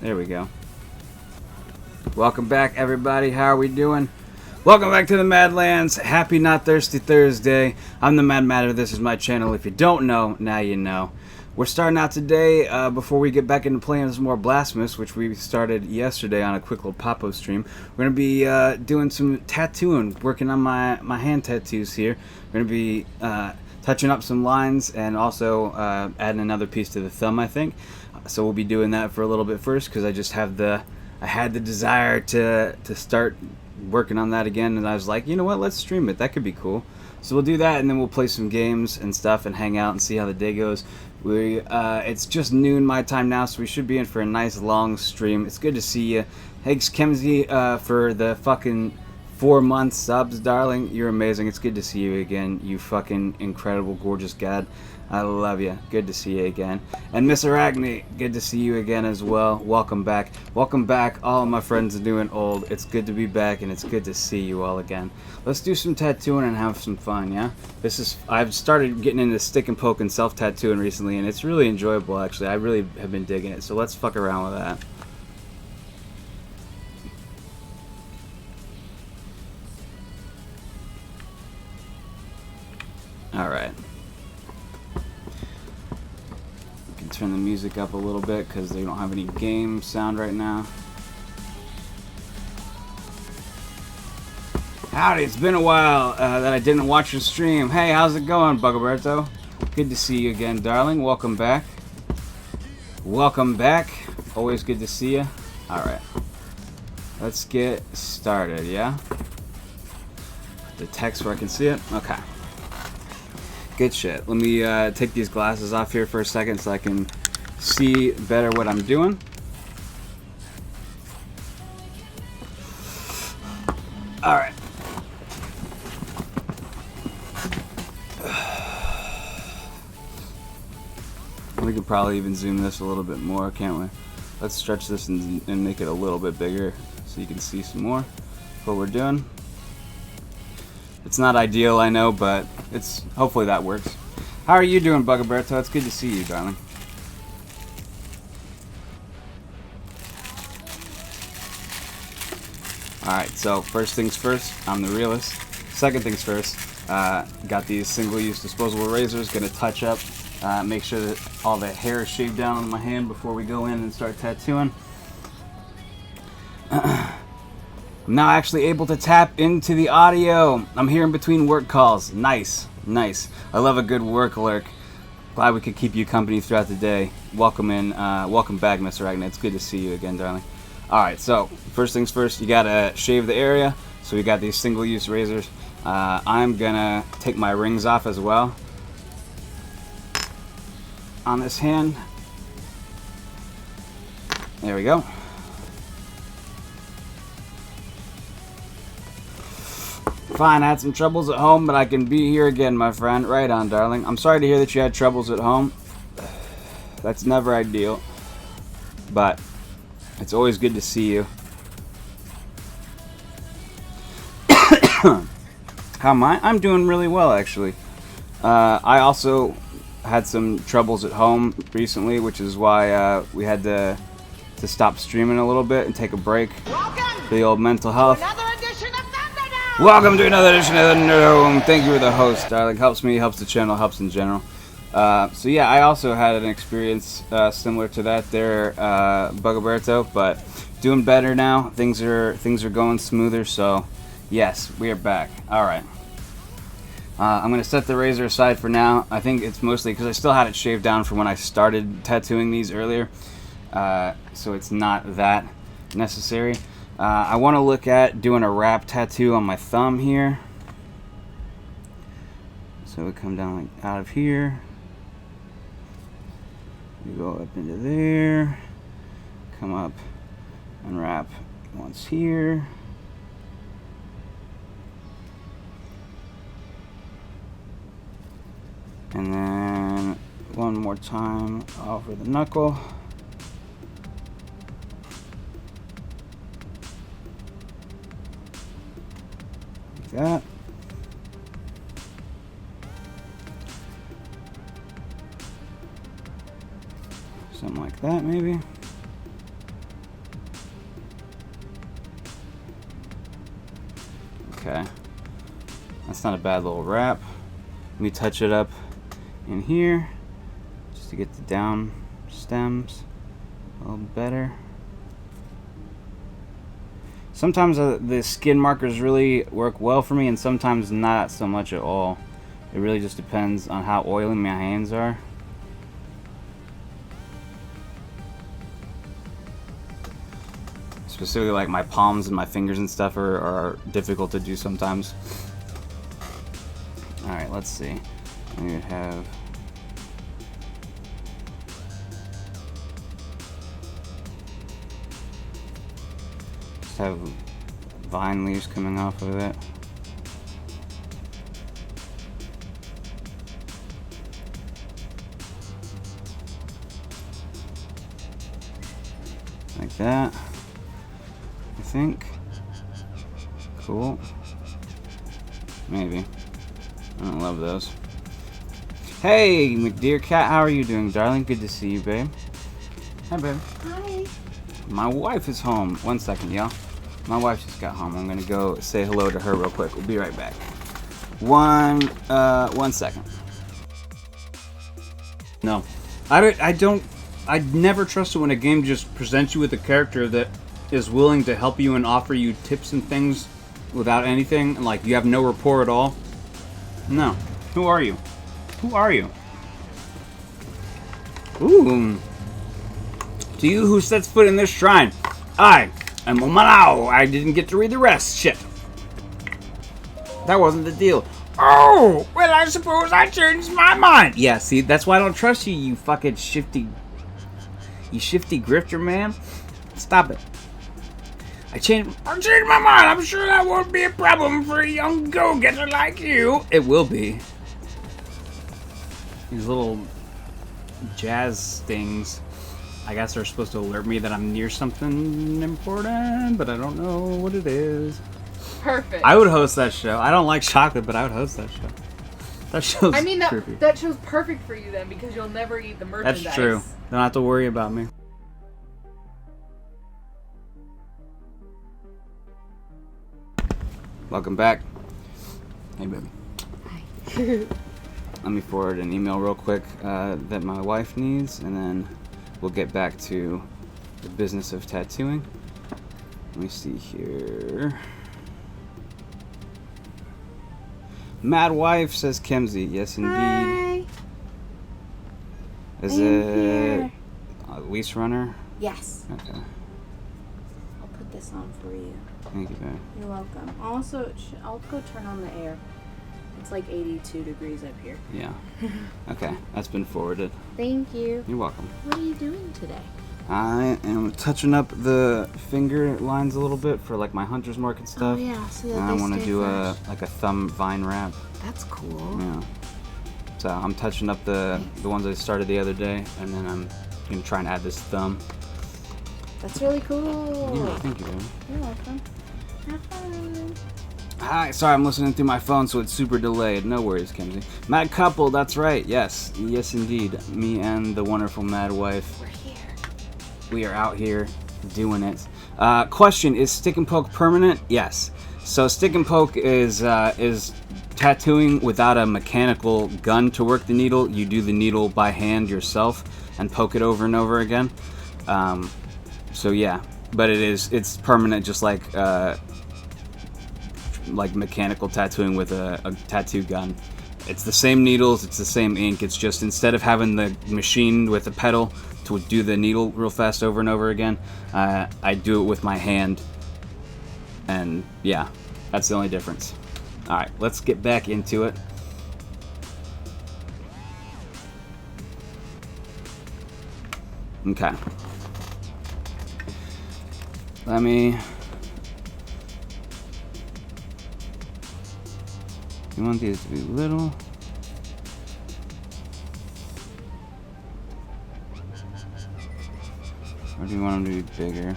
There we go. Welcome back, everybody. How are we doing? Welcome back to the Madlands. Happy Not Thirsty Thursday. I'm the Mad Matter. This is my channel. If you don't know, now you know. We're starting out today, before we get back into playing some more Blasphemous, which we started yesterday on a quick little pop-up stream. We're going to be doing some tattooing, working on my hand tattoos here. We're going to be touching up some lines and also adding another piece to the thumb, I think. So we'll be doing that for a little bit first, because I had the desire to start working on that again, and I was like, you know what, let's stream it. That could be cool. So we'll do that, and then we'll play some games and stuff and hang out and see how the day goes. It's just noon my time now, so we should be in for a nice long stream. It's good to see you. Thanks, Kemsy, for the fucking 4-month subs, darling. You're amazing. It's good to see you again, you fucking incredible, gorgeous god. I love you. Good to see you again. And Miss Arachne, good to see you again as well. Welcome back. Welcome back, all of my friends new and old. It's good to be back, and it's good to see you all again. Let's do some tattooing and have some fun, yeah? I've started getting into stick and poke and self-tattooing recently, and it's really enjoyable, actually. I really have been digging it, so let's fuck around with that. Alright. Turn the music up a little bit because they don't have any game sound right now. Howdy, it's been a while that I didn't watch your stream. Hey, how's it going, Bugaberto? Good to see you again, darling. Welcome back. Welcome back. Always good to see you. Alright. Let's get started, yeah? The text where I can see it? Okay. Good shit. Let me take these glasses off here for a second so I can see better what I'm doing. Alright. We could probably even zoom this a little bit more, can't we? Let's stretch this and make it a little bit bigger so you can see some more what we're doing. It's not ideal, I know, but hopefully that works. How are you doing, Bugaberto? It's good to see you, darling. Alright, so first things first, I'm the realist. Second things first, got these single-use disposable razors, gonna touch up, make sure that all the hair is shaved down on my hand before we go in and start tattooing. I'm now actually able to tap into the audio. I'm here in between work calls. Nice, nice. I love a good work lurk. Glad we could keep you company throughout the day. Welcome in, welcome back, Mr. Ragnar. It's good to see you again, darling. All right, so first things first, you gotta shave the area. So we got these single-use razors. I'm gonna take my rings off as well on this hand. There we go. Fine, I had some troubles at home, but I can be here again, my friend. Right on, darling. I'm sorry to hear that you had troubles at home. That's never ideal. But it's always good to see you. How am I? I'm doing really well, actually. I also had some troubles at home recently, which is why we had to stop streaming a little bit and take a break for the old mental health. Welcome to another edition of the Nerdome. Thank you for the host, darling. Helps me, helps the channel, helps in general. So yeah, I also had an experience similar to that there, Bugaberto, but doing better now. Things are going smoother. So yes, we are back. All right. I'm gonna set the razor aside for now. I think it's mostly because I still had it shaved down from when I started tattooing these earlier, so it's not that necessary. I want to look at doing a wrap tattoo on my thumb here. So we come down like out of here. We go up into there. Come up and wrap once here. And then one more time over the knuckle. Like that. Something like that, maybe. Okay. That's not a bad little wrap. Let me touch it up in here just to get the down stems a little better. Sometimes the skin markers really work well for me, and sometimes not so much at all. It really just depends on how oily my hands are. Specifically, like my palms and my fingers and stuff are difficult to do sometimes. Alright, let's see. We have... just have vine leaves coming off of it. Like that, I think. Cool. Maybe. I don't love those. Hey, McDear Cat, how are you doing, darling? Good to see you, babe. Hi, babe. Hi. My wife is home. 1 second, y'all. My wife just got home. I'm gonna go say hello to her real quick. We'll be right back. 1 second. No, I'd never trust it when a game just presents you with a character that is willing to help you and offer you tips and things without anything, and like you have no rapport at all. No. Who are you? Who are you? Ooh. To you who sets foot in this shrine, I am Omanao. I didn't get to read the rest. Shit. That wasn't the deal. Oh, well, I suppose I changed my mind. Yeah, see, that's why I don't trust you, you fucking shifty grifter, man. Stop it. I changed my mind. I'm sure that won't be a problem for a young go-getter like you. It will be. These little jazz things, I guess, are supposed to alert me that I'm near something important, but I don't know what it is. Perfect. I would host that show. I don't like chocolate, but I would host that show. That show's creepy. that show's perfect for you then, because you'll never eat the merchandise. That's true. Don't have to worry about me. Welcome back. Hey, baby. Hi. Let me forward an email real quick that my wife needs, and then we'll get back to the business of tattooing. Let me see here. Mad Wife, says Kemsey. Yes, indeed. Hi. Is I'm it here. a lease runner? Yes. Okay. I'll put this on for you. Thank you, babe. You're welcome. Also, I'll go turn on the air. It's like 82 degrees up here. Yeah. Okay, that's been forwarded. Thank you. You're welcome. What are you doing today? I am touching up the finger lines a little bit for like my hunter's mark and stuff. Oh yeah, so that And I they want to stay do fresh. a thumb vine wrap. That's cool. Yeah. So I'm touching up the ones I started the other day, and then I'm gonna try and add this thumb. That's really cool. Yeah, thank you, baby. You're welcome. Have fun. Hi, sorry, I'm listening through my phone, so it's super delayed. No worries, Kenzie. Mad couple, that's right. Yes, yes, indeed. Me and the wonderful Mad Wife. We're here. We are out here doing it. Question: is stick and poke permanent? Yes. So stick and poke is tattooing without a mechanical gun to work the needle. You do the needle by hand yourself and poke it over and over again. So yeah, but it's permanent, just like mechanical tattooing with a tattoo gun. It's the same needles, it's the same ink. It's just instead of having the machine with the pedal to do the needle real fast over and over again, I do it with my hand. And yeah, that's the only difference. All right, let's get back into it. Okay. Let me... You want these to be little? Or do you want them to be bigger?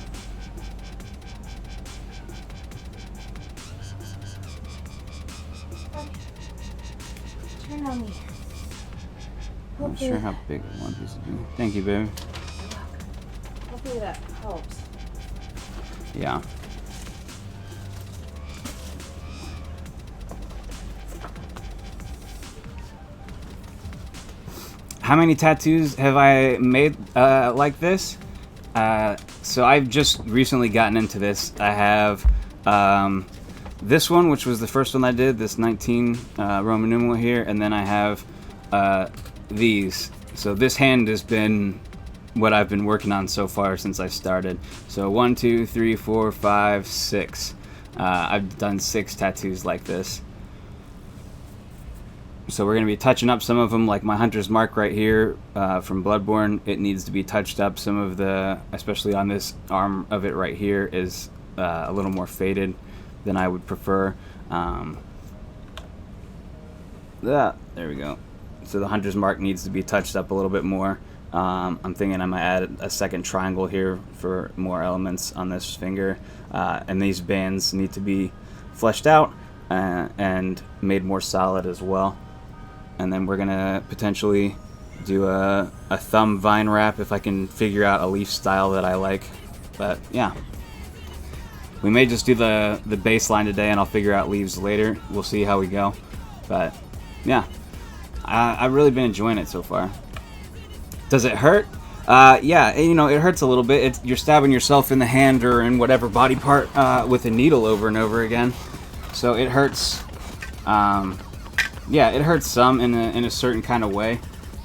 Turn on me. I'm not sure how big I want these to be. Thank you, baby. Hopefully that helps. Yeah. how many tattoos have I made like this? So I've just recently gotten into this. I have this one, which was the first one I did, this 19 Roman numeral here, and then I have these. So this hand has been what I've been working on so far since I started. So 1, 2, 3, 4, 5, 6. I've done 6 tattoos like this. So we're going to be touching up some of them, like my Hunter's Mark right here from Bloodborne. It needs to be touched up. Some of the, especially on this arm of it right here, is a little more faded than I would prefer. There we go. So the Hunter's Mark needs to be touched up a little bit more. I'm thinking I might add a second triangle here for more elements on this finger. And these bands need to be fleshed out and made more solid as well. And then we're gonna potentially do a thumb vine wrap if I can figure out a leaf style that I like. But yeah, we may just do the baseline today, and I'll figure out leaves later. We'll see how we go. But yeah, I've really been enjoying it so far. Does it hurt? Yeah, you know, it hurts a little bit. You're stabbing yourself in the hand or in whatever body part with a needle over and over again, so it hurts. Yeah, it hurts some in a certain kind of way.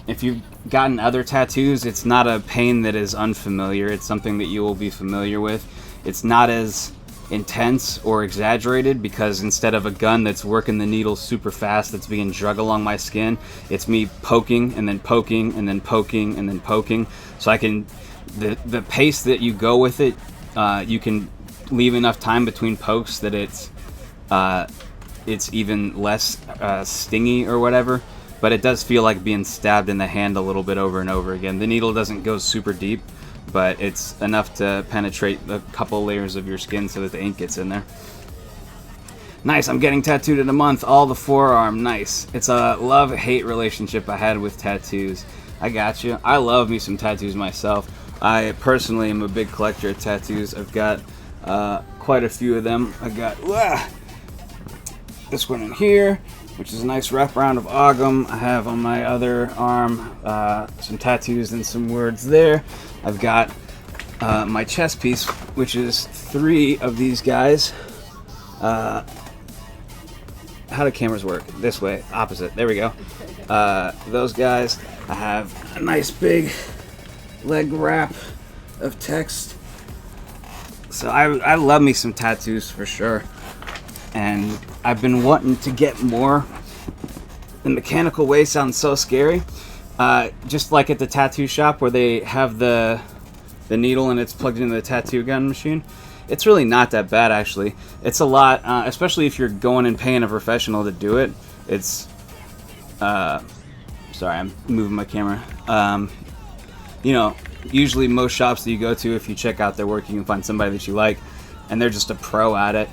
If you've gotten other tattoos, it's not a pain that is unfamiliar. It's something that you will be familiar with. It's not as intense or exaggerated because instead of a gun that's working the needle super fast that's being drug along my skin, it's me poking and then poking and then poking and then poking. So I can, the pace that you go with it, you can leave enough time between pokes that it's even less stingy or whatever, but it does feel like being stabbed in the hand a little bit over and over again. The needle doesn't go super deep, but it's enough to penetrate a couple layers of your skin so that the ink gets in there. Nice, I'm getting tattooed in a month, all the forearm, nice. It's a love-hate relationship I had with tattoos. I got you. I love me some tattoos myself. I personally am a big collector of tattoos. I've got quite a few of them. I got this one in here, which is a nice wraparound of Ogham. I have on my other arm some tattoos and some words there. I've got my chest piece, which is 3 of these guys. How do cameras work? This way, opposite. There we go. Those guys. I have a nice big leg wrap of text. So I love me some tattoos for sure. And I've been wanting to get more. The mechanical way sounds so scary. Just like at the tattoo shop where they have the needle and it's plugged into the tattoo gun machine. It's really not that bad, actually. It's a lot, especially if you're going and paying a professional to do it. It's, sorry, I'm moving my camera. You know, usually most shops that you go to, if you check out their work, you can find somebody that you like, and they're just a pro at it.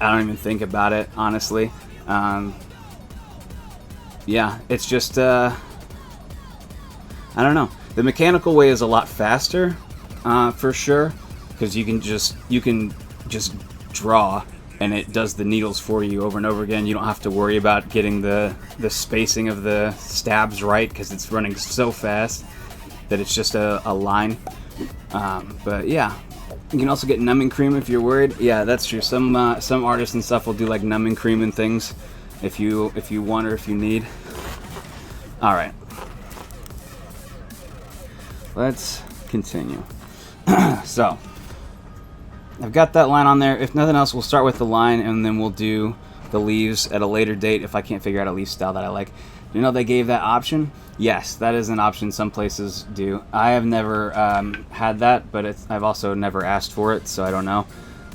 I don't even think about it, honestly. Yeah, it's just, I don't know. The mechanical way is a lot faster, for sure, because you can just draw, and it does the needles for you over and over again. You don't have to worry about getting the spacing of the stabs right, because it's running so fast that it's just a line. But yeah. You can also get numbing cream if you're worried. Yeah, that's true. Some artists and stuff will do like numbing cream and things if you want or if you need. All right, let's continue. So I've got that line on there. If nothing else, we'll start with the line and then we'll do the leaves at a later date if I can't figure out a leaf style that I like. You know, they gave that option. Yes, that is an option some places do. I have never had that, but I've also never asked for it, so I don't know.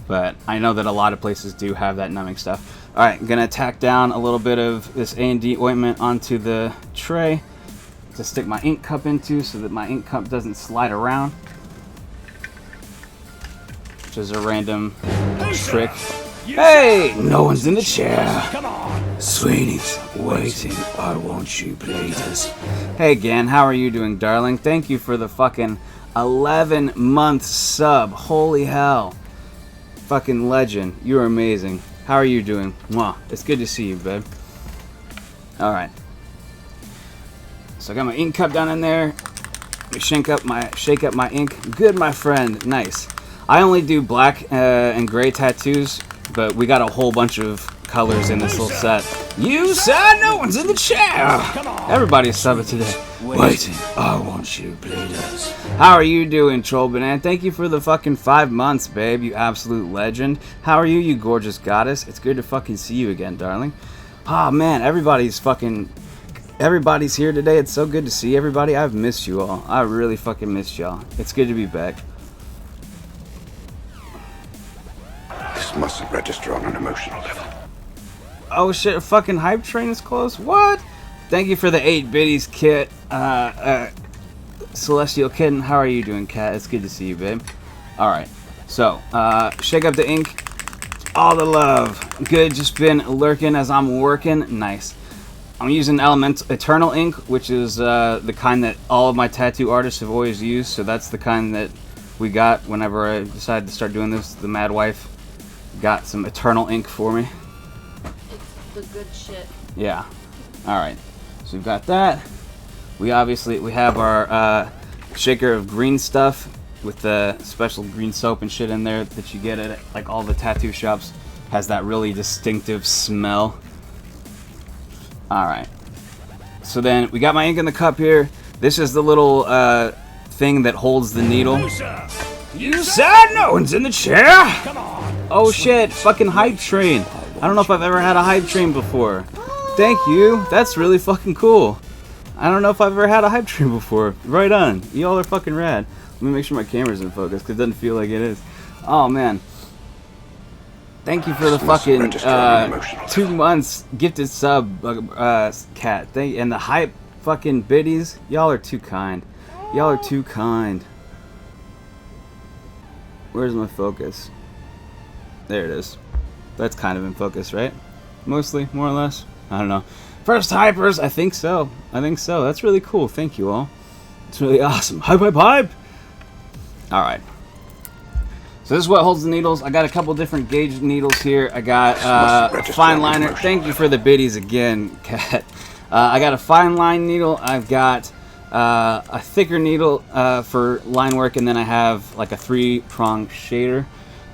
But I know that a lot of places do have that numbing stuff. All right, I'm going to tack down a little bit of this A&D ointment onto the tray to stick my ink cup into so that my ink cup doesn't slide around, which is a random trick. Hey, no one's in the chair. Come on. Sweeney's waiting. I want you, please. Hey, Gan, how are you doing, darling? Thank you for the fucking 11-month sub. Holy hell. Fucking legend. You're amazing. How are you doing? Mwah. It's good to see you, babe. Alright. So I got my ink cup down in there. Let me shake up my ink. Good, my friend. Nice. I only do black and gray tattoos, but we got a whole bunch of colors in this little set. You said no one's in the chair. Everybody's subbing today. Waiting. I want you, bleeders. How are you doing, Troll Banana? Thank you for the fucking 5 months, babe. You absolute legend. How are you, you gorgeous goddess? It's good to fucking see you again, darling. Ah, man, everybody's here today. It's so good to see everybody. I've missed you all. I really fucking missed y'all. It's good to be back. This mustn't register on an emotional level. Oh shit, a fucking hype train is close? What? Thank you for the 8 biddies, Kit. Celestial Kitten, how are you doing, Cat? It's good to see you, babe. Alright, so, shake up the ink. All the love. Good, just been lurking as I'm working. Nice. I'm using Eternal ink, which is the kind that all of my tattoo artists have always used. So that's the kind that we got whenever I decided to start doing this. The Mad Wife got some Eternal ink for me. It's the good shit. Yeah. Alright. So we've got that. We have our shaker of green stuff with the special green soap and shit in there that you get at like all the tattoo shops. Has that really distinctive smell. Alright. So then we got my ink in the cup here. This is the little thing that holds the needle. You said no one's in the chair? Oh shit, fucking hype train. I don't know if I've ever had a hype train before. Thank you. That's really fucking cool. I don't know if I've ever had a hype train before. Right on. Y'all are fucking rad. Let me make sure my camera's in focus because it doesn't feel like it is. Oh man. Thank you for the fucking 2 months gifted sub, Cat. And the hype fucking biddies. Y'all are too kind. Y'all are too kind. Where's my focus? There it is. That's kind of in focus, right? Mostly, more or less. I don't know. First hypers, I think so. I think so. That's really cool. Thank you all. It's really awesome. Hype, hype, hype! Alright. So this is what holds the needles. I got a couple different gauge needles here. I got a fine liner. Thank you for the biddies again, Cat. I got a fine line needle. I've got a thicker needle for line work, and then I have like a 3-prong shader.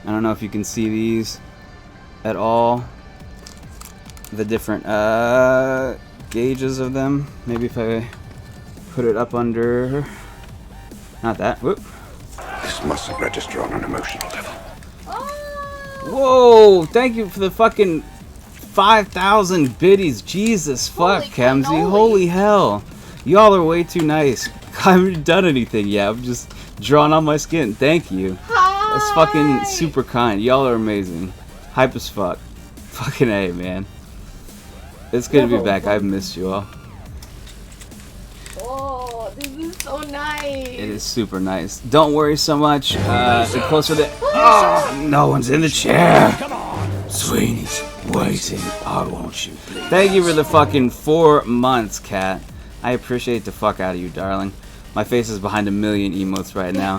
I don't know if you can see these at all. The different gauges of them. Maybe if I put it up under... Not that. Whoop. This mustn't register on an emotional level. Whoa! Thank you for the fucking 5,000 biddies. Jesus fuck, Kemsy. Holy hell. Y'all are way too nice. I haven't done anything yet. I'm just drawing on my skin. Thank you. Hi. That's fucking super kind. Y'all are amazing. Hype as fuck. Fucking A, man. It's good to be back. I've missed you all. Oh, this is so nice. It is super nice. Don't worry so much. The closer the... Oh, no one's in the chair. Sweeney's waiting. I want you, please. Thank you for the fucking 4 months, Cat. I appreciate the fuck out of you, darling. My face is behind a million emotes right now.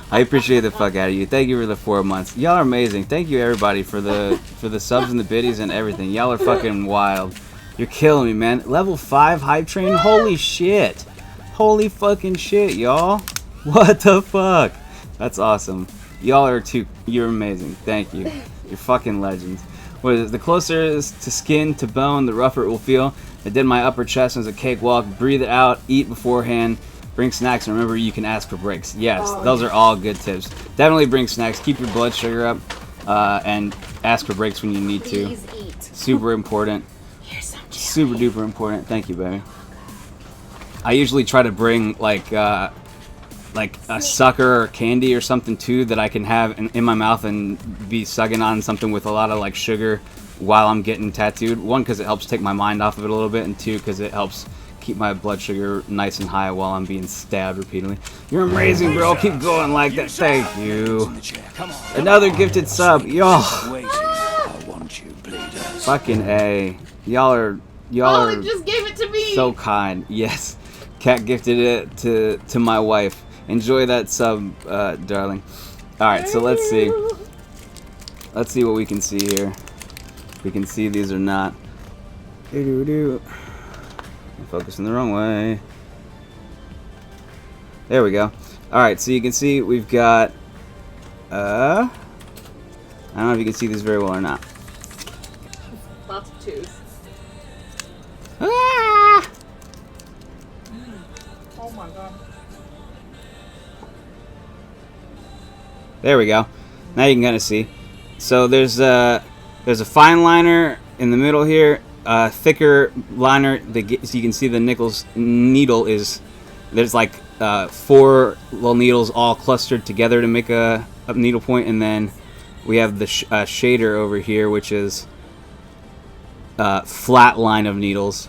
I appreciate the fuck out of you. Thank you for the 4 months. Y'all are amazing. Thank you everybody for the subs and the biddies and everything. Y'all are fucking wild. You're killing me, man. Level 5 hype train. Holy shit. Holy fucking shit, y'all. What the fuck? That's awesome. Y'all are you're amazing. Thank you. You're fucking legends. What is it? The closer it is to skin to bone, the rougher it will feel. I did my upper chest as a cakewalk. Breathe it out. Eat beforehand. Bring snacks. And remember, you can ask for breaks. Yes, those are all good tips. Definitely bring snacks. Keep your blood sugar up. And ask for breaks when you need to. Please eat. Super important. Here's some jelly. Super duper important. Thank you, baby. I usually try to bring like a sucker or candy or something too that I can have in my mouth and be sucking on something with a lot of like sugar while I'm getting tattooed. 1, because it helps take my mind off of it a little bit, and 2, because it helps keep my blood sugar nice and high while I'm being stabbed repeatedly. You're amazing, bro. Keep going like that. Thank you. Another gifted sub. Y'all. Fucking A. Y'all are just gave it to me. so kind. Yes. Cat gifted it to my wife. Enjoy that sub, darling. Alright, so let's see. Let's see what we can see here. If we can see these or not. I'm focusing the wrong way. There we go. Alright, so you can see we've got... I don't know if you can see this very well or not. Lots of twos. Ah! Oh my god. There we go. Now you can kind of see. So there's a fine liner in the middle here, a thicker liner. So you can see the needle is there's like 4 little needles all clustered together to make a needle point, and then we have the shader over here, which is flat line of needles.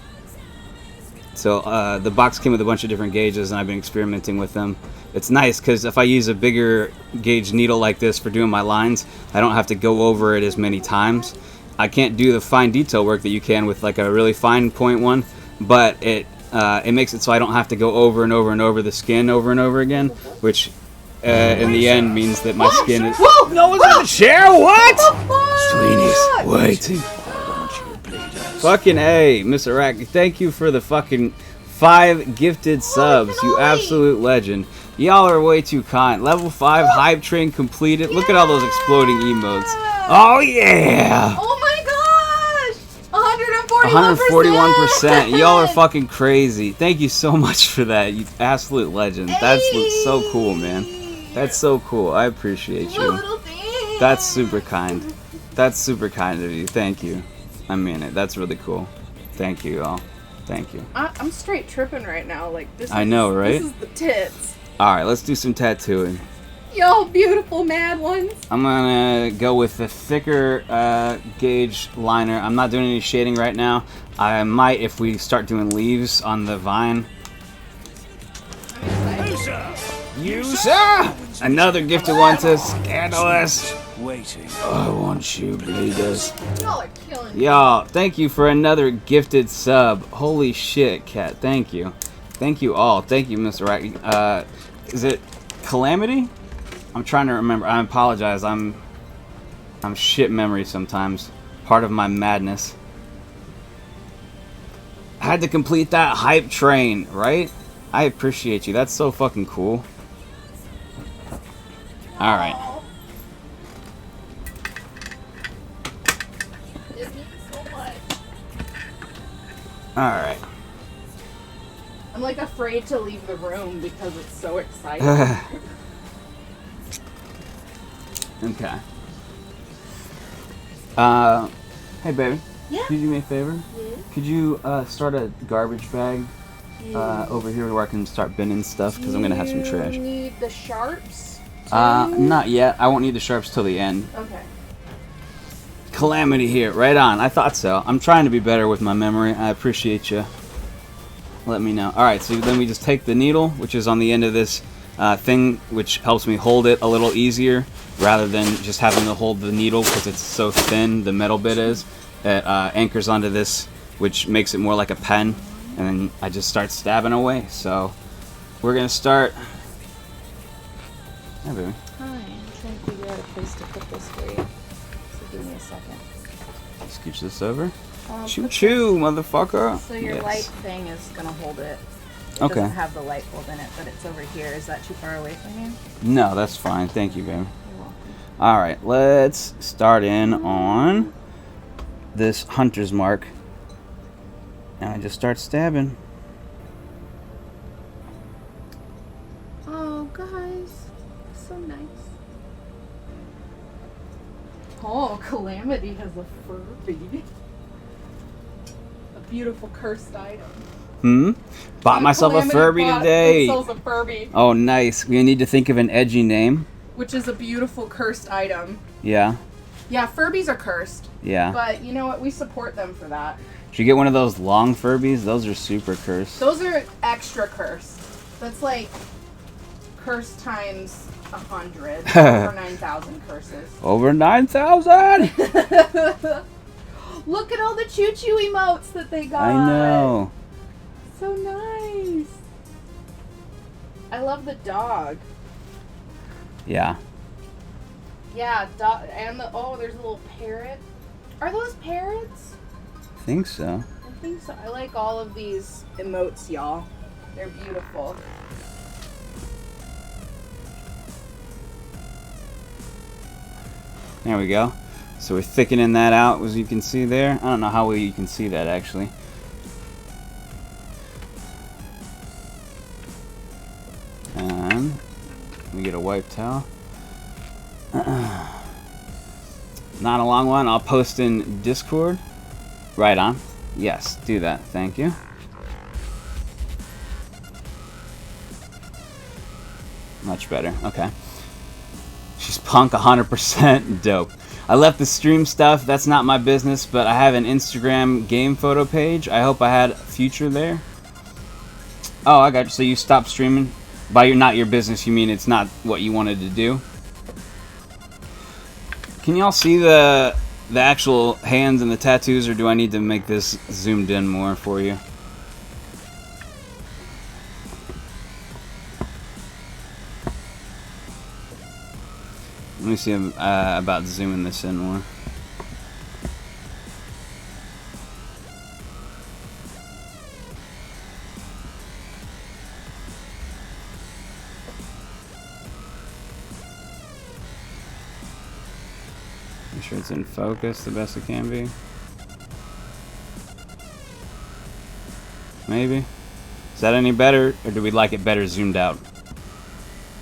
So the box came with a bunch of different gauges, and I've been experimenting with them. It's nice because if I use a bigger gauge needle like this for doing my lines, I don't have to go over it as many times. I can't do the fine detail work that you can with like a really fine point one, but it makes it so I don't have to go over and over and over the skin over and over again, which in the end means that my skin is... Whoa! No one's in the chair? What? Sweeney's waiting. Fucking A, Mr. Rack. Thank you for the fucking 5 gifted subs, you absolute legend. Y'all are way too kind. Level 5 hype train completed. Look at all those exploding emotes. Oh yeah! Oh my gosh! 141%. Y'all are fucking crazy. Thank you so much for that, you absolute legend. That's so cool, man. That's so cool. I appreciate you. That's super kind. That's super kind of you. Thank you. I mean it. That's really cool. Thank you all. Thank you. I'm straight tripping right now. Like this. I know, right? This is the tits. All right, let's do some tattooing. Yo, beautiful mad ones. I'm gonna go with the thicker gauge liner. I'm not doing any shading right now. I might if we start doing leaves on the vine. You sir! Another gifted one to Scandalous. Waiting. I want you, bleeders. Y'all are killing me. Y'all, thank you for another gifted sub. Holy shit, Cat. Thank you. Thank you all. Thank you, Mr. Rack. Is it Calamity? I'm trying to remember. I apologize. I'm shit memory sometimes. Part of my madness. I had to complete that hype train, right? I appreciate you. That's so fucking cool. All right. It means so much. All right. I'm like afraid to leave the room because it's so exciting. Okay. Hey, baby. Yeah. Could you do me a favor? Yeah. Could you start a garbage bag over here where I can start binning stuff? Because I'm gonna have some trash. You need the sharps. Not yet. I won't need the sharps till the end. Okay. Calamity here, right on. I thought so. I'm trying to be better with my memory. I appreciate you. Let me know. All right. So then we just take the needle, which is on the end of this thing, which helps me hold it a little easier, rather than just having to hold the needle because it's so thin. The metal bit is. It anchors onto this, which makes it more like a pen, and then I just start stabbing away. So we're gonna start. Hey, baby. Hi, I'm trying to figure out a place to put this for you. So give me a second. Scooch this over. Choo put choo, motherfucker. So your Yes. light thing is gonna hold it. It Okay. doesn't have the light bulb in it, but it's over here. Is that too far away from you? No, that's fine. Thank you, baby. You're welcome. All right, let's start in on this hunter's mark, and I just start stabbing. Oh, guys, so nice. Oh, Calamity has a Furby. A beautiful cursed item. Bought myself a Calamity Furby bought today. themselves a Furby, Oh, nice. We need to think of an edgy name. which is a beautiful cursed item. Yeah, Yeah, Furbies are cursed, yeah. but you know what? We support them for that. Should you get one of those long Furbies? Those are super cursed. Those are extra cursed. That's like cursed times 100 or 9,000 curses. Over 9,000. Look at all the choo-choo emotes that they got. I know. So nice. I love the dog. Yeah. Yeah, dog, and there's a little parrot. Are those parrots? I think so. I think so. I like all of these emotes, y'all. They're beautiful. There we go. So we're thickening that out, as you can see there. I don't know how well you can see that, actually. And we get a wipe towel. Not a long one. I'll post in Discord. Right on. Yes, do that. Thank you. Much better. Okay. She's punk 100% dope. I left the stream stuff. That's not my business, but I have an Instagram game photo page. I hope I had a future there. Oh, I got you. So you stopped streaming? By your not your business, you mean it's not what you wanted to do? Can y'all see the actual hands and the tattoos, or do I need to make this zoomed in more for you? Let me see about zooming this in more. Make sure it's in focus the best it can be. Maybe. Is that any better, or do we like it better zoomed out?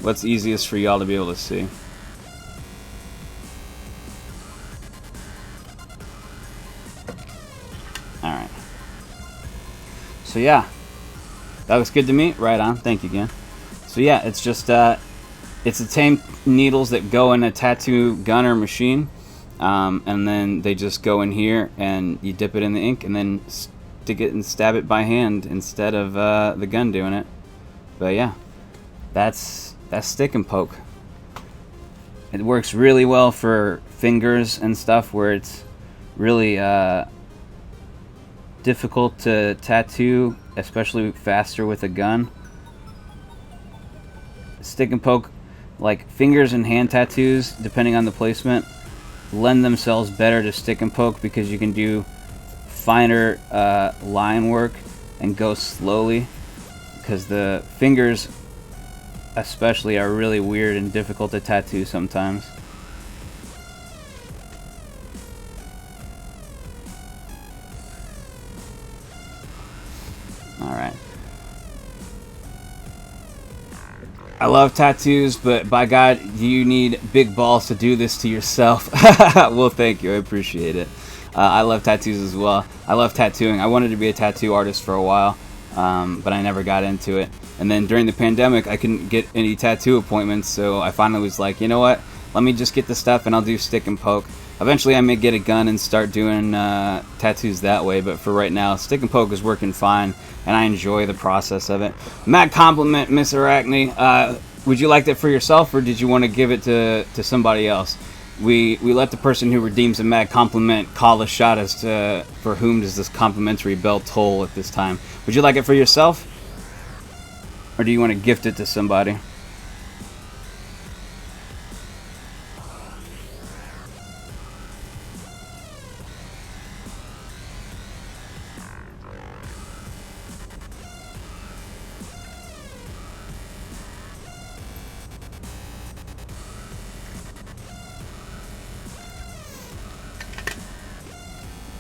What's easiest for y'all to be able to see? Alright. So yeah. That looks good to me. Right on. Thank you again. So yeah, it's just, it's the same needles that go in a tattoo gun or machine. And then they just go in here and you dip it in the ink and then stick it and stab it by hand instead of the gun doing it. But yeah, that's stick and poke. It works really well for fingers and stuff where it's really difficult to tattoo, especially faster with a gun. Stick and poke, like fingers and hand tattoos, depending on the placement, lend themselves better to stick and poke because you can do finer line work and go slowly, because the fingers especially are really weird and difficult to tattoo sometimes. Alright. I love tattoos, but by God, you need big balls to do this to yourself. Well, thank you. I appreciate it. I love tattoos as well. I love tattooing. I wanted to be a tattoo artist for a while, but I never got into it. And then during the pandemic, I couldn't get any tattoo appointments, so I finally was like, you know what? Let me just get the stuff and I'll do stick and poke. Eventually, I may get a gun and start doing tattoos that way, but for right now, stick and poke is working fine, and I enjoy the process of it. Mad compliment, Miss Arachne. Would you like that for yourself, or did you want to give it to somebody else? We let the person who redeems a mad compliment call a shot as to for whom does this complimentary bell toll at this time. Would you like it for yourself, or do you want to gift it to somebody?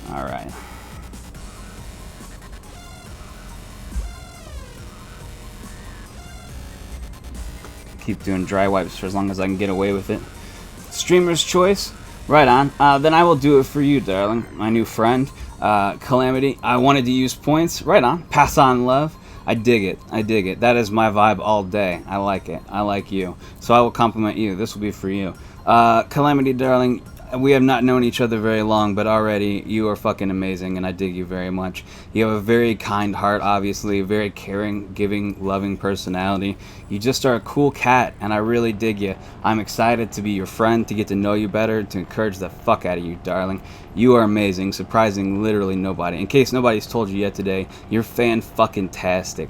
Alright. Keep doing dry wipes for as long as I can get away with it. Streamer's choice? Right on. Then I will do it for you, darling. My new friend, Calamity. I wanted to use points. Right on. Pass on love. I dig it. I dig it. That is my vibe all day. I like it. I like you. So I will compliment you. This will be for you. Calamity, darling. We have not known each other very long, but already you are fucking amazing, and I dig you very much. You have a very kind heart, obviously, a very caring, giving, loving personality. You just are a cool cat, and I really dig you. I'm excited to be your friend, to get to know you better, to encourage the fuck out of you, darling. You are amazing, surprising literally nobody. In case nobody's told you yet today, you're fan-fucking-tastic.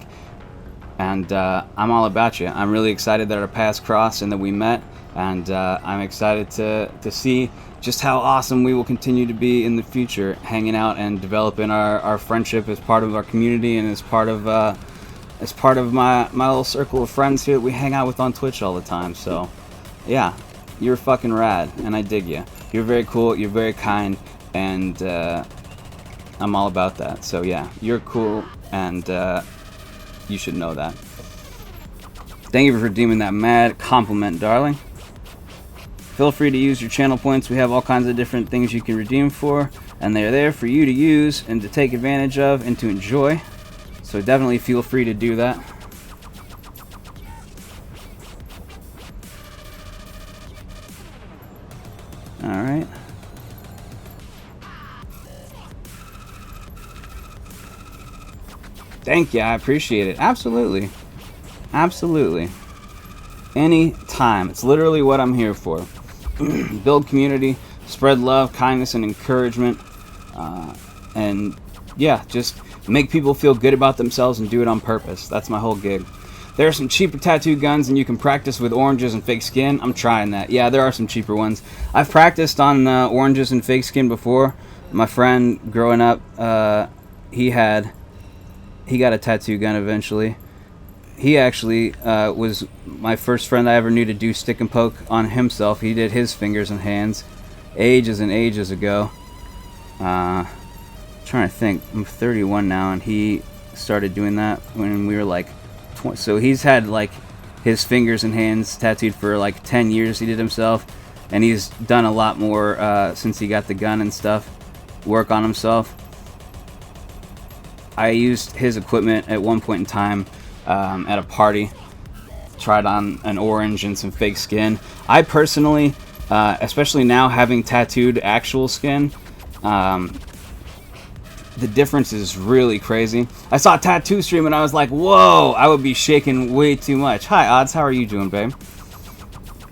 And I'm all about you. I'm really excited that our paths crossed and that we met. and I'm excited to see just how awesome we will continue to be in the future, hanging out and developing our friendship as part of our community and as part of my little circle of friends here that we hang out with on Twitch all the time. So, yeah, you're fucking rad, and I dig you. You're very cool, you're very kind, and I'm all about that. So, yeah, you're cool, and you should know that. Thank you for redeeming that mad compliment, darling. Feel free to use your channel points. We have all kinds of different things you can redeem for, and they're there for you to use and to take advantage of and to enjoy. So definitely feel free to do that. Alright. Thank you, I appreciate it. Absolutely. Absolutely. Anytime. It's literally what I'm here for. Build community, spread love, kindness, and encouragement. And yeah, just make people feel good about themselves and do it on purpose. That's my whole gig. There are some cheaper tattoo guns and you can practice with oranges and fake skin. I'm trying that. Yeah, there are some cheaper ones. I've practiced on oranges and fake skin before. My friend growing up, he got a tattoo gun eventually. He actually was my first friend I ever knew to do stick and poke on himself. He did his fingers and hands ages and ages ago. Trying to think. I'm 31 now, and he started doing that when we were like 20. So he's had like his fingers and hands tattooed for like 10 years. He did himself, and he's done a lot more since he got the gun and stuff. Work on himself. I used his equipment at one point in time at a party. Tried on an orange and some fake skin. I personally, especially now having tattooed actual skin, the difference is really crazy. I saw a tattoo stream and I was like, whoa, I would be shaking way too much. Hi, Odds. How are you doing, babe?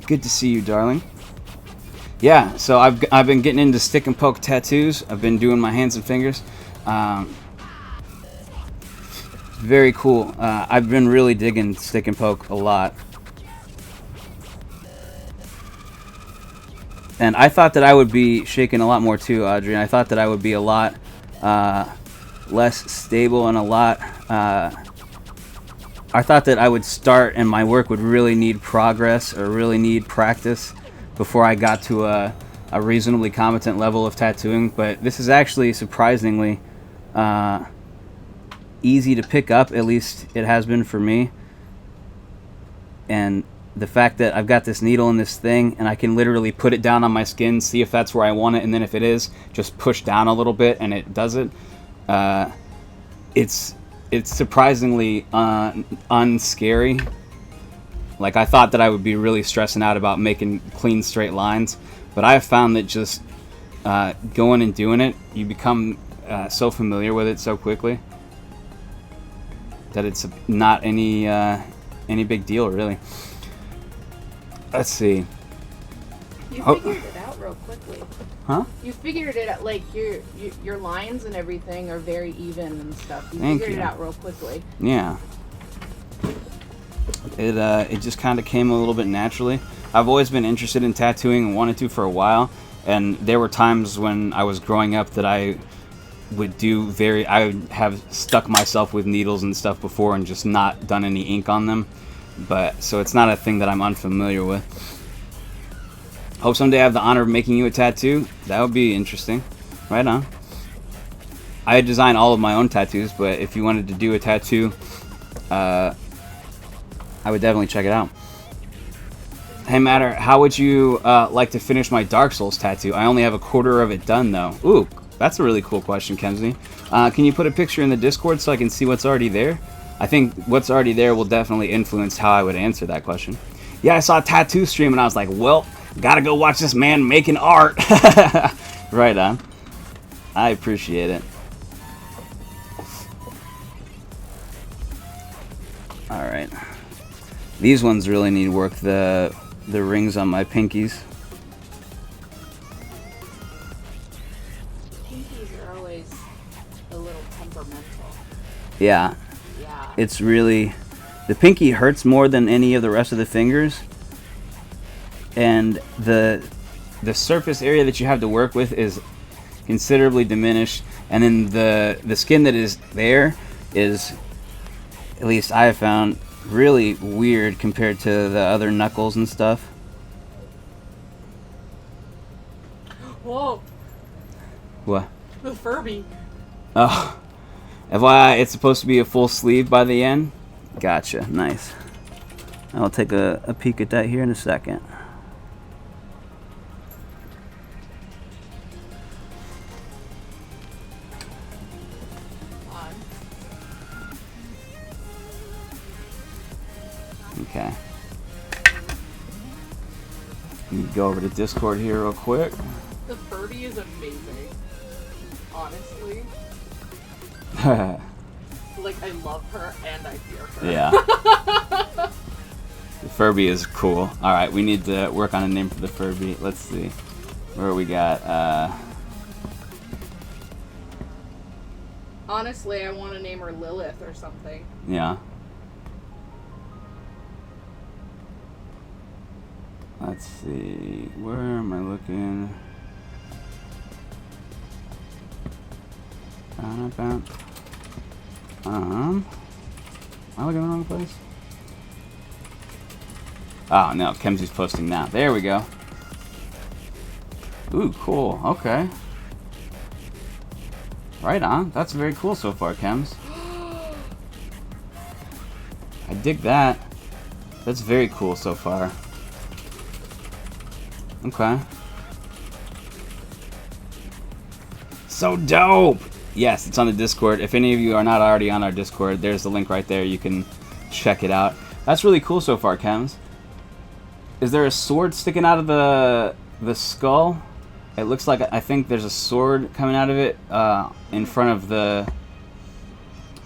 Good to see you, darling. Yeah, so I've been getting into stick and poke tattoos. I've been doing my hands and fingers. Very cool. I've been really digging stick and poke a lot. And I thought that I would be shaking a lot more too, Audrey. And I thought that I would be a lot less stable and a lot... I thought that I would start and my work would really need progress or really need practice before I got to a reasonably competent level of tattooing. But this is actually surprisingly easy to pick up, at least it has been for me. And the fact that I've got this needle in this thing and I can literally put it down on my skin, see if that's where I want it, and then if it is, just push down a little bit and it does it. It's surprisingly unscary. Like, I thought that I would be really stressing out about making clean straight lines, but I have found that just going and doing it, you become so familiar with it so quickly that it's not any big deal, really. Let's see. You figured it out real quickly. Huh? You figured it out, like your lines and everything are very even and stuff. You Thank figured you. it out real quickly. Yeah. It just kind of came a little bit naturally. I've always been interested in tattooing and wanted to for a while, and there were times when I was growing up that I would have stuck myself with needles and stuff before and just not done any ink on them. But so it's not a thing that I'm unfamiliar with. Hope someday I have the honor of making you a tattoo. That would be interesting. Right on. I design all of my own tattoos, but if you wanted to do a tattoo, I would definitely check it out. Hey Matter, how would you like to finish my Dark Souls tattoo? I only have a quarter of it done though. Ooh, that's a really cool question, Kenzie. Can you put a picture in the Discord so I can see what's already there? I think what's already there will definitely influence how I would answer that question. Yeah, I saw a tattoo stream and I was like, well, gotta go watch this man making art. Right on. I appreciate it. Alright. These ones really need work, the rings on my pinkies. Pinkies are always a little temperamental. Yeah. Yeah. It's really... The pinky hurts more than any of the rest of the fingers. and the surface area that you have to work with is considerably diminished, and then the skin that is there is, at least I have found, really weird compared to the other Knuckles and stuff. Whoa, What? the Furby. Oh, FYI, it's supposed to be a full sleeve by the end. Gotcha, nice. I'll take a peek at that here in a second. Okay. Let me go over to Discord here real quick. The Furby is amazing. Honestly. Like, I love her and I fear her. Yeah. The Furby is cool. Alright, we need to work on a name for the Furby. Let's see. Where we got, Honestly, I want to name her Lilith or something. yeah. Let's see. Where am I looking? Am I looking in the wrong place? Oh no, Kemsy's posting now. There we go. Ooh, cool. Okay. Right on. That's very cool so far, Kems. I dig that. That's very cool so far. Okay. So dope! Yes, it's on the Discord. If any of you are not already on our Discord, there's the link right there. You can check it out. That's really cool so far, Kems. Is there a sword sticking out of the skull? It looks like, I think there's a sword coming out of it in front of the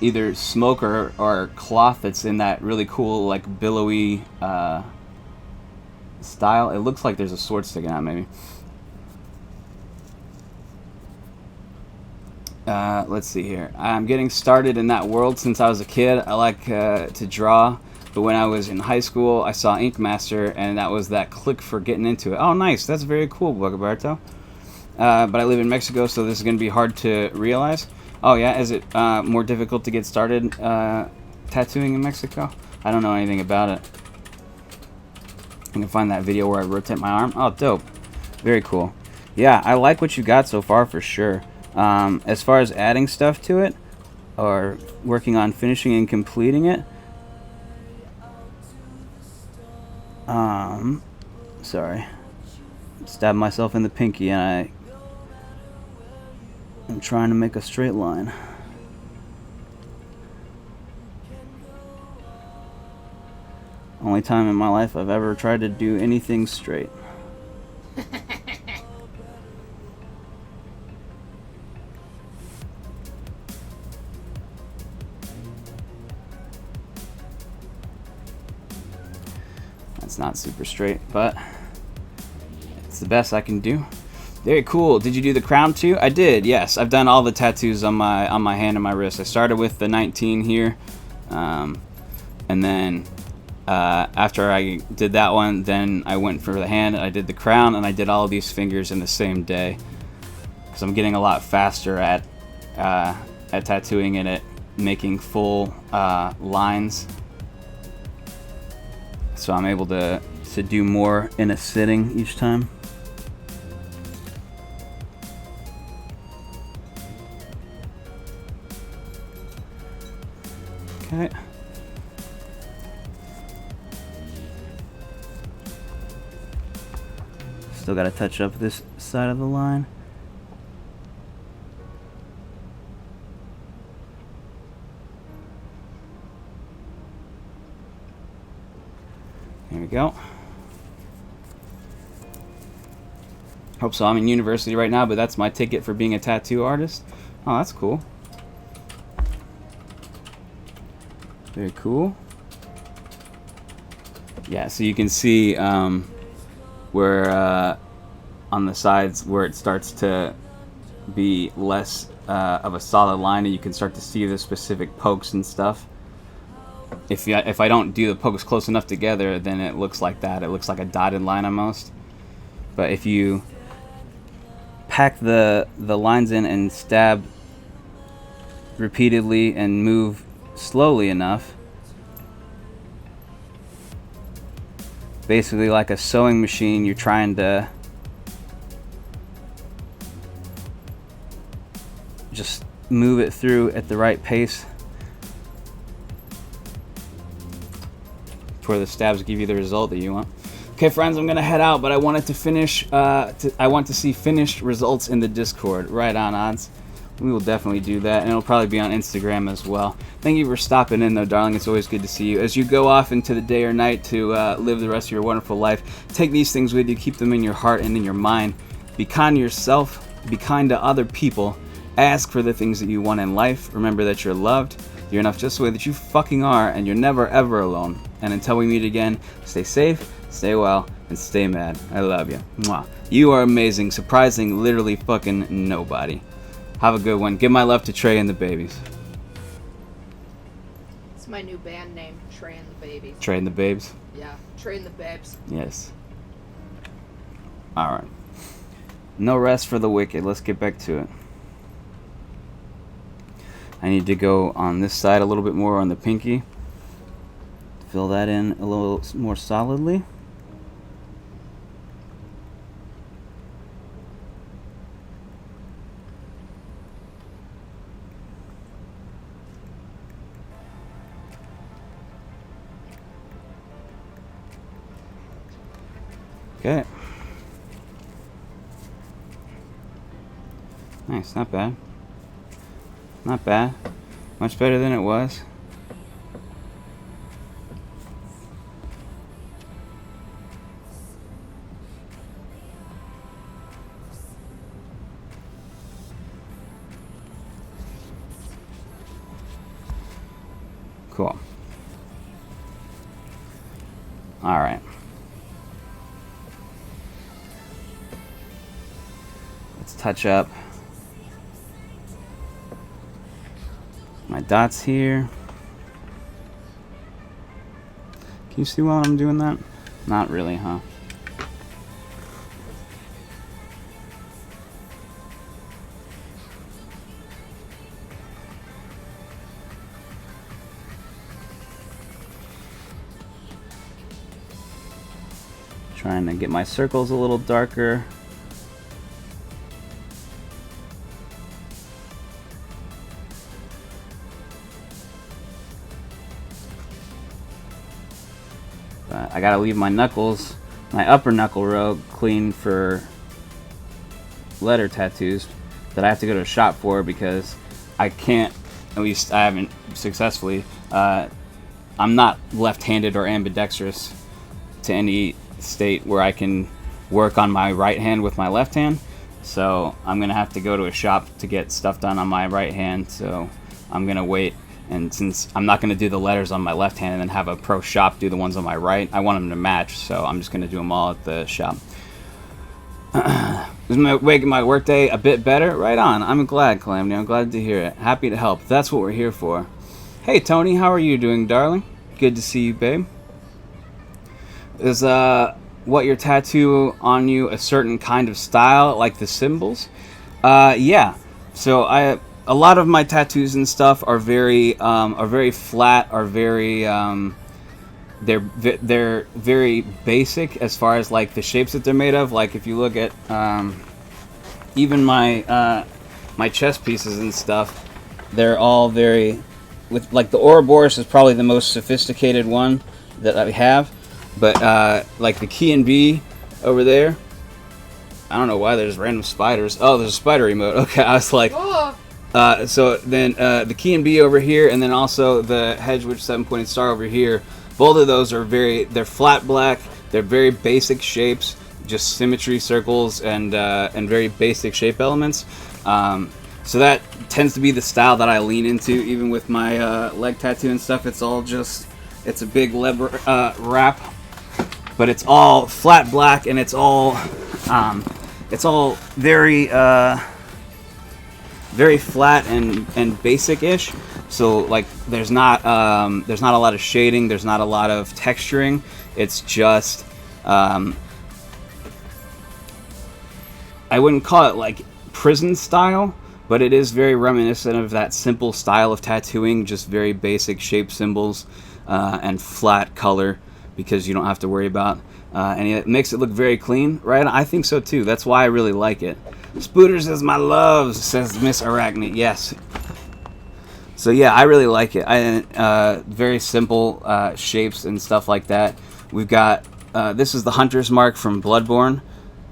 either smoke or cloth that's in that really cool, like, billowy style. It looks like there's a sword sticking out, maybe. Let's see here. I'm getting started in that world since I was a kid. I like to draw, but when I was in high school, I saw Ink Master, and that was that click for getting into it. Oh, nice. That's very cool, Bugaberto. But I live in Mexico, so this is going to be hard to realize. Oh, yeah? Is it more difficult to get started tattooing in Mexico? I don't know anything about it. I can find that video where I rotate my arm. Oh, dope. Very cool. Yeah, I like what you got so far for sure. As far as adding stuff to it, or working on finishing and completing it, sorry. Stabbed myself in the pinky and I'm trying to make a straight line. Only time in my life I've ever tried to do anything straight. That's not super straight, but it's the best I can do. Very cool. Did you do the crown too? I did, yes. I've done all the tattoos on my hand and my wrist. I started with the 19 here, and then after I did that one, then I went for the hand, and I did the crown, and I did all of these fingers in the same day. Because I'm getting a lot faster at tattooing and at making full lines. So I'm able to do more in a sitting each time. Okay. Still got to touch up this side of the line. There we go. Hope so. I'm in university right now, but that's my ticket for being a tattoo artist. Oh, that's cool. Very cool. Yeah, so you can see where on the sides where it starts to be less of a solid line, and you can start to see the specific pokes and stuff. if I don't do the pokes close enough together, then it looks like that. It looks like a dotted line almost. But if you pack the lines in and stab repeatedly and move slowly enough, basically like a sewing machine, you're trying to just move it through at the right pace for the stabs give you the result that you want. Okay, friends, I'm gonna head out, but I wanted to finish. I want to see finished results in the Discord. Right on, Odds. We will definitely do that, and it'll probably be on Instagram as well. Thank you for stopping in, though, darling. It's always good to see you. As you go off into the day or night to live the rest of your wonderful life, take these things with you. Keep them in your heart and in your mind. Be kind to yourself. Be kind to other people. Ask for the things that you want in life. Remember that you're loved. You're enough just the way that you fucking are, and you're never, ever alone. And until we meet again, stay safe, stay well, and stay mad. I love you. Mwah. You are amazing, surprising literally fucking nobody. Have a good one. Give my love to Trey and the babies. It's my new band name, Trey and the Babies. Trey and the babes? Yeah, Trey and the Babes. Yes. Alright. No rest for the wicked. Let's get back to it. I need to go on this side a little bit more on the pinky. Fill that in a little more solidly. Okay. Nice, not bad. Not bad. Much better than it was. Cool. All right. Let's touch up my dots here. Can you see while I'm doing that? Not really, huh? Trying to get my circles a little darker. But I gotta leave my knuckles, my upper knuckle row, clean for letter tattoos that I have to go to a shop for because I can't, at least I haven't successfully, I'm not left-handed or ambidextrous to any state where I can work on my right hand with my left hand. So I'm gonna have to go to a shop to get stuff done on my right hand. So I'm gonna wait, and since I'm not gonna do the letters on my left hand and then have a pro shop do the ones on my right, I want them to match. So I'm just gonna do them all at the shop. Is making my workday a bit better? Right on. I'm glad, Calamity. I'm glad to hear it. Happy to help. That's what we're here for. Hey Tony, how are you doing, darling? Good to see you, babe. Is what your tattoo on you a certain kind of style, like the symbols? Yeah. So a lot of my tattoos and stuff are very flat, are very they're very basic as far as like the shapes that they're made of. Like if you look at even my my chest pieces and stuff, they're all very, with like the Ouroboros is probably the most sophisticated one that I have. But, like the Key and B over there, I don't know why there's random spiders. Oh, there's a spider emote. Okay, I was like, so then the Key and B over here, and then also the Hedgewitch 7-pointed star over here. Both of those are they're flat black. They're very basic shapes, just symmetry circles and very basic shape elements. So that tends to be the style that I lean into, even with my leg tattoo and stuff. It's all just, it's a big wrap. But it's all flat black, and it's all very very flat and basic-ish. So like there's not a lot of shading, there's not a lot of texturing. It's just I wouldn't call it like prison style, but it is very reminiscent of that simple style of tattooing, just very basic shape symbols and flat color, because you don't have to worry about and it makes it look very clean, right? I think so too. That's why I really like it. Spooters is my loves, says Miss Arachne. Yes. So yeah, I really like it. Very simple shapes and stuff like that. We've got this is the Hunter's Mark from Bloodborne,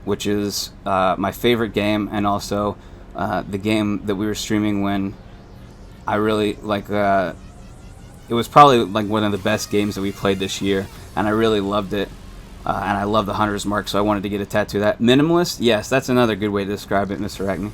which is my favorite game, and also the game that we were streaming when I really like. It was probably like one of the best games that we played this year, and I really loved it. And I love the Hunter's Mark, so I wanted to get a tattoo of that. Minimalist, yes, that's another good way to describe it, Mr. Arachne.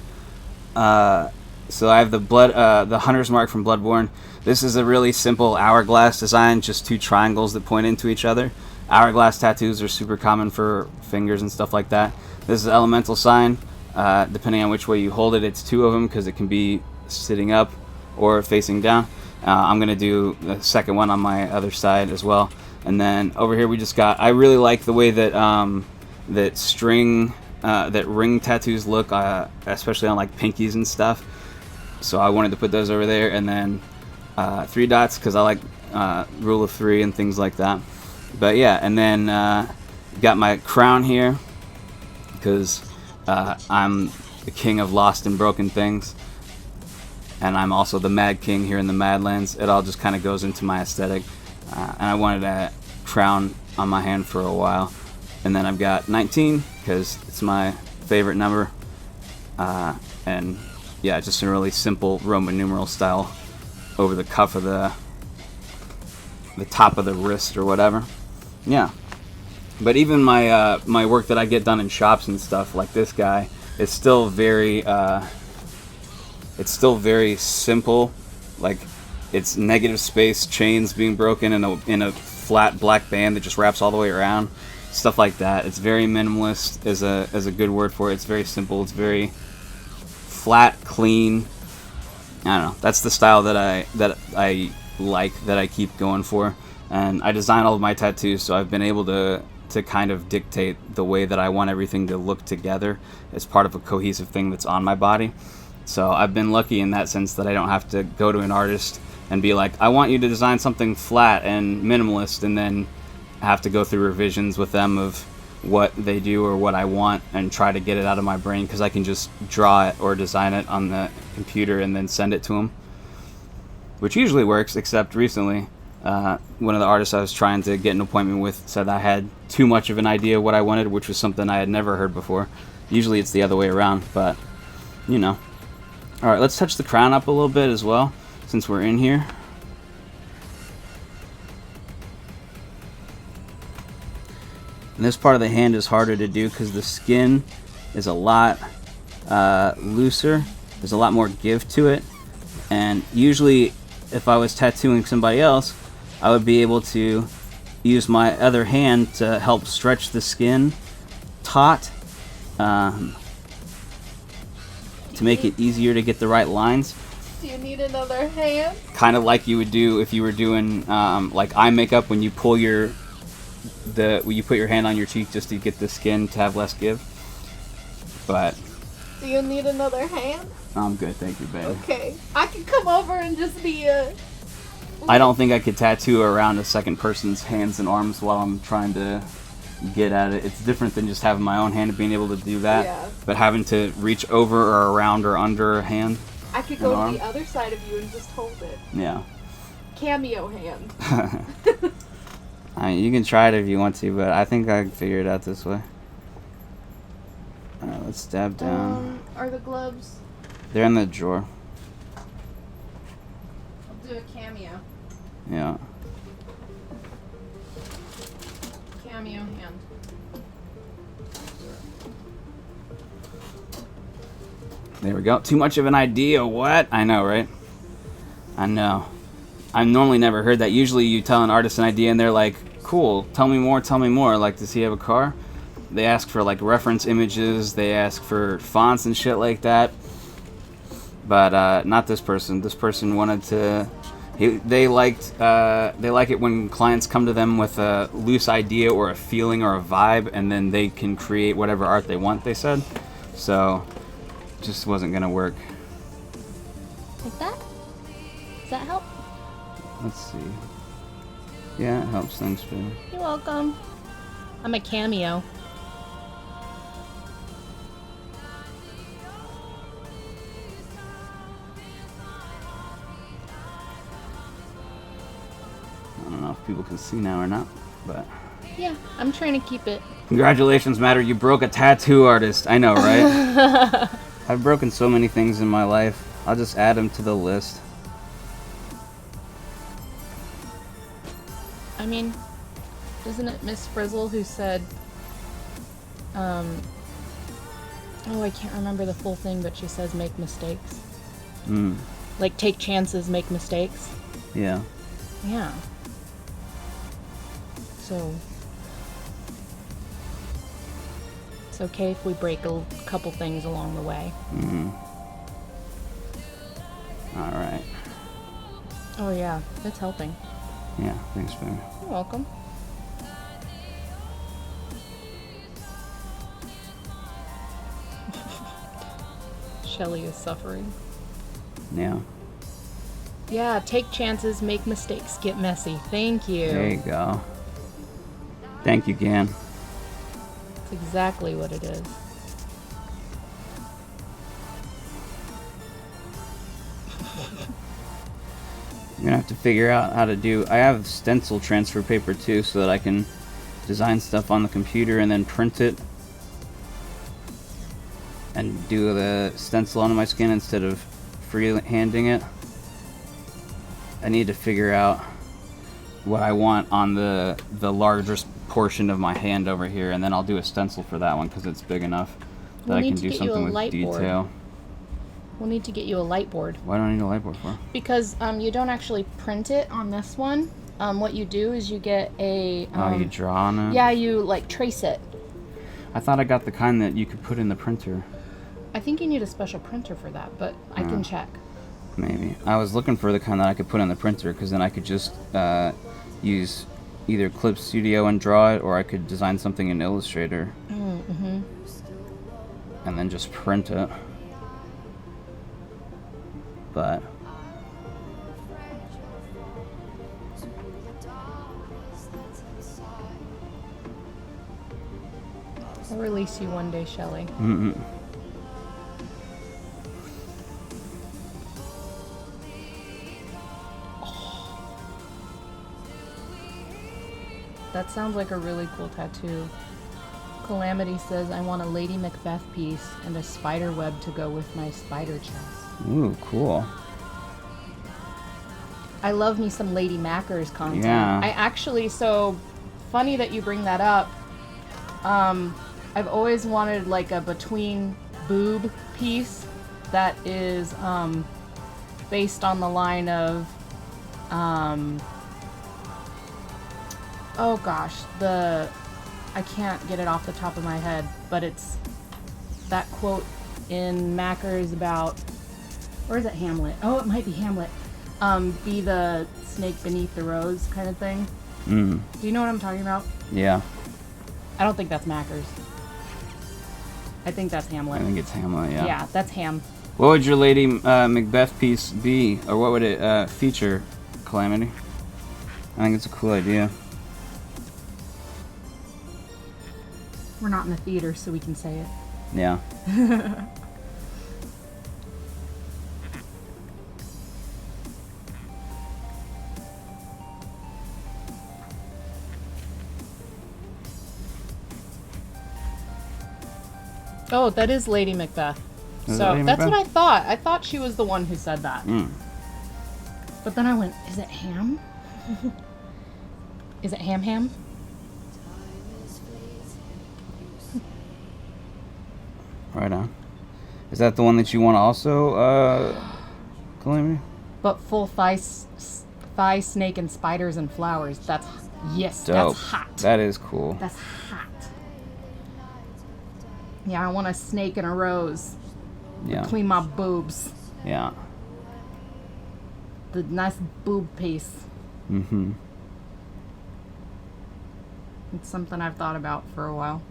So I have the Hunter's Mark from Bloodborne. This is a really simple hourglass design, just two triangles that point into each other. Hourglass tattoos are super common for fingers and stuff like that. This is Elemental Sign. Depending on which way you hold it, it's two of them because it can be sitting up or facing down. I'm going to do the second one on my other side as well. And then over here we just got, I really like the way that that ring tattoos look, especially on like pinkies and stuff. So I wanted to put those over there, and then 3 dots because I like rule of 3 and things like that. But yeah, and then got my crown here because I'm the king of lost and broken things, and I'm also the Mad King here in the Madlands. It all just kind of goes into my aesthetic, and I wanted a crown on my hand for a while. And then I've got 19 because it's my favorite number, and yeah, just a really simple Roman numeral style over the cuff of the top of the wrist or whatever. Yeah, but even my my work that I get done in shops and stuff, like this guy, it's still very simple. Like it's negative space chains being broken in a flat black band that just wraps all the way around. Stuff like that. It's very minimalist is a good word for it. It's very simple. It's very flat, clean. I don't know. That's the style that I like, that I keep going for. And I design all of my tattoos, so I've been able to kind of dictate the way that I want everything to look together as part of a cohesive thing that's on my body. So I've been lucky in that sense that I don't have to go to an artist and be like, I want you to design something flat and minimalist, and then have to go through revisions with them of what they do or what I want and try to get it out of my brain, because I can just draw it or design it on the computer and then send it to them, which usually works, except recently one of the artists I was trying to get an appointment with said I had too much of an idea of what I wanted, which was something I had never heard before. Usually it's the other way around, but you know. Alright, let's touch the crown up a little bit as well, since we're in here. And this part of the hand is harder to do because the skin is a lot looser. There's a lot more give to it. And usually if I was tattooing somebody else, I would be able to use my other hand to help stretch the skin taut, to make it easier to get the right lines. Do you need another hand? Kind of like you would do if you were doing like eye makeup, when you pull when you put your hand on your cheek just to get the skin to have less give. But Do you need another hand? I'm good, thank you, baby. Okay. I can come over and just be a... I don't think I could tattoo around a second person's hands and arms while I'm trying to get at it. It's different than just having my own hand and being able to do that. Yeah. But having to reach over or around or under a hand. I could go to the other side of you and just hold it. Yeah. Cameo hand. I mean, you can try it if you want to, but I think I can figure it out this way. Alright, let's stab down. Are the gloves? They're in the drawer. I'll do a cameo. Yeah. Cameo hand. There we go. Too much of an idea. What? I know, right? I know. I've normally never heard that. Usually you tell an artist an idea and they're like, cool, tell me more, tell me more. Like, does he have a car? They ask for like reference images. They ask for fonts and shit like that. but not this person. This person wanted to. They like it when clients come to them with a loose idea or a feeling or a vibe, and then they can create whatever art they want. They said, so just wasn't gonna work. Like that? Does that help? Let's see. Yeah, it helps. Thanks, baby. You're welcome. I'm a cameo. I don't know if people can see now or not, but Yeah, I'm trying to keep it. congratulations, Matter. You broke a tattoo artist. I know, right? I've broken so many things in my life. I'll just add them to the list. I mean, isn't it Miss Frizzle who said, oh, I can't remember the full thing, but she says make mistakes. Like, take chances, make mistakes. Yeah. Yeah. So, it's okay if we break a couple things along the way. All right. Oh yeah, it's helping. Yeah, thanks, baby. You're welcome. Shelly is suffering. Yeah. Yeah, take chances, make mistakes, get messy. Thank you. There you go. Thank you, Gan. That's exactly what it is. I'm gonna have to figure out how to do. I have stencil transfer paper too, so that I can design stuff on the computer and then print it and do the stencil onto my skin instead of free-handing it. I need to figure out what I want on the largest portion of my hand over here, and then I'll do a stencil for that one because it's big enough that We'll I need can to do get you a something with light board. detail. We'll need to get you a light board. Why do I need a light board for? Because you don't actually print it on this one. What you do is you get a... Oh, you draw on it? Yeah, you like trace it. I thought I got the kind that you could put in the printer. I think you need a special printer for that, but I can check. Maybe. I was looking for the kind that I could put in the printer, because then I could just use either Clip Studio and draw it, or I could design something in Illustrator. And then just print it. But I'll release you one day, Shelly. That sounds like a really cool tattoo. Calamity says, I want a Lady Macbeth piece and a spider web to go with my spider chest. ooh, cool. I love me some Lady Mackers content. Yeah. I actually, so funny that you bring that up. I've always wanted like a between boob piece that is based on the line of oh gosh, I can't get it off the top of my head, but it's that quote in Mackers about, or is it Hamlet? Oh, it might be Hamlet. Be the snake beneath the rose kind of thing. Do you know what I'm talking about? Yeah, I don't think that's Mackers. I think that's Hamlet. I think it's Hamlet, yeah. Yeah, that's Ham. What would your Lady Macbeth piece be? Or what would it feature, Calamity? I think it's a cool idea. We're not in the theater, so we can say it. Yeah. Oh, that is Lady Macbeth. Is it So Lady that's Macbeth? what I thought. I thought she was the one who said that. Mm. But then I went, is it Ham? Is it Ham? Right on. Is that the one that you want to also, Calamity? But full thigh, snake, and spiders and flowers. That's, yes, Dope. that's hot. That is cool. That's hot. Yeah, I want a snake and a rose Yeah. between my boobs. Yeah. The nice boob piece. Mm-hmm. It's something I've thought about for a while.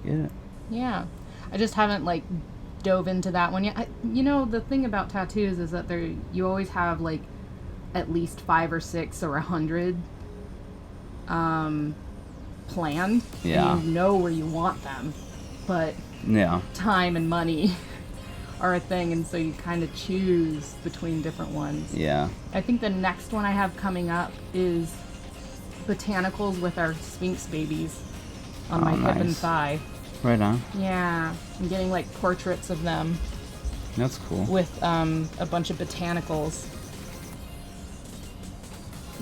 Get it? Yeah. I just haven't like dove into that one yet. You know, the thing about tattoos is that you always have like at least 5 or 6 or 100 planned. Yeah. And you know where you want them, but Yeah. time and money are a thing, and so you kind of choose between different ones. Yeah. I think the next one I have coming up is botanicals with our Sphinx babies on my hip and nice. thigh. Right on. Yeah, I'm getting like portraits of them That's cool. with a bunch of botanicals,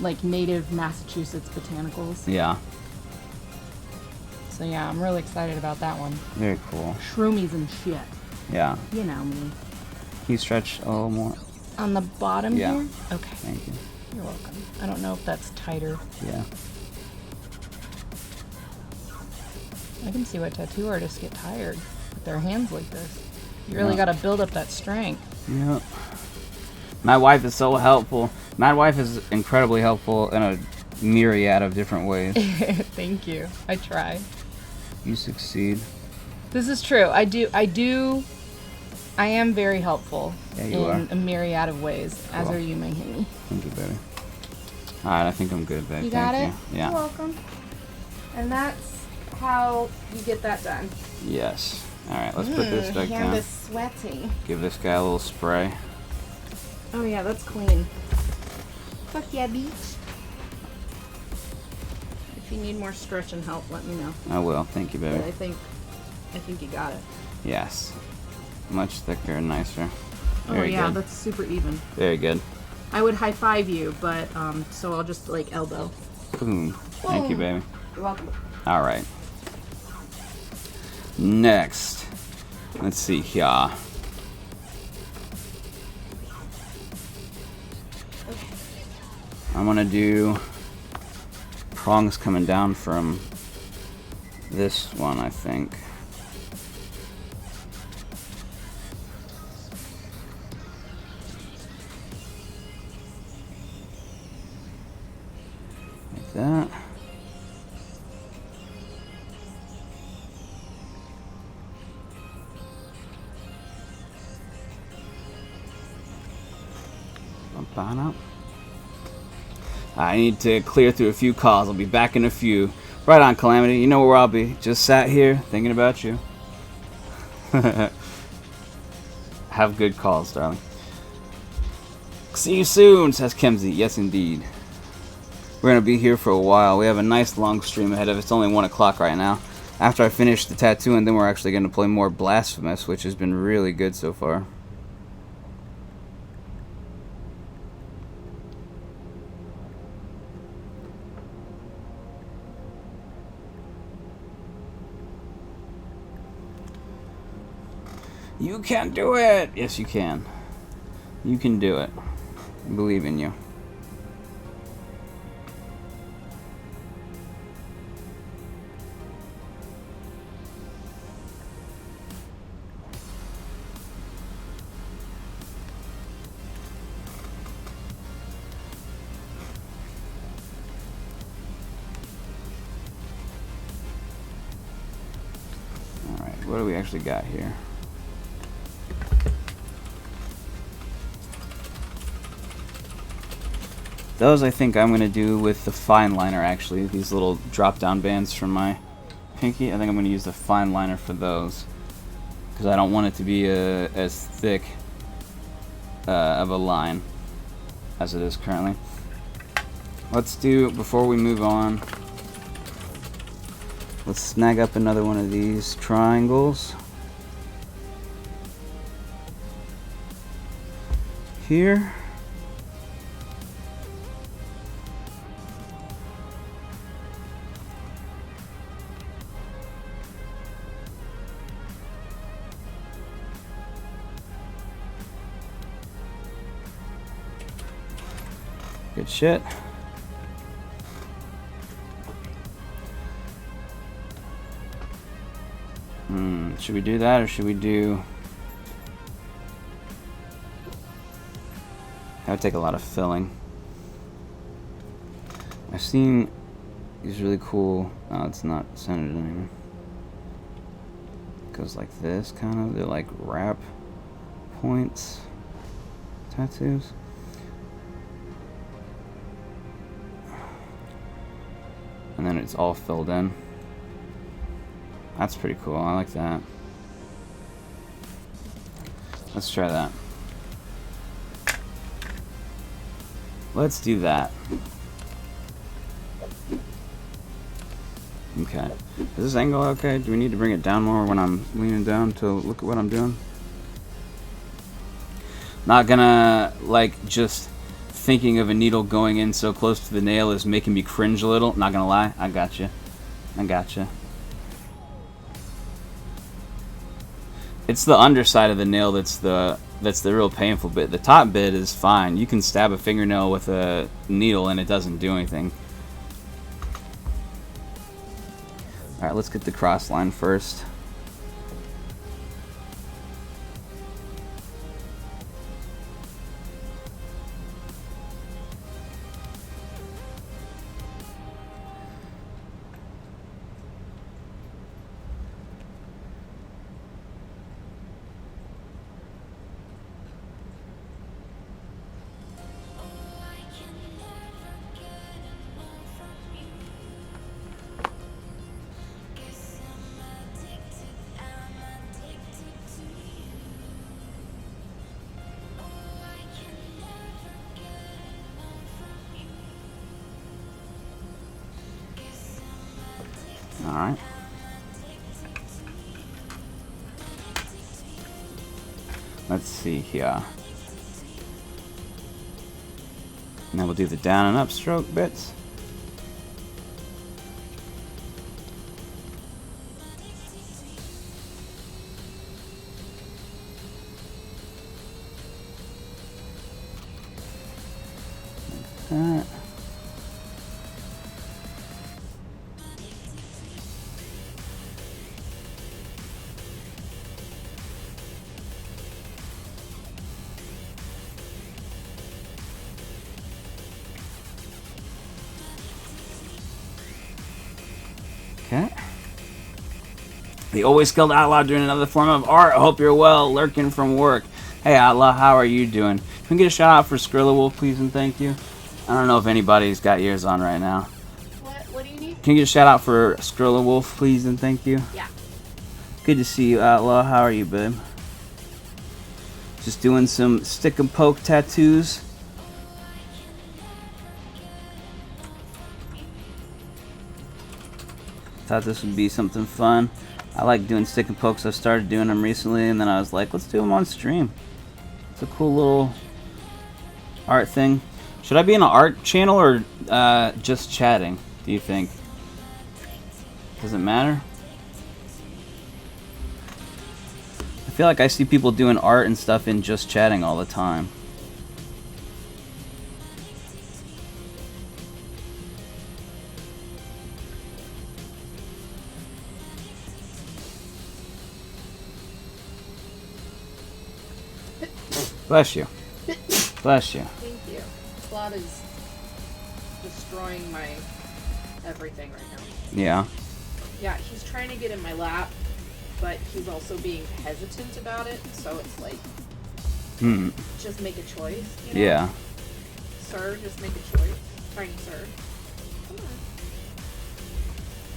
like native Massachusetts botanicals. Yeah. So yeah, I'm really excited about that one. Very cool. Shroomies and shit. Yeah. You know me. Can you stretch a little more? On the bottom Yeah. here? Okay. Thank you. You're welcome. I don't know if that's tighter. Yeah. I can see why tattoo artists get tired with their hands like this. You really Yeah. got to build up that strength. Yep. My wife is so helpful. My wife is incredibly helpful in a myriad of different ways. Thank you. I try. You succeed. This is true. I am very helpful Yeah, you in are. a myriad of ways, as Cool. are you, my honey. Thank you, baby. Alright, I think I'm good, babe. You got Thank it? you. Yeah. You're welcome. And that's how you get that done. Yes. Alright, let's put this back Hand down. is sweaty. Give this guy a little spray. Oh yeah, that's clean. Fuck yeah, beach. If you need more stretch and help, let me know. I will. Thank you, But baby. I think you got it. Yes. Much thicker and nicer. Oh Very yeah, good. that's super even. Very good. I would high five you, but so I'll just like elbow. Boom. Thank you, baby. You're welcome. Alright. Next. Let's see here. I'm gonna do prongs coming down from this one, I think. Like that. Bump on up. I need to clear through a few calls. I'll be back in a few. Right on, Calamity. You know where I'll be. Just sat here thinking about you. Have good calls, darling. See you soon, says Kemsey. Yes, indeed. We're going to be here for a while. We have a nice long stream ahead of us. It's only 1 o'clock right now. After I finish the tattoo, and then we're actually going to play more Blasphemous, which has been really good so far. You can do it! Yes, you can. You can do it. I believe in you. Alright, what do we actually got here? Those I think I'm going to do with the fine liner, actually. These little drop-down bands from my pinky. I think I'm going to use the fine liner for those. Because I don't want it to be as thick of a line as it is currently. Let's do, before we move on, let's snag up another one of these triangles. Here. Good shit. Should we do that or should we do... That would take a lot of filling. I've seen these really cool. Oh, it's not centered anymore. It goes like this, kind of. They're like wrap points tattoos. And then it's all filled in. That's pretty cool. I like that. Let's try that. Let's do that. Okay. Is this angle okay? Do we need to bring it down more when I'm leaning down to look at what I'm doing? Not gonna, like, just thinking of a needle going in so close to the nail is making me cringe a little. Not gonna lie. I gotcha. I gotcha. It's the underside of the nail that's the real painful bit. The top bit is fine. You can stab a fingernail with a needle and it doesn't do anything. Alright, let's get the cross line first. Alright. Let's see here. Now we'll do the down and up stroke bits. Like that. Okay. The always skilled outlaw doing another form of art. I hope you're well, lurking from work. Hey outlaw, how are you doing? Can we get a shout out for Skrilla Wolf, please and thank you? I don't know if anybody's got ears on right now. What do you need? Can you get a shout out for Skrilla Wolf, please and thank you? Yeah. Good to see you, outlaw. How are you, babe? Just doing some stick and poke tattoos. Thought this would be something fun. I like doing stick and pokes. I've started doing them recently, and then I was like, let's do them on stream. It's a cool little art thing. Should I be in an art channel or just chatting, do you think? Does it matter? I feel like I see people doing art and stuff in just chatting all the time. Bless you. Bless you. Thank you. Slot is destroying my everything right now. Yeah. Yeah, he's trying to get in my lap, but he's also being hesitant about it, so it's like, just make a choice, you know? Yeah. Sir, just make a choice. Fine, sir. Come on.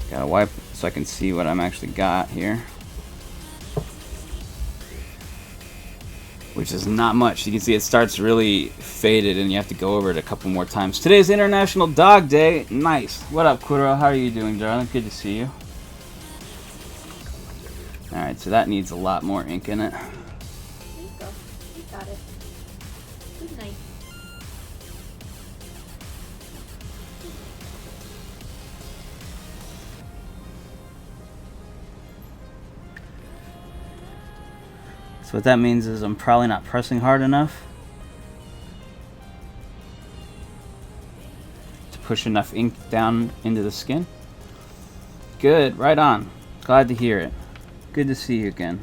Gotta wipe so I can see what I'm actually got here. Which is not much. You can see it starts really faded and you have to go over it a couple more times. Today's International Dog Day. Nice. What up, Quidro? How are you doing, darling? Good to see you. Alright, so that needs a lot more ink in it. There you go. You got it. Good night. So what that means is I'm probably not pressing hard enough to push enough ink down into the skin. Good, right on. Glad to hear it. Good to see you again.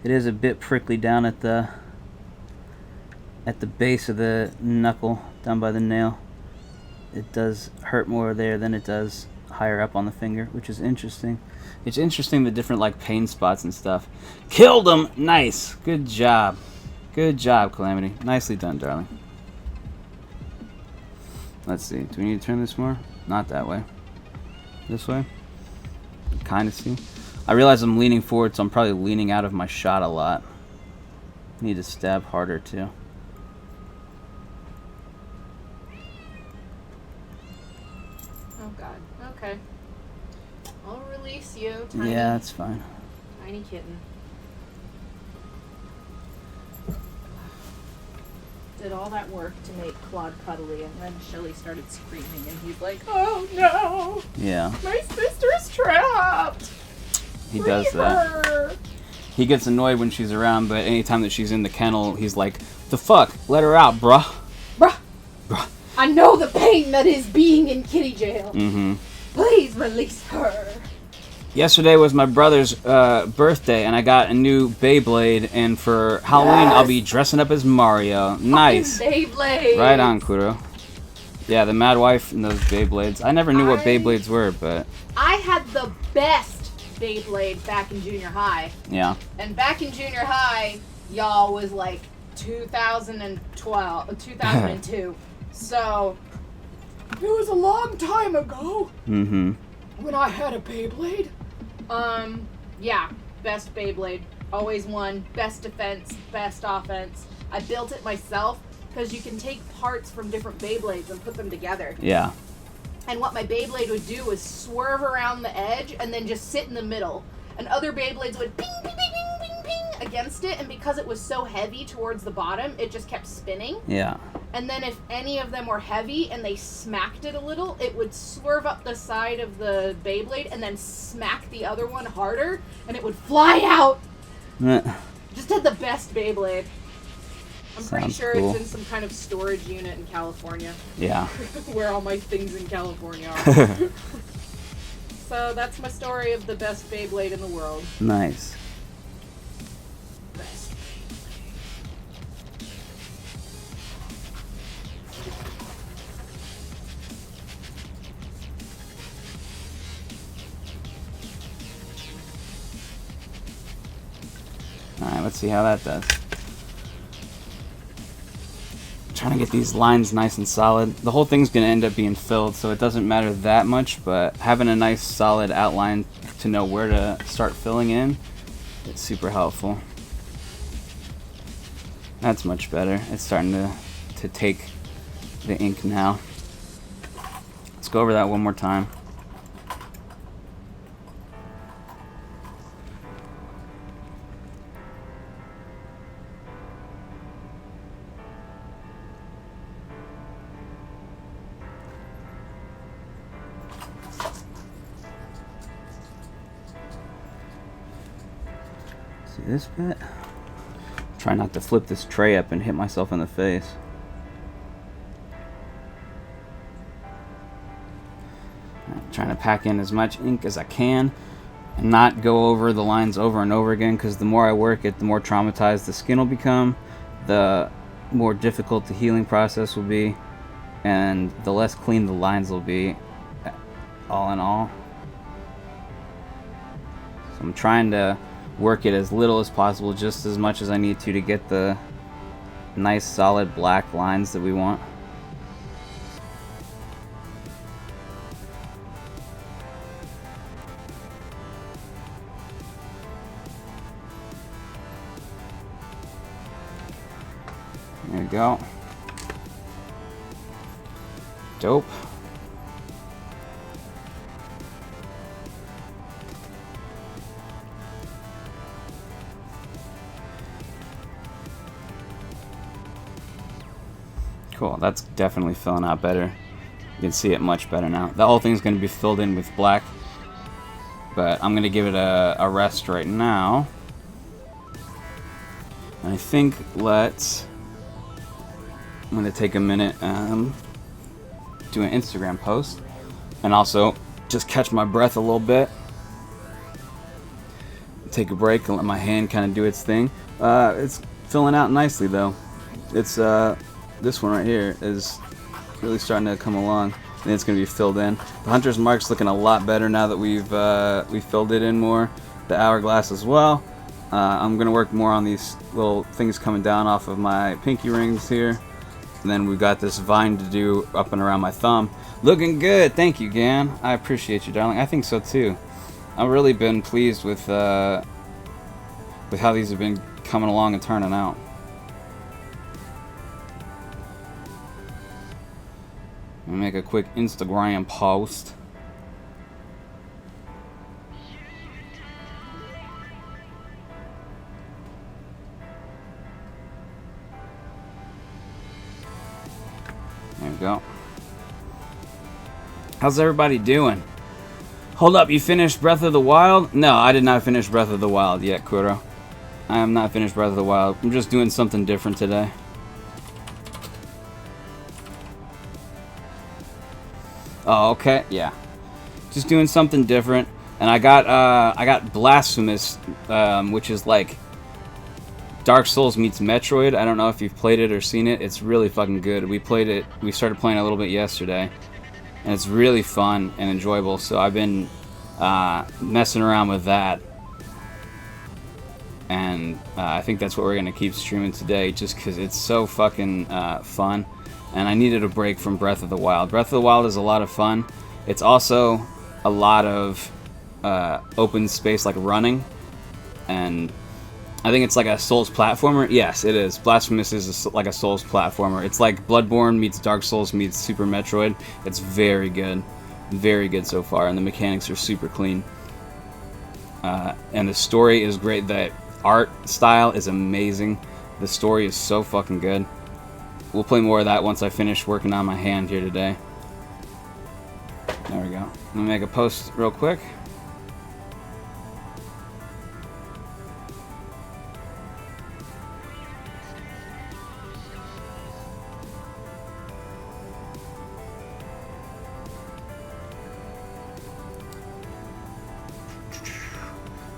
It is a bit prickly down at the base of the knuckle, down by the nail. It does hurt more there than it does higher up on the finger, which is interesting. It's interesting the different like pain spots and stuff. Killed him! Nice! Good job. Good job, Calamity. Nicely done, darling. Let's see. Do we need to turn this more? Not that way. This way? Kind of see. I realize I'm leaning forward, so I'm probably leaning out of my shot a lot. Need to stab harder, too. Oh god. Okay. I'll release you, tiny, Yeah, that's fine. tiny kitten. Did all that work to make Claude cuddly, and then Shelly started screaming, and he's like, "Oh no, Yeah, my sister's trapped." he does that. Her. He gets annoyed when she's around, but anytime that she's in the kennel, he's like, "The fuck? Let her out, bruh." Bruh, Bruh. I know the pain that is being in kitty jail. Mm-hmm. Please release her. Yesterday was my brother's birthday, and I got a new Beyblade, and for Halloween, I'll be dressing up as Mario. Nice. Beyblade. Right on, Kuro. Yeah, the Mad Wife and those Beyblades. I never knew what Beyblades were, but I had the best Beyblade back in junior high. yeah. And back in junior high, y'all was like 2002. So, it was a long time ago Mm-hmm. when I had a Beyblade. Yeah, best Beyblade. Always won. Best defense, best offense. I built it myself because you can take parts from different Beyblades and put them together. Yeah. And what my Beyblade would do was swerve around the edge and then just sit in the middle. And other Beyblades would ping, ping, ping, ping, ping, ping against it. And because it was so heavy towards the bottom, it just kept spinning. Yeah. And then if any of them were heavy and they smacked it a little, it would swerve up the side of the Beyblade and then smack the other one harder. And it would fly out. Just had the best Beyblade. I'm pretty Sounds sure cool. it's in some kind of storage unit in California. Yeah. Where all my things in California are. So that's my story of the best Beyblade in the world. Nice. Best. Alright, let's see how that does. Trying to get these lines nice and solid. The whole thing's going to end up being filled, so it doesn't matter that much, but having a nice solid outline to know where to start filling in, it's super helpful. That's much better. It's starting to take the ink now. Let's go over that one more time. See this bit? Try not to flip this tray up and hit myself in the face. I'm trying to pack in as much ink as I can and not go over the lines over and over again, because the more I work it, the more traumatized the skin will become, the more difficult the healing process will be, and the less clean the lines will be, all in all. So I'm trying to work it as little as possible, just as much as I need to get the nice solid black lines that we want. There we go. Dope. Cool, that's definitely filling out better. You can see it much better now. The whole thing's going to be filled in with black, but I'm going to give it a rest right now. And I think I'm going to take a minute, do an Instagram post, and also just catch my breath a little bit. take a break and let my hand kind of do its thing. It's filling out nicely though. It's this one right here is really starting to come along, and it's going to be filled in. The Hunter's Mark's looking a lot better now that we've filled it in more. The Hourglass as well. I'm going to work more on these little things coming down off of my pinky rings here. And then we've got this vine to do up and around my thumb. Looking good. Thank you, Gan. I appreciate you, darling. I think so too. I've really been pleased with how these have been coming along and turning out. I'll make a quick Instagram post. There we go. How's everybody doing? Hold up, you finished Breath of the Wild? No, I did not finish Breath of the Wild yet, Kuro. I am not finished Breath of the Wild. I'm just doing something different today. Oh, okay, yeah. Just doing something different. And I got Blasphemous, which is like Dark Souls meets Metroid. I don't know if you've played it or seen it. It's really fucking good. We started playing a little bit yesterday. And it's really fun and enjoyable. So I've been messing around with that. And I think that's what we're going to keep streaming today, just because it's so fucking fun. And I needed a break from Breath of the Wild. Breath of the Wild is a lot of fun. It's also a lot of open space, like running. And I think it's like a Souls platformer. Yes, it is. Blasphemous is like a Souls platformer. It's like Bloodborne meets Dark Souls meets Super Metroid. It's very good. Very good so far. And the mechanics are super clean. And the story is great. The art style is amazing. The story is so fucking good. We'll play more of that once I finish working on my hand here today. There we go. Let me make a post real quick.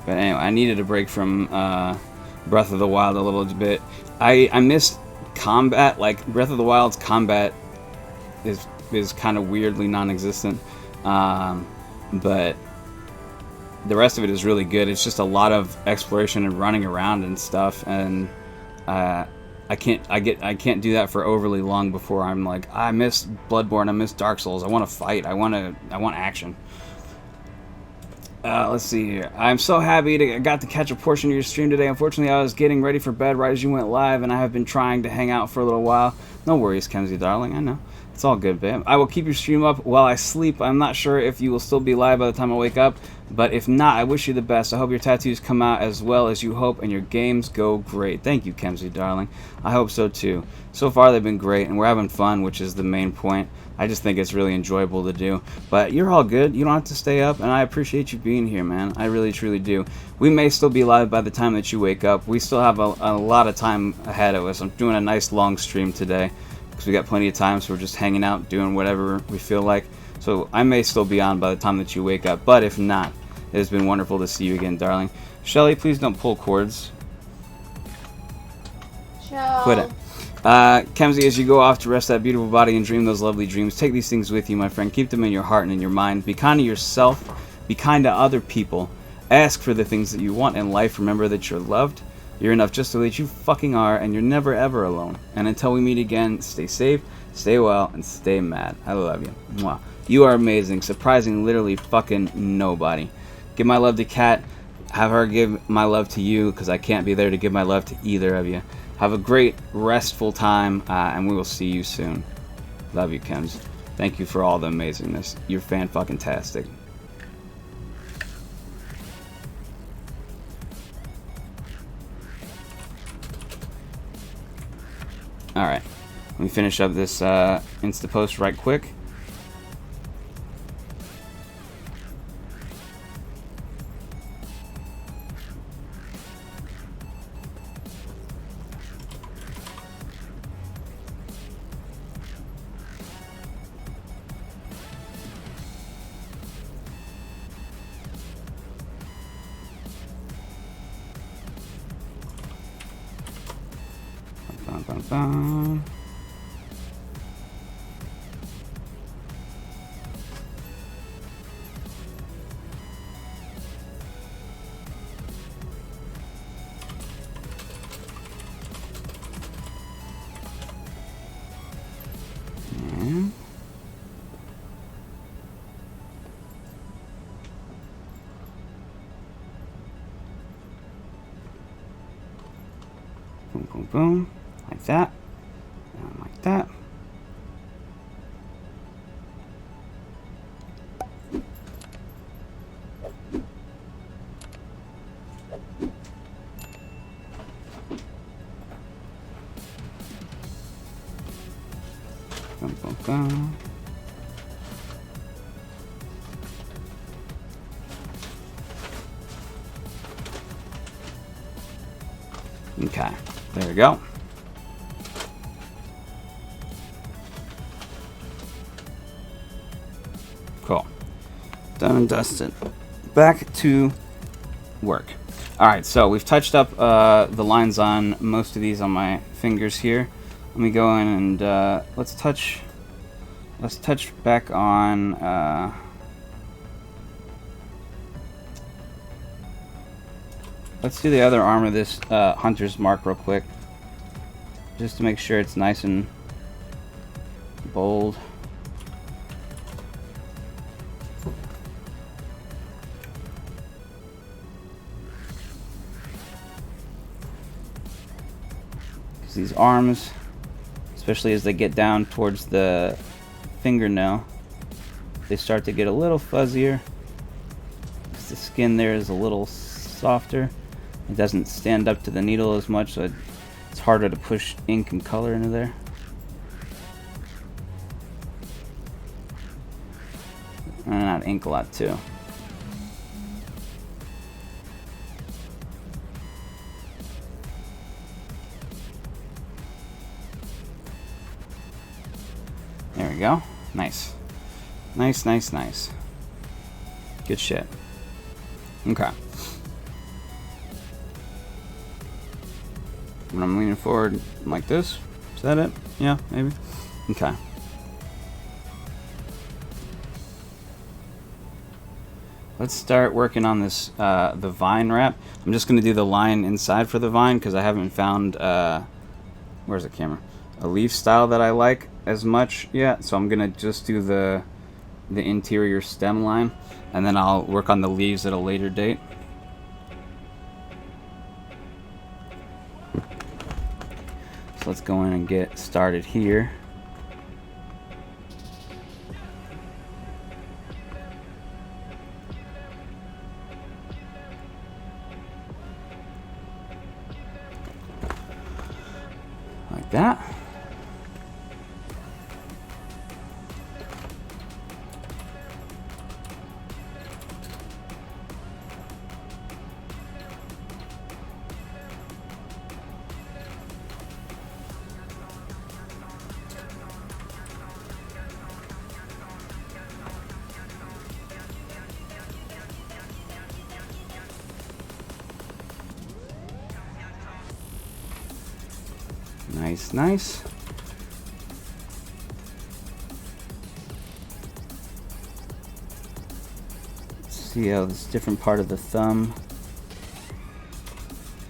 But anyway, I needed a break from Breath of the Wild a little bit. I missed combat. Like, Breath of the Wild's combat is kind of weirdly non-existent. But the rest of it is really good. It's just a lot of exploration and running around and stuff. And I can't do that for overly long before I'm like, I miss Bloodborne, I miss Dark Souls, I want to fight, I want action. Let's see here. I'm so happy I got to catch a portion of your stream today. Unfortunately, I was getting ready for bed right as you went live, and I have been trying to hang out for a little while. No worries, Kenzie, darling. I know. It's all good, babe. I will keep your stream up while I sleep. I'm not sure if you will still be live by the time I wake up, but if not, I wish you the best. I hope your tattoos come out as well as you hope, and your games go great. Thank you, Kenzie, darling. I hope so, too. So far, they've been great, and we're having fun, which is the main point. I just think it's really enjoyable to do. But you're all good. You don't have to stay up, and I appreciate you being here, man. I really, truly do. We may still be live by the time that you wake up. We still have a lot of time ahead of us. I'm doing a nice long stream today because we got plenty of time, so we're just hanging out, doing whatever we feel like. So I may still be on by the time that you wake up, but if not, it has been wonderful to see you again, darling. Shelly, please don't pull cords. Quit it. Kemsey, as you go off to rest that beautiful body and dream those lovely dreams, take these things with you, my friend. Keep them in your heart and in your mind. Be kind to yourself. Be kind to other people. Ask for the things that you want in life. Remember that you're loved. You're enough just the way that you fucking are, and you're never ever alone. And until we meet again, stay safe, stay well, and stay mad. I love you. Mwah. You are amazing, surprising literally fucking nobody. Give my love to Kat. Have her give my love to you, because I can't be there to give my love to either of you. Have a great, restful time, and we will see you soon. Love you, Kems. Thank you for all the amazingness. You're fan-fucking-tastic. Alright. Let me finish up this Insta post right quick. bum. And boom, boom, boom, like that, and like that. Boom, boom, boom. Okay, there we go. Cool. Done and dusted. Back to work. Alright, so we've touched up the lines on most of these on my fingers here. Let me go in and let's touch back on let's do the other arm of this hunter's mark real quick, just to make sure it's nice and bold. Because these arms, especially as they get down towards the fingernail, they start to get a little fuzzier. Because the skin there is a little softer. It doesn't stand up to the needle as much, so it's harder to push ink and color into there. And not ink a lot too. There we go. Nice. Nice, nice, nice. Good shit. Okay. When I'm leaning forward like this, is that it? Yeah, maybe. Okay. Let's start working on this, the vine wrap. I'm just going to do the line inside for the vine because I haven't found, where's the camera? A leaf style that I like as much yet. So I'm going to just do the interior stem line, and then I'll work on the leaves at a later date. So let's go in and get started here. Like that. Nice, nice. Let's see how this different part of the thumb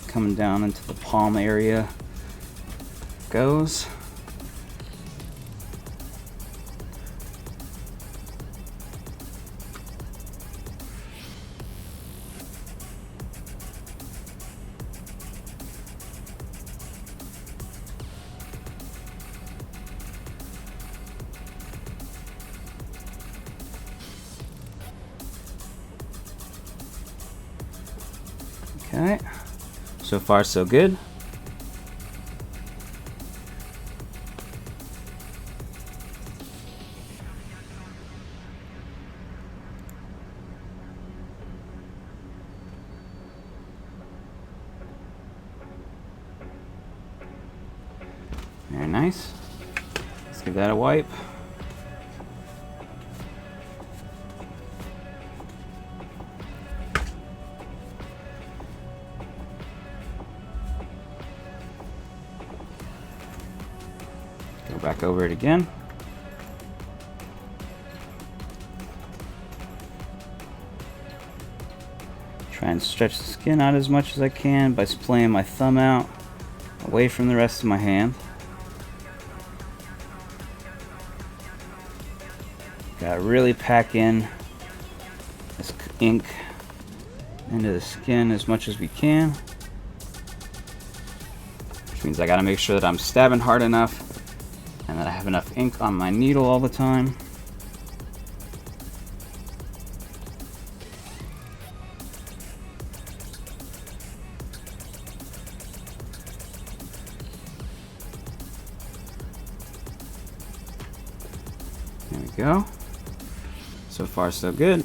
coming down into the palm area goes. Okay, so far so good. Very nice. Let's give that a wipe. back over it again. Try and stretch the skin out as much as I can by splaying my thumb out away from the rest of my hand. Gotta really pack in this ink into the skin as much as we can. Which means I gotta make sure that I'm stabbing hard enough and that I have enough ink on my needle all the time. There we go. So far, so good.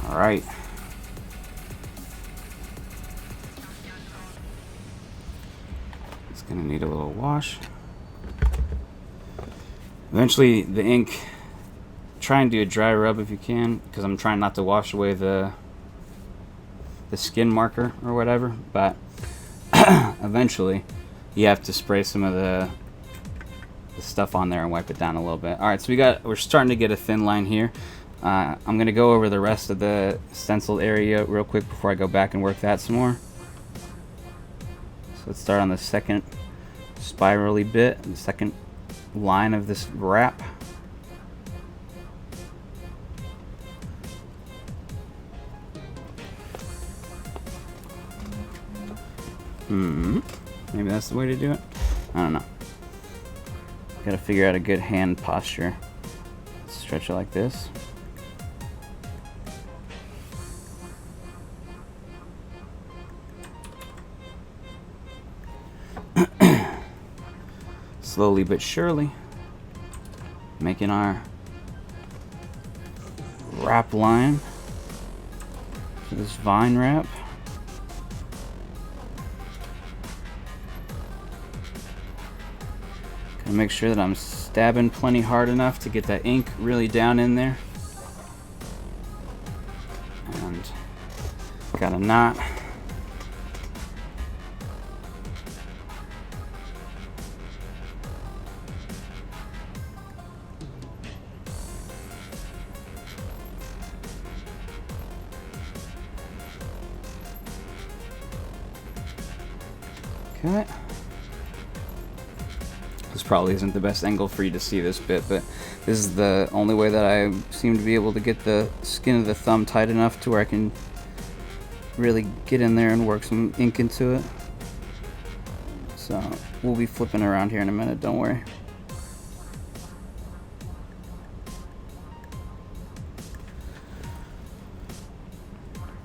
All right. It's gonna need a little wash. Eventually, the ink, try and do a dry rub if you can, because I'm trying not to wash away the skin marker or whatever, but eventually you have to spray some of the stuff on there and wipe it down a little bit. Alright, so we're starting to get a thin line here. I'm going to go over the rest of the stenciled area real quick before I go back and work that some more. So let's start on the second spirally bit, the second line of this wrap. Maybe that's the way to do it. I don't know. Gotta figure out a good hand posture. Stretch it like this. Slowly but surely making our wrap line for this vine wrap. Gotta make sure that I'm stabbing plenty hard enough to get that ink really down in there. And got a knot. Okay. This probably isn't the best angle for you to see this bit, but this is the only way that I seem to be able to get the skin of the thumb tight enough to where I can really get in there and work some ink into it. So we'll be flipping around here in a minute, don't worry.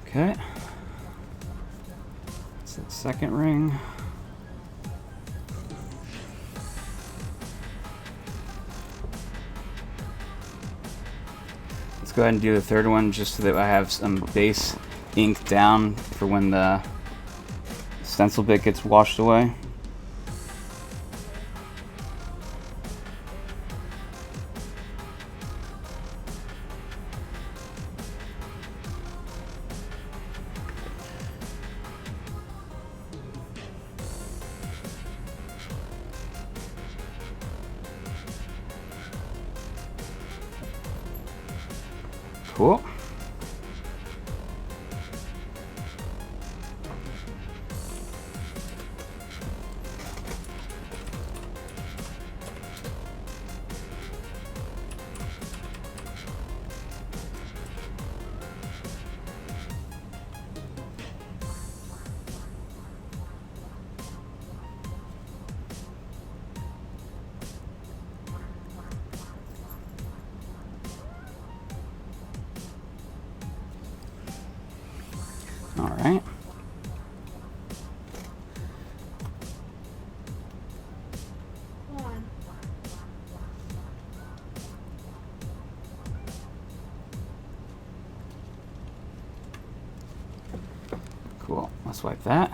Okay. That's the second ring. Let's go ahead and do the third one just so that I have some base ink down for when the stencil bit gets washed away. Cool. All right. Cool. Let's wipe that.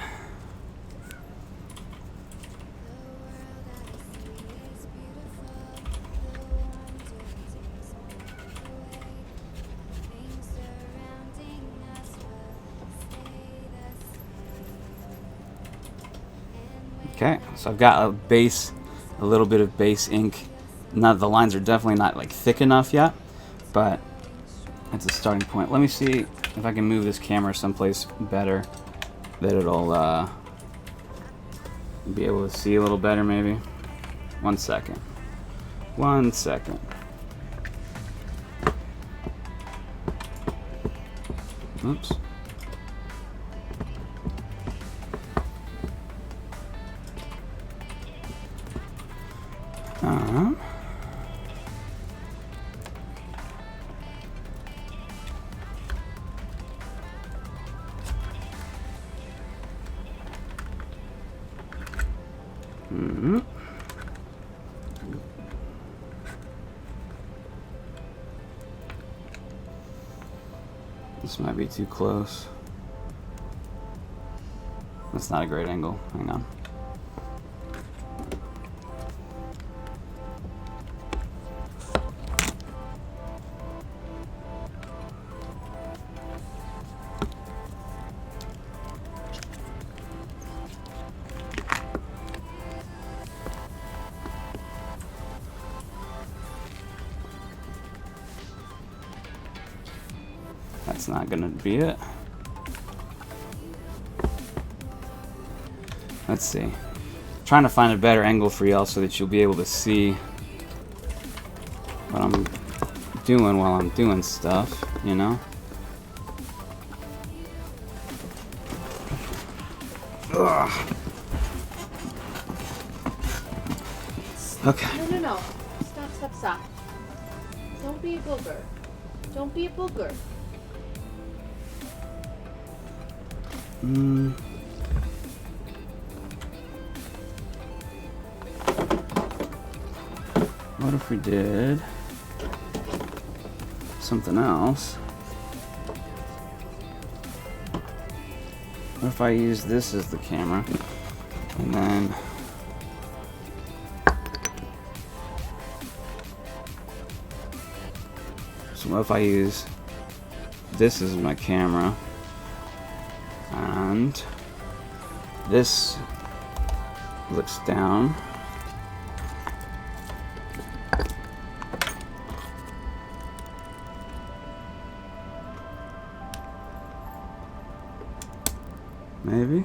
Okay, so I've got a base, a little bit of base ink. Not the lines are definitely not like thick enough yet, but it's a starting point. Let me see if I can move this camera someplace better that it'll be able to see a little better maybe. 1 second. 1 second. Oops. This might be too close. That's not a great angle. Hang on. That's not gonna be it. Let's see. Trying to find a better angle for y'all so that you'll be able to see what I'm doing while I'm doing stuff, you know? Ugh. Okay. No. Stop. Don't be a booger. Don't be a booger. What if we did something else? What if I use this as the camera and then so what if I use this as my camera and this looks down. Maybe.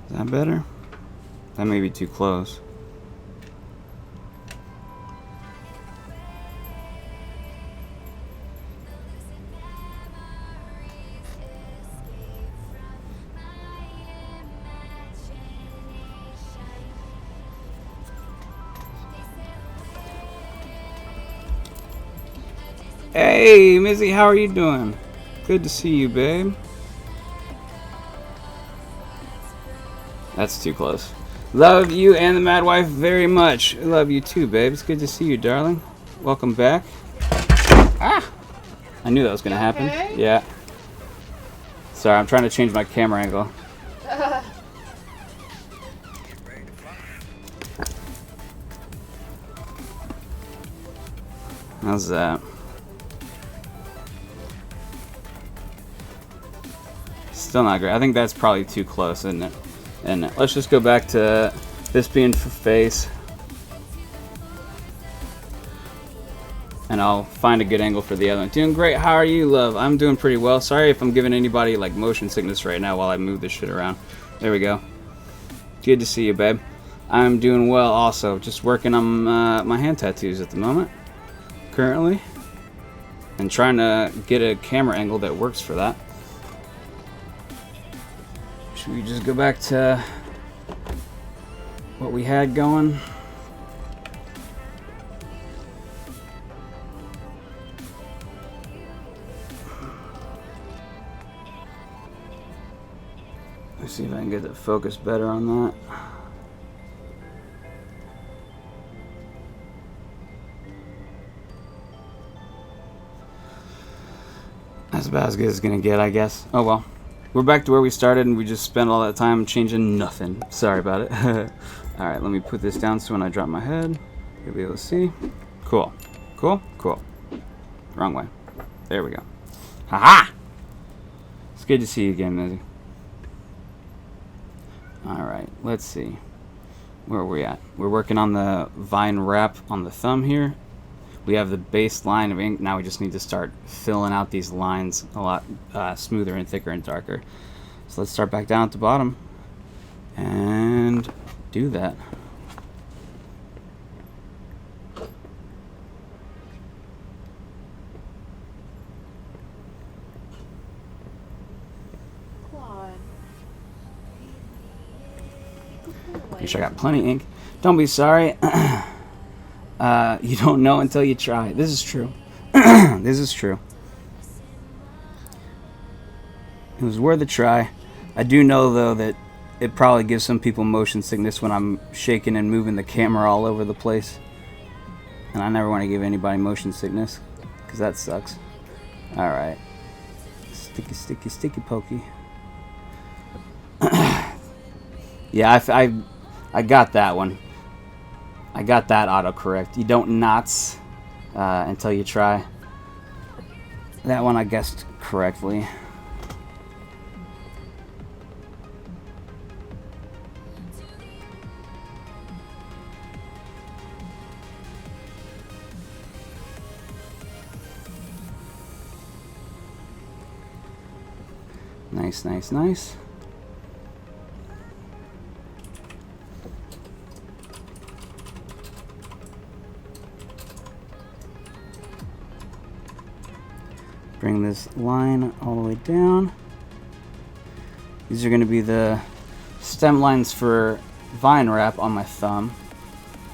Is that better? That may be too close. Hey, Mizzy, how are you doing? Good to see you, babe. That's too close. Love you and the Mad Wife very much. Love you too, babe. It's good to see you, darling. Welcome back. Ah! I knew that was gonna happen. Okay? Yeah. Sorry, I'm trying to change my camera angle. How's that? Still not great. I think that's probably too close, isn't it? And let's just go back to this being for face. And I'll find a good angle for the other one. Doing great. How are you, love? I'm doing pretty well. Sorry if I'm giving anybody like motion sickness right now while I move this shit around. There we go. Good to see you, babe. I'm doing well also. Just working on my hand tattoos at the moment. Currently. And trying to get a camera angle that works for that. Should we just go back to what we had going? Let's see if I can get the focus better on that. That's about as good as it's gonna get, I guess. Oh well. We're back to where we started, and we just spent all that time changing nothing. Sorry about it. Alright, let me put this down so when I drop my head, you'll be able to see. Cool. Cool? Cool. Wrong way. There we go. Haha! It's good to see you again, Mizzy. Alright, let's see. Where are we at? We're working on the vine wrap on the thumb here. We have the base line of ink. Now we just need to start filling out these lines a lot smoother and thicker and darker. So let's start back down at the bottom and do that. Claude. Make sure I got plenty of ink. Don't be sorry. You don't know until you try. This is true. This is true. It was worth a try. I do know, though, that it probably gives some people motion sickness when I'm shaking and moving the camera all over the place. And I never want to give anybody motion sickness, because that sucks. Alright. Sticky, sticky, sticky pokey. Yeah, I got that one. I got that autocorrect. You don't knots until you try. That one I guessed correctly. Nice, nice, nice. Bring this line all the way down. These are going to be the stem lines for vine wrap on my thumb.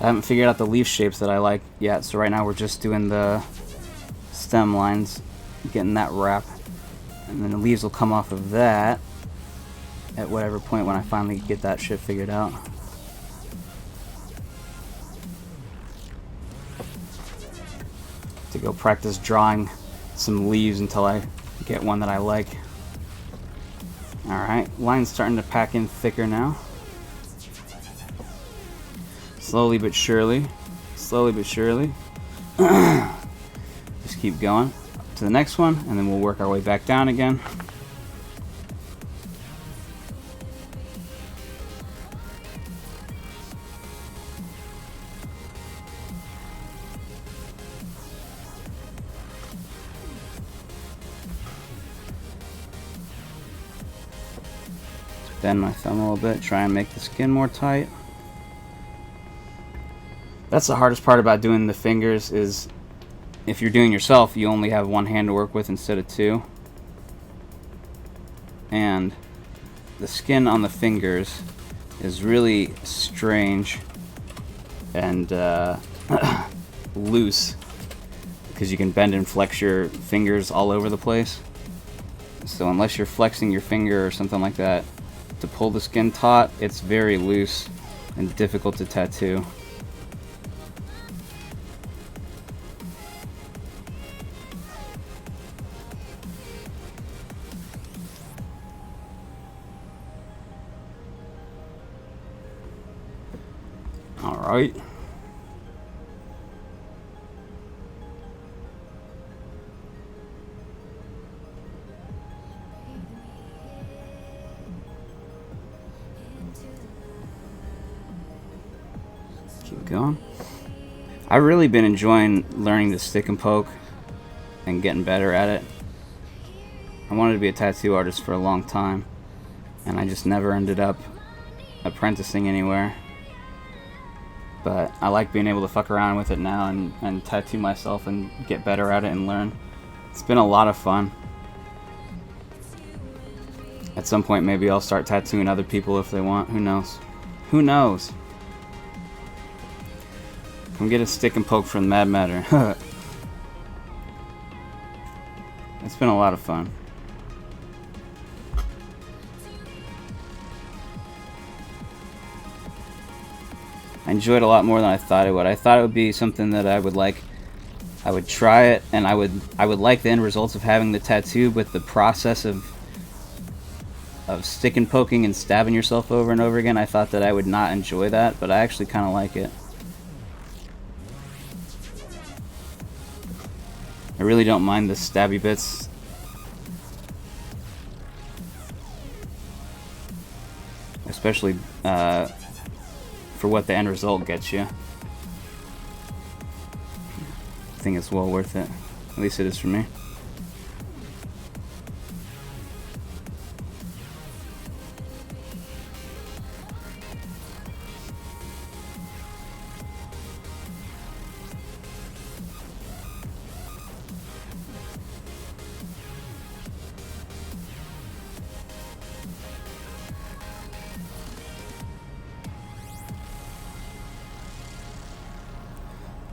I haven't figured out the leaf shapes that I like yet, so right now we're just doing the stem lines, getting that wrap. And then the leaves will come off of that at whatever point when I finally get that shit figured out. To go practice drawing some leaves until I get one that I like. Alright, line's starting to pack in thicker now. Slowly but surely. Slowly but surely. Just keep going to the next one, and then we'll work our way back down again. Bend my thumb a little bit, try and make the skin more tight. That's the hardest part about doing the fingers, is if you're doing yourself, you only have one hand to work with instead of two. And the skin on the fingers is really strange and loose, because you can bend and flex your fingers all over the place. So unless you're flexing your finger or something like that to pull the skin taut, it's very loose and difficult to tattoo. Alright. Keep going. I've really been enjoying learning to stick and poke and getting better at it. I wanted to be a tattoo artist for a long time, and I just never ended up apprenticing anywhere. But I like being able to fuck around with it now and tattoo myself and get better at it and learn. It's been a lot of fun. At some point maybe I'll start tattooing other people if they want. Who knows? Who knows? Come get a stick and poke from Mad Matter. It's been a lot of fun. I enjoyed it a lot more than I thought it would. I thought it would be something that I would like. I would try it, and I would like the end results of having the tattoo, but the process of of stick and poking and stabbing yourself over and over again, I thought that I would not enjoy that, but I actually kind of like it. I really don't mind the stabby bits. Especially for what the end result gets you. I think it's well worth it. At least it is for me.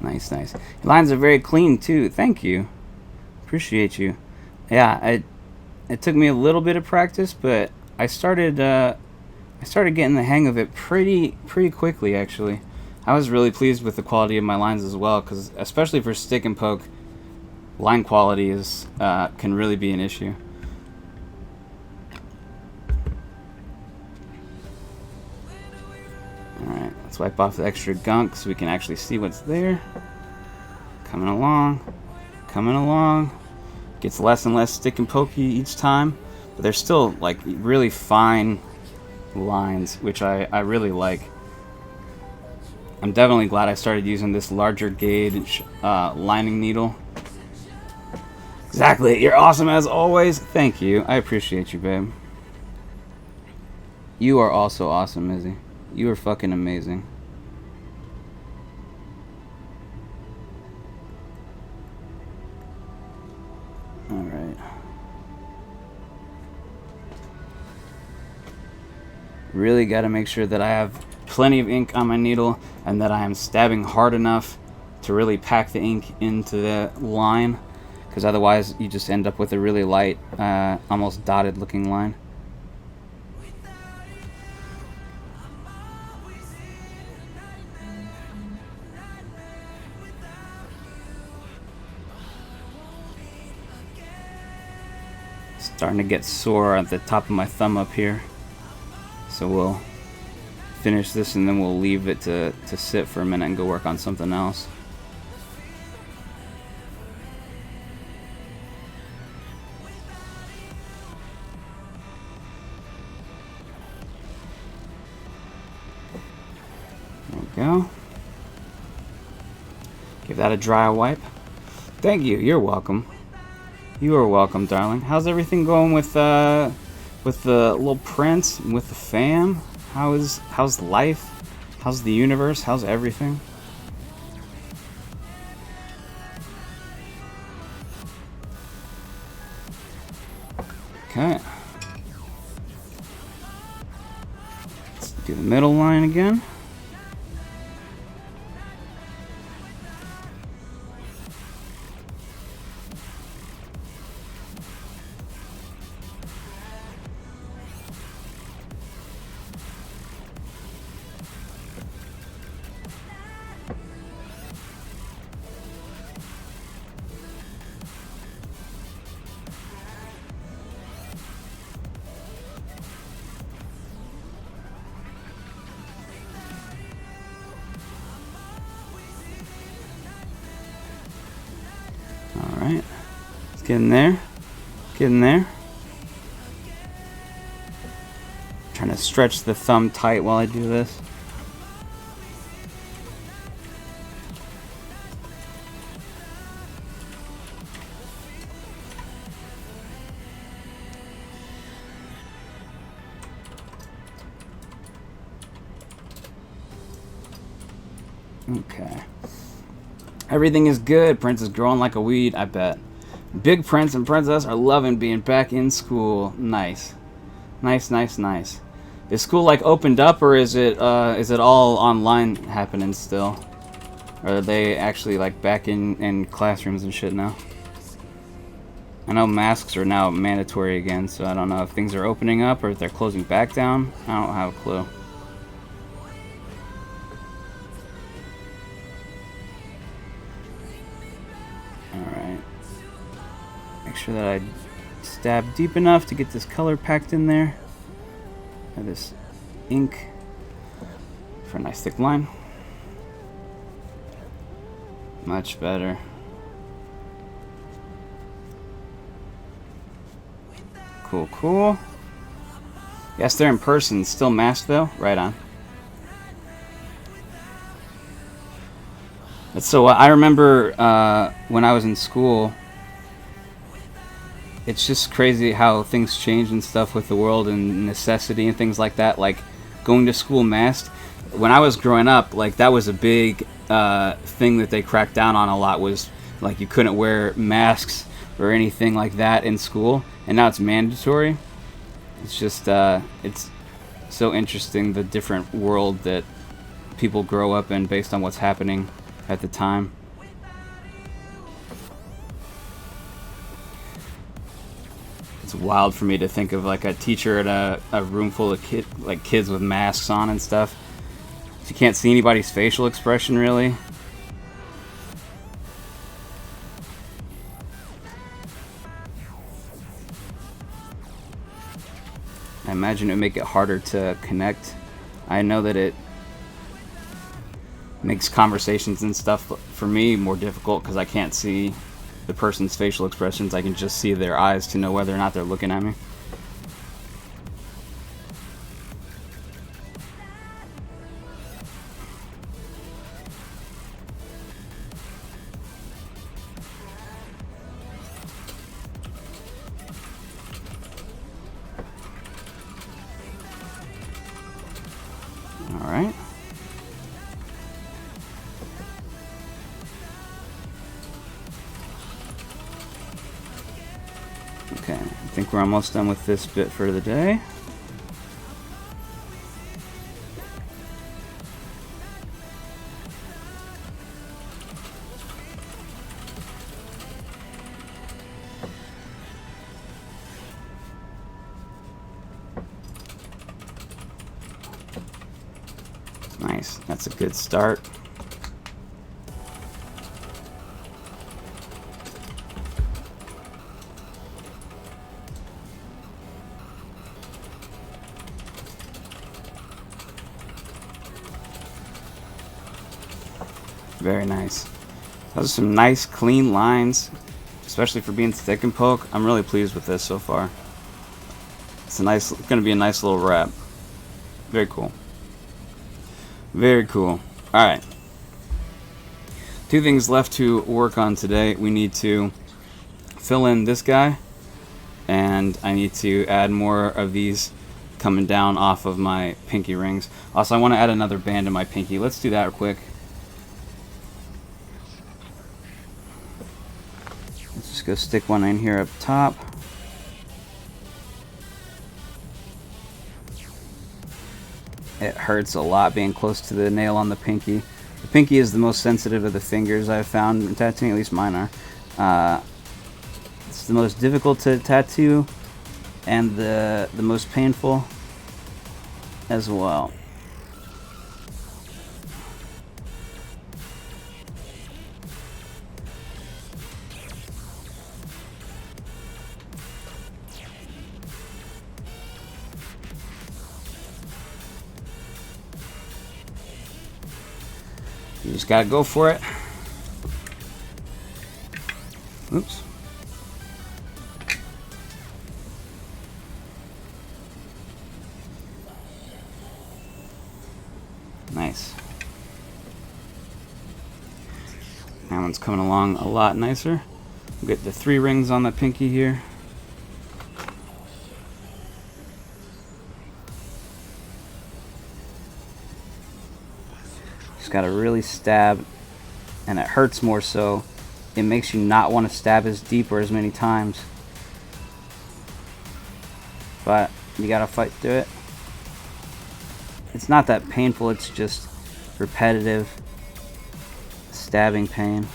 Nice, nice. Your lines are very clean too. Thank you. Appreciate you. Yeah, it took me a little bit of practice, but I started getting the hang of it pretty quickly actually. I was really pleased with the quality of my lines as well, because especially for stick and poke, line quality is can really be an issue. Alright, let's wipe off the extra gunk so we can actually see what's there. Coming along. Coming along. Gets less and less stick and pokey each time, but they're still like really fine lines, which I really like. I'm definitely glad I started using this larger gauge lining needle. Exactly. You're awesome as always. Thank you. I appreciate you, babe. You are also awesome, Izzy. You are fucking amazing. Alright. Really got to make sure that I have plenty of ink on my needle and that I am stabbing hard enough to really pack the ink into the line, because otherwise you just end up with a really light, almost dotted looking line. Starting to get sore at the top of my thumb up here, so we'll finish this and then we'll leave it to sit for a minute and go work on something else. There we go. Give that a dry wipe. Thank you. You're welcome. You are welcome, darling. How's everything going with the little prince and with the fam? How's life? How's the universe? How's everything? Okay. Let's do the middle line again. Alright, let's get in there. Get in there. Trying to stretch the thumb tight while I do this. Okay. Everything is good. Prince is growing like a weed, I bet. Big Prince and Princess are loving being back in school. Nice. Nice, nice, nice. Is school like opened up, or is it all online happening still? Or are they actually like back in classrooms and shit now? I know masks are now mandatory again, so I don't know if things are opening up or if they're closing back down. I don't have a clue. Alright. Make sure that I stab deep enough to get this color packed in there. of this ink for a nice thick line. Much better. Cool, cool. Yes, they're in person. Still masked though. Right on. So I remember when I was in school, it's just crazy how things change and stuff with the world and necessity and things like that. Like going to school masked. When I was growing up, like that was a big thing that they cracked down on a lot, was like you couldn't wear masks or anything like that in school, and now it's mandatory. It's just it's so interesting, the different world that people grow up in based on what's happening at the time. It's wild for me to think of like a teacher at a room full of kids with masks on and stuff. You can't see anybody's facial expression really. I imagine it would make it harder to connect. I know that it makes conversations and stuff for me more difficult because I can't see the person's facial expressions. I can just see their eyes to know whether or not they're looking at me. All right. Okay, I think we're almost done with this bit for the day. Nice, that's a good start. Very nice. Those are some nice clean lines, especially for being stick and poke. I'm really pleased with this so far. It's going to be a nice little wrap. Very cool. Very cool. Alright. 2 things left to work on today. We need to fill in this guy, and I need to add more of these coming down off of my pinky rings. Also, I want to add another band to my pinky. Let's do that real quick. Let's just go stick one in here up top. It hurts a lot being close to the nail on the pinky. The pinky is the most sensitive of the fingers I've found in tattooing, at least mine are. It's the most difficult to tattoo and the most painful as well. You just gotta go for it. Oops. Nice. That one's coming along a lot nicer. We'll get the 3 rings on the pinky here. Got to really stab, and it hurts more, so it makes you not want to stab as deep or as many times, but you gotta fight through it. It's not that painful, it's just repetitive stabbing pain.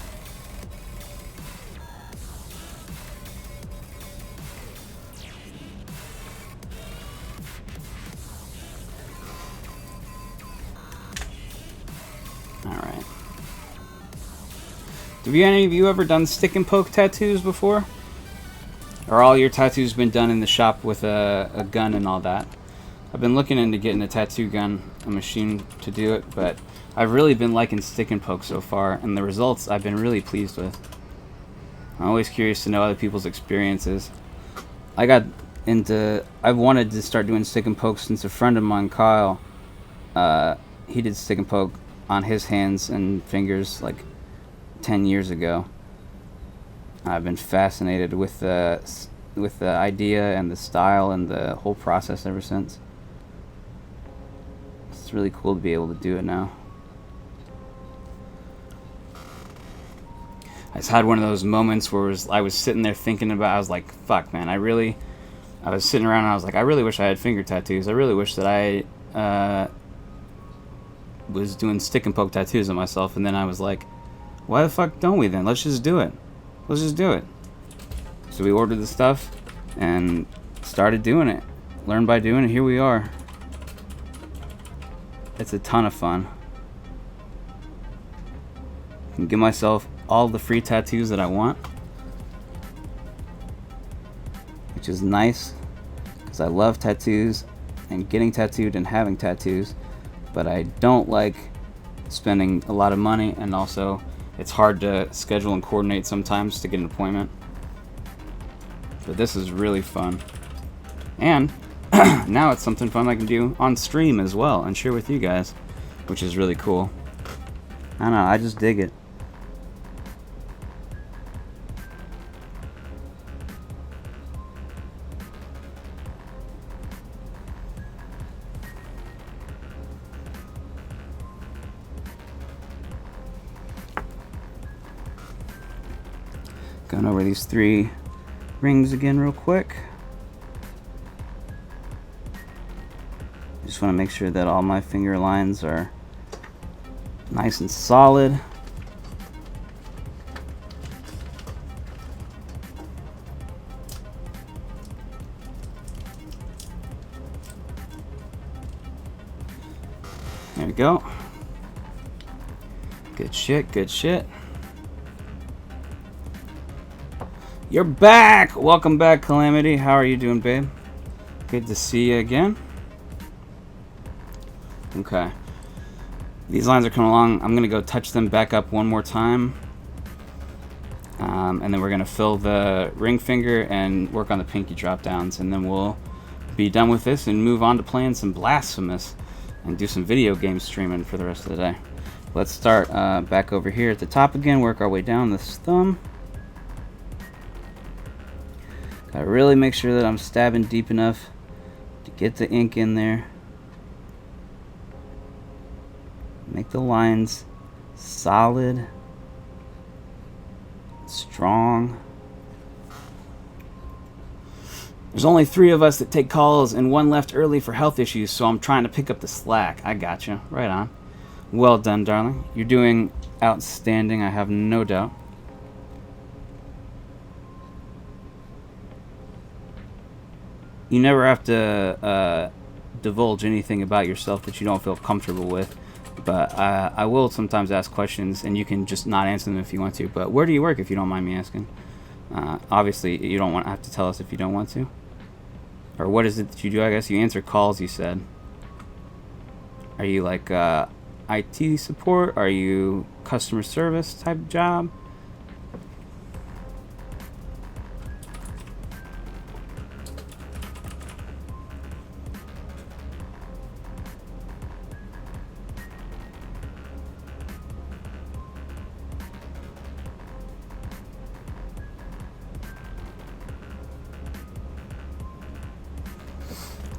Alright. Have any of you ever done stick and poke tattoos before? Or all your tattoos been done in the shop with a gun and all that? I've been looking into getting a tattoo gun, a machine to do it, but I've really been liking stick and poke so far, and the results I've been really pleased with. I'm always curious to know other people's experiences. I've wanted to start doing stick and poke since a friend of mine, Kyle, he did stick and poke on his hands and fingers like 10 years ago. I've been fascinated with the idea and the style and the whole process ever since. It's really cool to be able to do it now. I just had one of those moments where I was sitting there thinking about, I was like, fuck, man, I was sitting around and I was like, I really wish I had finger tattoos. I really wish that I was doing stick and poke tattoos on myself. And then I was like, why the fuck don't we then? Let's just do it. Let's just do it. So we ordered the stuff and started doing it. Learned by doing it. Here we are. It's a ton of fun. I can give myself all the free tattoos that I want, which is nice because I love tattoos and getting tattooed and having tattoos, but I don't like spending a lot of money, and also it's hard to schedule and coordinate sometimes to get an appointment. But this is really fun, and now it's something fun I can do on stream as well and share with you guys, which is really cool. I don't know, I just dig it. Going over these 3 rings again real quick. Just want to make sure that all my finger lines are nice and solid. There we go. Good shit, good shit. You're back! Welcome back, Calamity. How are you doing, babe? Good to see you again. Okay. These lines are coming along. I'm going to go touch them back up one more time. And then we're going to fill the ring finger and work on the pinky drop downs. And then we'll be done with this and move on to playing some Blasphemous and do some video game streaming for the rest of the day. Let's start back over here at the top again. Work our way down this thumb. Gotta really make sure that I'm stabbing deep enough to get the ink in there. Make the lines solid, strong. There's only 3 of us that take calls and 1 left early for health issues, so I'm trying to pick up the slack. I gotcha. Right on. Well done, darling. You're doing outstanding, I have no doubt. You never have to divulge anything about yourself that you don't feel comfortable with, but I will sometimes ask questions, and you can just not answer them if you want to. But where do you work, if you don't mind me asking? Obviously, you don't have to tell us if you don't want to. Or what is it that you do? I guess you answer calls, you said. Are you like IT support? Are you customer service type job?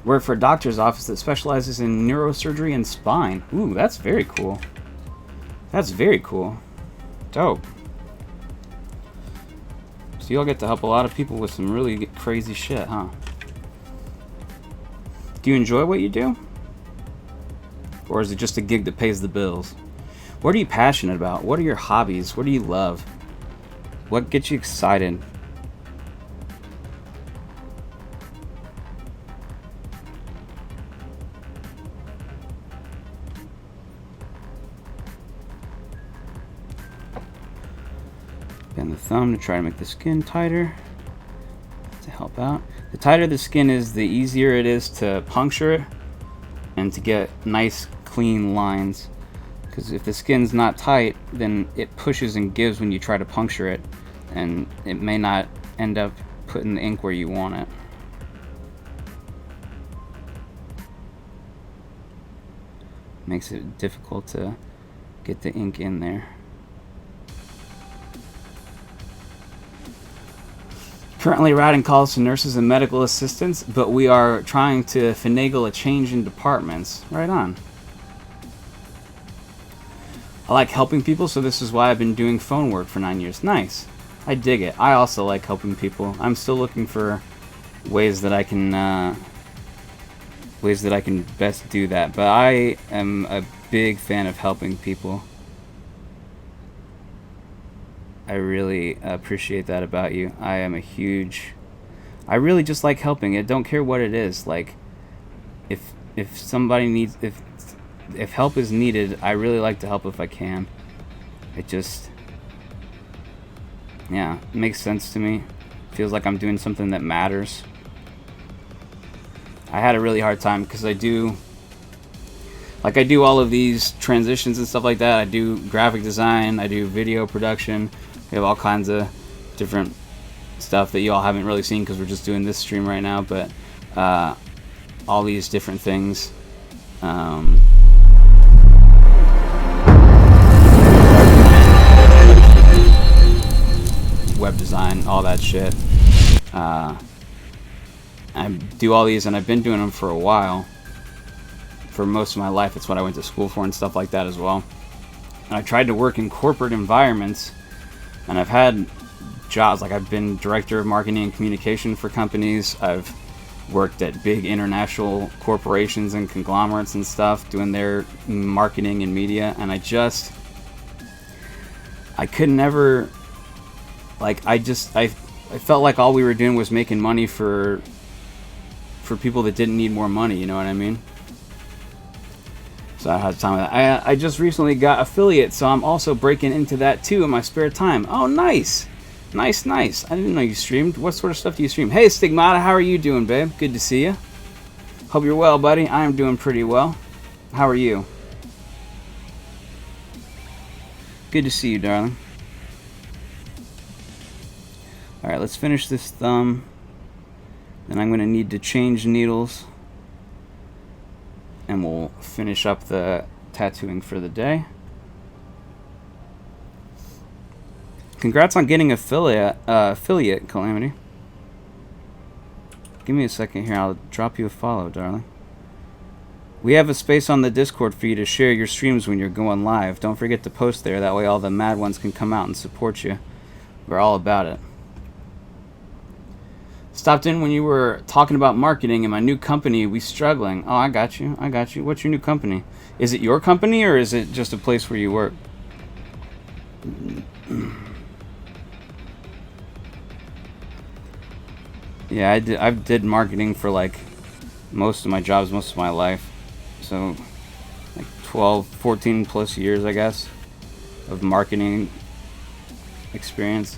Work for a doctor's office that specializes in neurosurgery and spine. Ooh, that's very cool. That's very cool. Dope. So you'll get to help a lot of people with some really crazy shit, huh? Do you enjoy what you do? Or is it just a gig that pays the bills? What are you passionate about? What are your hobbies? What do you love? What gets you excited? Bend the thumb to try to make the skin tighter to help out. The tighter the skin is, the easier it is to puncture it. and to get nice clean lines, because if the skin's not tight, then it pushes and gives when you try to puncture it, and it may not end up putting the ink where you want it. Makes it difficult to get the ink in there. Currently routing calls to nurses and medical assistants, but we are trying to finagle a change in departments. Right on. I like helping people, so this is why I've been doing phone work for 9 years. Nice. I dig it. I also like helping people. I'm still looking for ways that I can best do that, but I am a big fan of helping people. I really appreciate that about you. I really just like helping. I don't care what it is. Like, if somebody needs, if help is needed, I really like to help if I can. It just, yeah, it makes sense to me. Feels like I'm doing something that matters. I had a really hard time because I do all of these transitions and stuff like that. I do graphic design, I do video production. We have all kinds of different stuff that you all haven't really seen because we're just doing this stream right now, but all these different things. Web design, all that shit. I do all these, and I've been doing them for a while. For most of my life, it's what I went to school for and stuff like that as well. And I tried to work in corporate environments, and I've had jobs, like I've been director of marketing and communication for companies. I've worked at big international corporations and conglomerates and stuff, doing their marketing and media, and I could never, like, I felt like all we were doing was making money for people that didn't need more money, you know what I mean? So I had time with that. I just recently got affiliate, so I'm also breaking into that too in my spare time. Oh, nice. Nice. I didn't know you streamed. What sort of stuff do you stream? Hey, Stigmata, how are you doing, babe? Good to see you. Hope you're well, buddy. I am doing pretty well. How are you? Good to see you, darling. Alright, let's finish this thumb. Then I'm going to need to change needles. And we'll finish up the tattooing for the day. Congrats on getting affiliate, Calamity. Give me a second here. I'll drop you a follow, darling. We have a space on the Discord for you to share your streams when you're going live. Don't forget to post there. That way all the mad ones can come out and support you. We're all about it. Stopped in when you were talking about marketing and my new company. We struggling. Oh, I got you. What's your new company? Is it your company or is it just a place where you work? Yeah, I did marketing for like most of my jobs, most of my life. So like 12, 14 plus years, I guess, of marketing experience.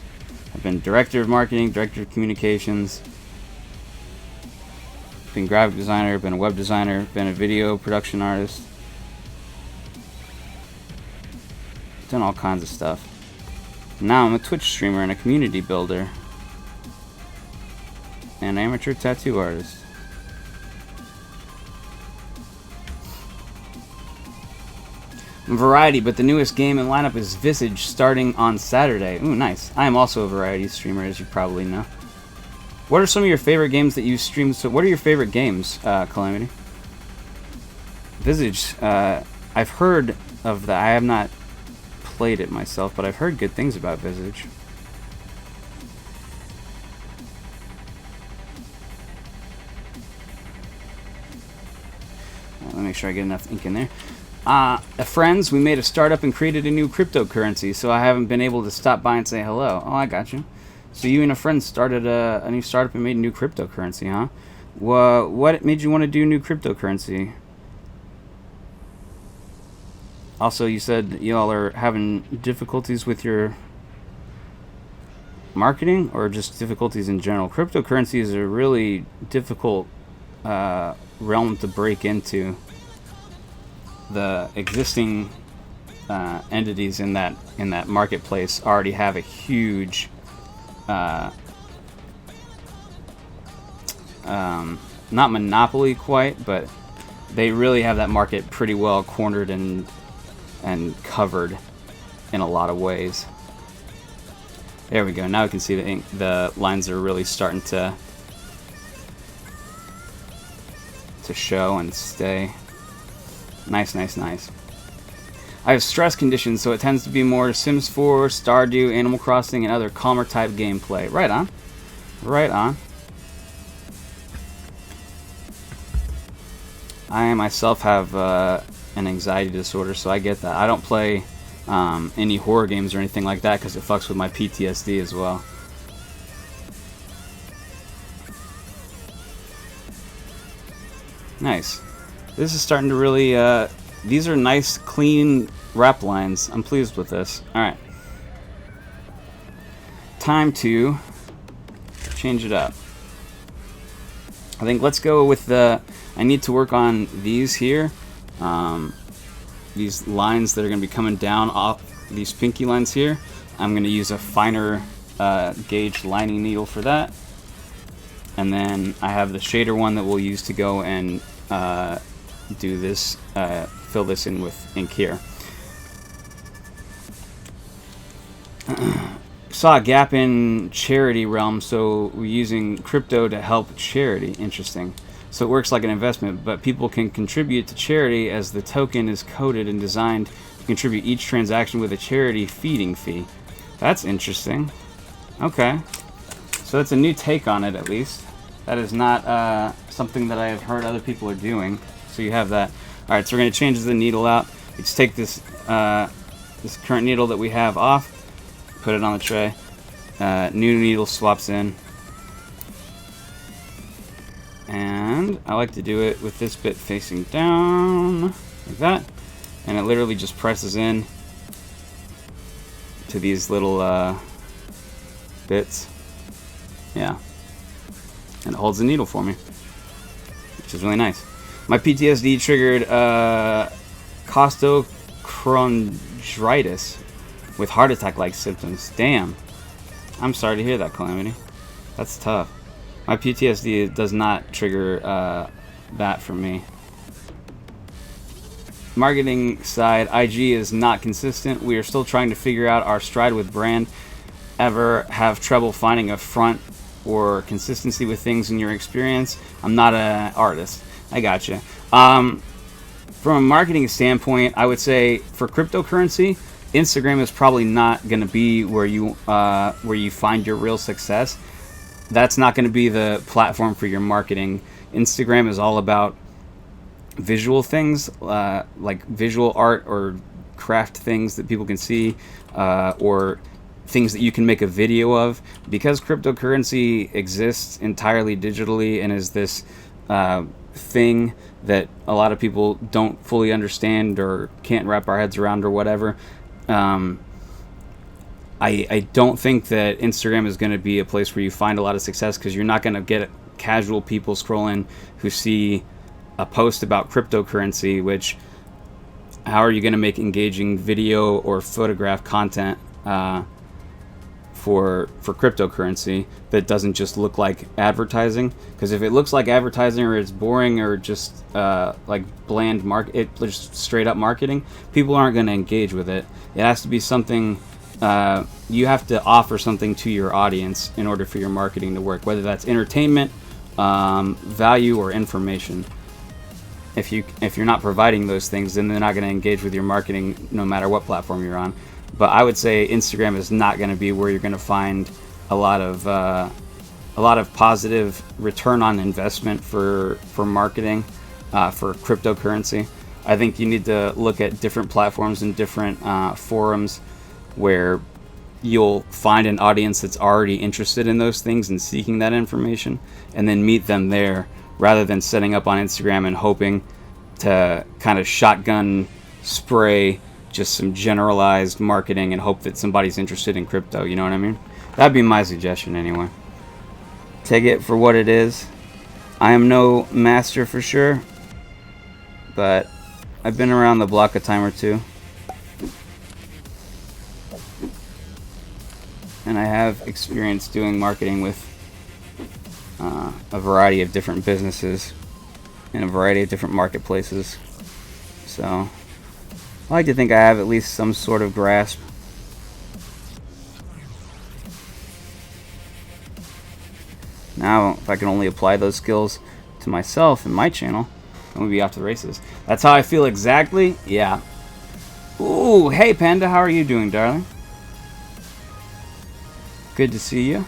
I've been director of marketing, director of communications, been graphic designer, been a web designer, been a video production artist. Done all kinds of stuff. Now I'm a Twitch streamer and a community builder. And amateur tattoo artist. Variety, but the newest game and lineup is Visage starting on Saturday. Ooh, nice. I am also a variety streamer, as you probably know. What are some of your favorite games that you stream? So what are your favorite games, Calamity? Visage, I've heard of that. I have not played it myself, but I've heard good things about Visage. Let me make sure I get enough ink in there. Friends, we made a startup and created a new cryptocurrency, so I haven't been able to stop by and say hello. Oh, I got you. So you and a friend started a new startup and made a new cryptocurrency, huh? What made you want to do new cryptocurrency? Also, you said y'all are having difficulties with your marketing, or just difficulties in general? Cryptocurrency is a really difficult realm to break into. the existing entities in that marketplace already have a huge not monopoly quite, but they really have that market pretty well cornered and covered in a lot of ways. There we go. Now we can see the lines are really starting to show and stay. Nice, nice, nice. I have stress conditions, so it tends to be more Sims 4, Stardew, Animal Crossing, and other calmer type gameplay. Right on. Right on. I myself have an anxiety disorder, so I get that. I don't play any horror games or anything like that because it fucks with my PTSD as well. Nice. This is starting to really, these are nice, clean wrap lines. I'm pleased with this. Alright. Time to change it up. I think let's go with the, I need to work on these here. These lines that are going to be coming down off these pinky lines here. I'm going to use a finer gauge lining needle for that. And then I have the shader one that we'll use to go and do this, fill this in with ink here. Saw a gap in charity realm, so we're using crypto to help charity. Interesting. So it works like an investment, but people can contribute to charity as the token is coded and designed to contribute each transaction with a charity feeding fee. That's interesting. Okay. So that's a new take on it, at least. That is not something that I have heard other people are doing. So you have that. Alright, so we're going to change the needle out. Let's take this this current needle that we have off, put it on the tray. New needle swaps in. And I like to do it with this bit facing down, like that. And it literally just presses in to these little bits. Yeah. And it holds the needle for me, which is really nice. My PTSD triggered costochondritis with heart attack-like symptoms. Damn. I'm sorry to hear that, Calamity. That's tough. My PTSD does not trigger that for me. Marketing side, IG is not consistent. We are still trying to figure out our stride with brand. Ever have trouble finding a front or consistency with things in your experience? I'm not an artist. I gotcha. From a marketing standpoint, I would say for cryptocurrency, Instagram is probably not going to be where you find your real success. That's not going to be the platform for your marketing. Instagram is all about visual things, like visual art or craft things that people can see, or things that you can make a video of. Because cryptocurrency exists entirely digitally and is this thing that a lot of people don't fully understand or can't wrap our heads around or whatever, I don't think that Instagram is going to be a place where you find a lot of success, because you're not going to get casual people scrolling who see a post about cryptocurrency, which, how are you going to make engaging video or photograph content for cryptocurrency that doesn't just look like advertising? Because if it looks like advertising, or it's boring, or just like bland just straight up marketing, people aren't going to engage with it. It has to be something, you have to offer something to your audience in order for your marketing to work, whether that's entertainment, value, or information. If you're not providing those things, then they're not going to engage with your marketing no matter what platform you're on. But I would say Instagram is not going to be where you're going to find a lot of positive return on investment for marketing for cryptocurrency. I think you need to look at different platforms and different forums where you'll find an audience that's already interested in those things and seeking that information, and then meet them there, rather than setting up on Instagram and hoping to kind of shotgun spray just some generalized marketing and hope that somebody's interested in crypto. You know what I mean? That'd be my suggestion anyway. Take it for what it is. I am no master for sure, but I've been around the block a time or two. And I have experience doing marketing with a variety of different businesses in a variety of different marketplaces. So I like to think I have at least some sort of grasp. Now, if I can only apply those skills to myself and my channel, I'm gonna be off to the races. That's how I feel exactly. Yeah. Ooh, hey Panda, how are you doing, darling? Good to see you.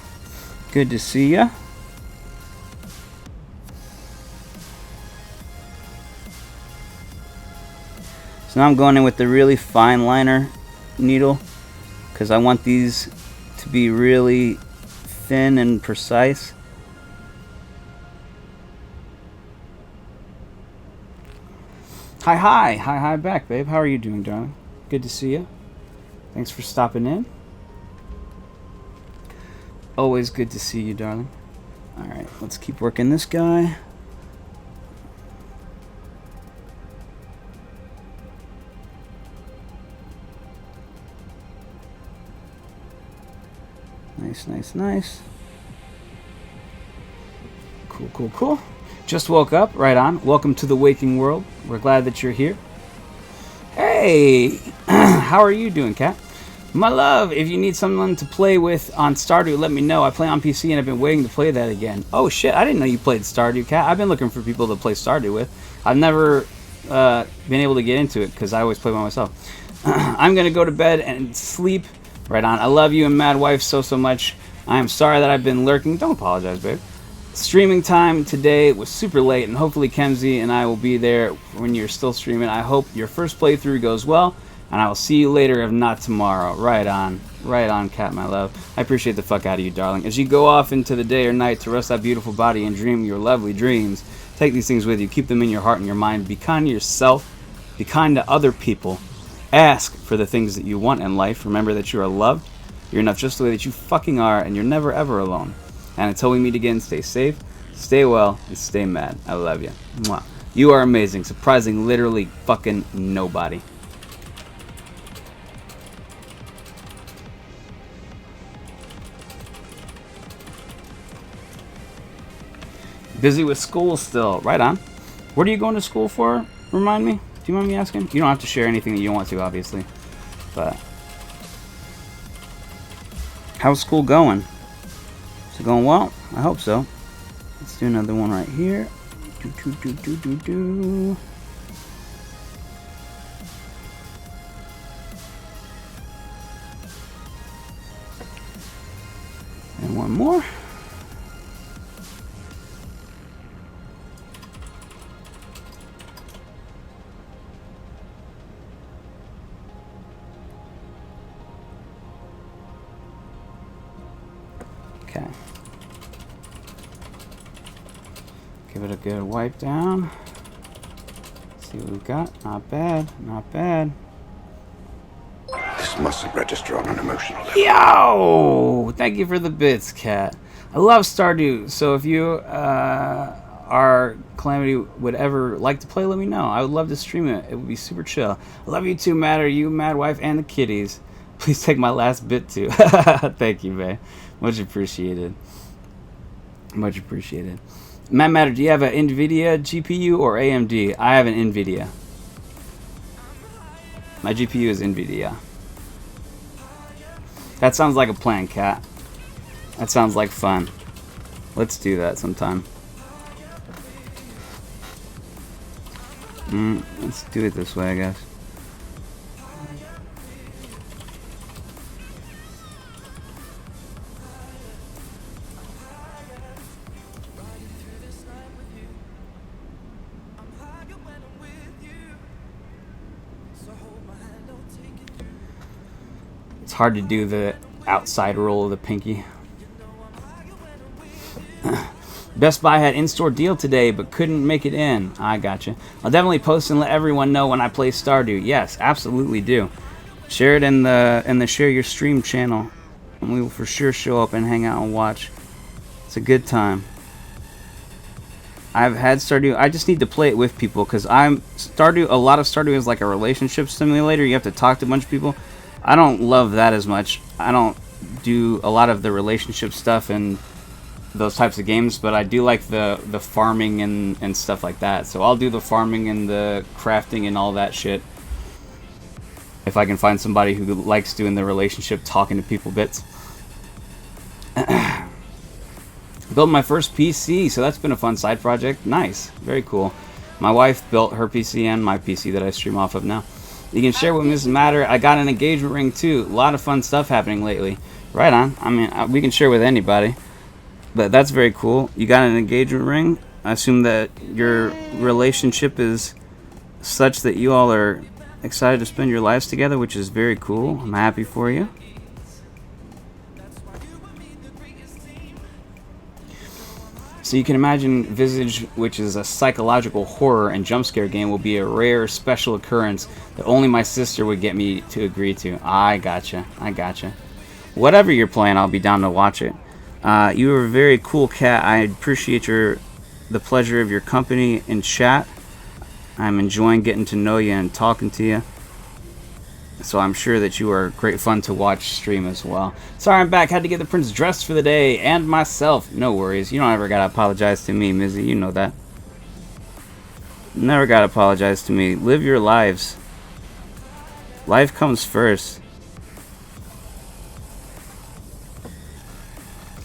Good to see you. So now I'm going in with the really fine liner needle because I want these to be really thin and precise. Hi back, babe. How are you doing, darling? Good to see you. Thanks for stopping in. Always good to see you, darling. Alright, let's keep working this guy. Nice. Cool. Just woke up. Right on. Welcome to the waking world. We're glad that you're here. Hey! How are you doing, Kat? My love, if you need someone to play with on Stardew, let me know. I play on PC and I've been waiting to play that again. Oh shit, I didn't know you played Stardew, Kat. I've been looking for people to play Stardew with. I've never been able to get into it because I always play by myself. I'm gonna go to bed and sleep. Right on. I love you and Mad Wife so much. I am sorry that I've been lurking. Don't apologize, babe. Streaming time today was super late, and hopefully Kemsy and I will be there when you're still streaming. I hope your first playthrough goes well, and I will see you later, if not tomorrow. Right on, Kat, my love. I appreciate the fuck out of you, darling. As you go off into the day or night to rest that beautiful body and dream your lovely dreams, take these things with you. Keep them in your heart and your mind. Be kind to yourself. Be kind to other people. Ask for the things that you want in life. Remember that you are loved. You're enough just the way that you fucking are, and you're never ever alone. And until we meet again, stay safe, stay well, and stay mad. I love you. Mwah. You are amazing, surprising literally fucking nobody. Busy with school still. Right on. What are you going to school for? Remind me? Do you mind me asking? You don't have to share anything that you don't want to, obviously. But how's school going? Is it going well? I hope so. Let's do another one right here. Do. And one more. Okay. Give it a good wipe down. See what we've got. Not bad. Not bad. This mustn't register on an emotional level. Yo! Thank you for the bits, Kat. I love Stardew, so if you are Calamity would ever like to play, let me know. I would love to stream it. It would be super chill. I love you too, Matt, or you, Mad Wife, and the kitties. Please take my last bit too. Thank you, babe. Much appreciated. Much appreciated. Matt Matter, do you have an NVIDIA GPU or AMD? I have an NVIDIA. My GPU is NVIDIA. That sounds like a plan, Kat. That sounds like fun. Let's do that sometime. Let's do it this way, I guess. It's hard to do the outside roll of the pinky. Best Buy had in-store deal today, but couldn't make it in. I gotcha. I'll definitely post and let everyone know when I play Stardew. Yes, absolutely do. Share it in the Share Your Stream channel, and we will for sure show up and hang out and watch. It's a good time. I've had Stardew. I just need to play it with people because Stardew. A lot of Stardew is like a relationship simulator. You have to talk to a bunch of people. I don't love that as much. I don't do a lot of the relationship stuff and those types of games, but I do like the farming and stuff like that. So I'll do the farming and the crafting and all that shit if I can find somebody who likes doing the relationship, talking to people bits. Built my first PC, so that's been a fun side project. Nice, very cool. My wife built her PC and my PC that I stream off of now. You can share with Mrs. Matter. I got an engagement ring too. A lot of fun stuff happening lately. Right on. I mean, we can share with anybody. But that's very cool. You got an engagement ring. I assume that your relationship is such that you all are excited to spend your lives together, which is very cool. I'm happy for you. So you can imagine Visage, which is a psychological horror and jump scare game, will be a rare special occurrence that only my sister would get me to agree to. I gotcha. Whatever you're playing, I'll be down to watch it. You are a very cool cat. I appreciate the pleasure of your company in chat. I'm enjoying getting to know you and talking to you. So I'm sure that you are great fun to watch stream as well. Sorry I'm back. Had to get the prince dressed for the day and myself. No worries. You don't ever gotta apologize to me, Mizzy. You know that. Never gotta apologize to me. Live your lives. Life comes first.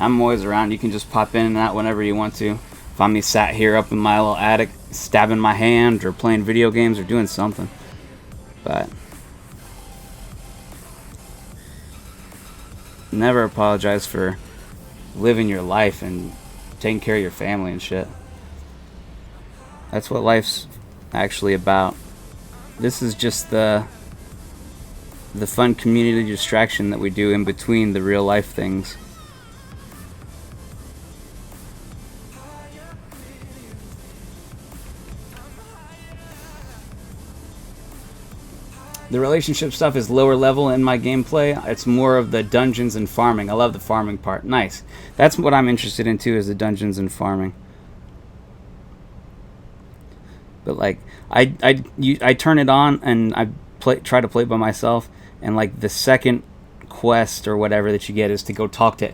I'm always around. You can just pop in and out whenever you want to. Find me sat here up in my little attic, stabbing my hand or playing video games or doing something. But never apologize for living your life and taking care of your family and shit. That's what life's actually about. This is just the fun community distraction that we do in between the real life things. The relationship stuff is lower level in my gameplay. It's more of the dungeons and farming. I love the farming part. Nice. That's what I'm interested in too, is the dungeons and farming. But like, I turn it on and I try to play it by myself, and like the second quest or whatever that you get is to go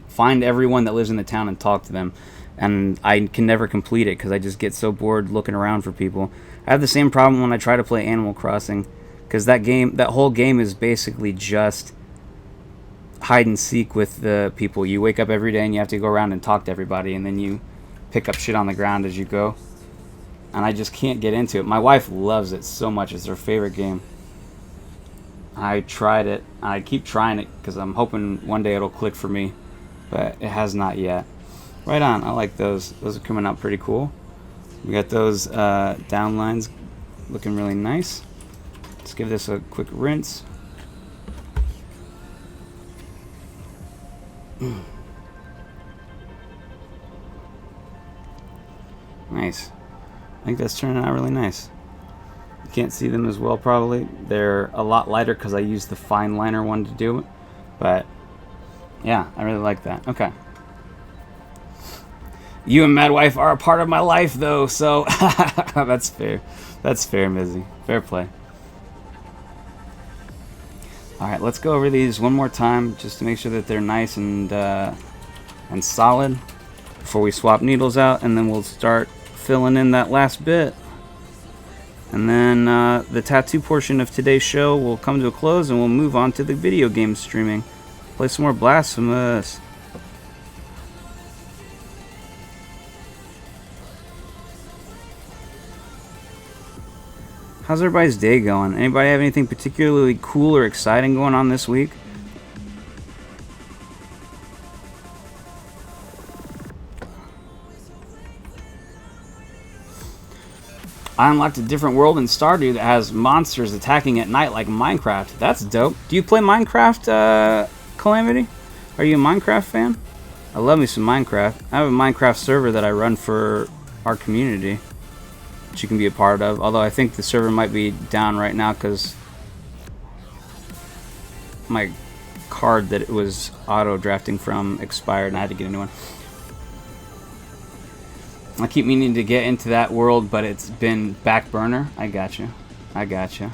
find everyone that lives in the town and talk to them. And I can never complete it because I just get so bored looking around for people. I have the same problem when I try to play Animal Crossing. Because that whole game is basically just hide and seek with the people. You wake up every day and you have to go around and talk to everybody, and then you pick up shit on the ground as you go. And I just can't get into it. My wife loves it so much. It's her favorite game. I tried it. I keep trying it because I'm hoping one day it'll click for me. But it has not yet. Right on. I like those. Those are coming out pretty cool. We got those downlines looking really nice. Let's give this a quick rinse. Nice. I think that's turning out really nice. You can't see them as well probably. They're a lot lighter because I used the fine liner one to do it. But yeah, I really like that. Okay. You and Mad Wife are a part of my life though, so that's fair. That's fair, Mizzy. Fair play. Alright, let's go over these one more time just to make sure that they're nice and solid before we swap needles out, and then we'll start filling in that last bit. And then the tattoo portion of today's show will come to a close, and we'll move on to the video game streaming. Play some more Blasphemous. How's everybody's day going? Anybody have anything particularly cool or exciting going on this week? I unlocked a different world in Stardew that has monsters attacking at night like Minecraft. That's dope. Do you play Minecraft, Calamity? Are you a Minecraft fan? I love me some Minecraft. I have a Minecraft server that I run for our community, which you can be a part of, although I think the server might be down right now because my card that it was auto drafting from expired and I had to get a new one. I keep meaning to get into that world, but it's been back burner. I gotcha. I gotcha.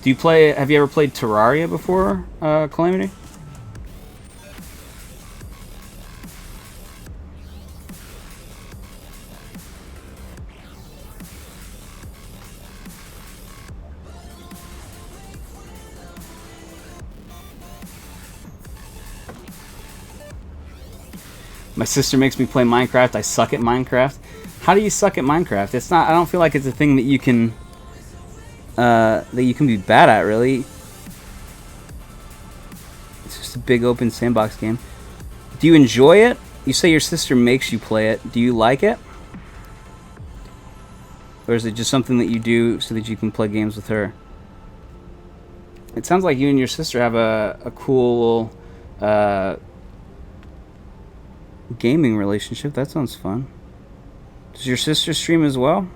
Do you play? Have you ever played Terraria before, Calamity? My sister makes me play Minecraft. I suck at Minecraft. How do you suck at Minecraft? It's not. I don't feel like it's a thing that you can be bad at, really. It's just a big open sandbox game. Do you enjoy it? You say your sister makes you play it. Do you like it? Or is it just something that you do so that you can play games with her? It sounds like you and your sister have a cool gaming relationship. That sounds fun. Does your sister stream as well?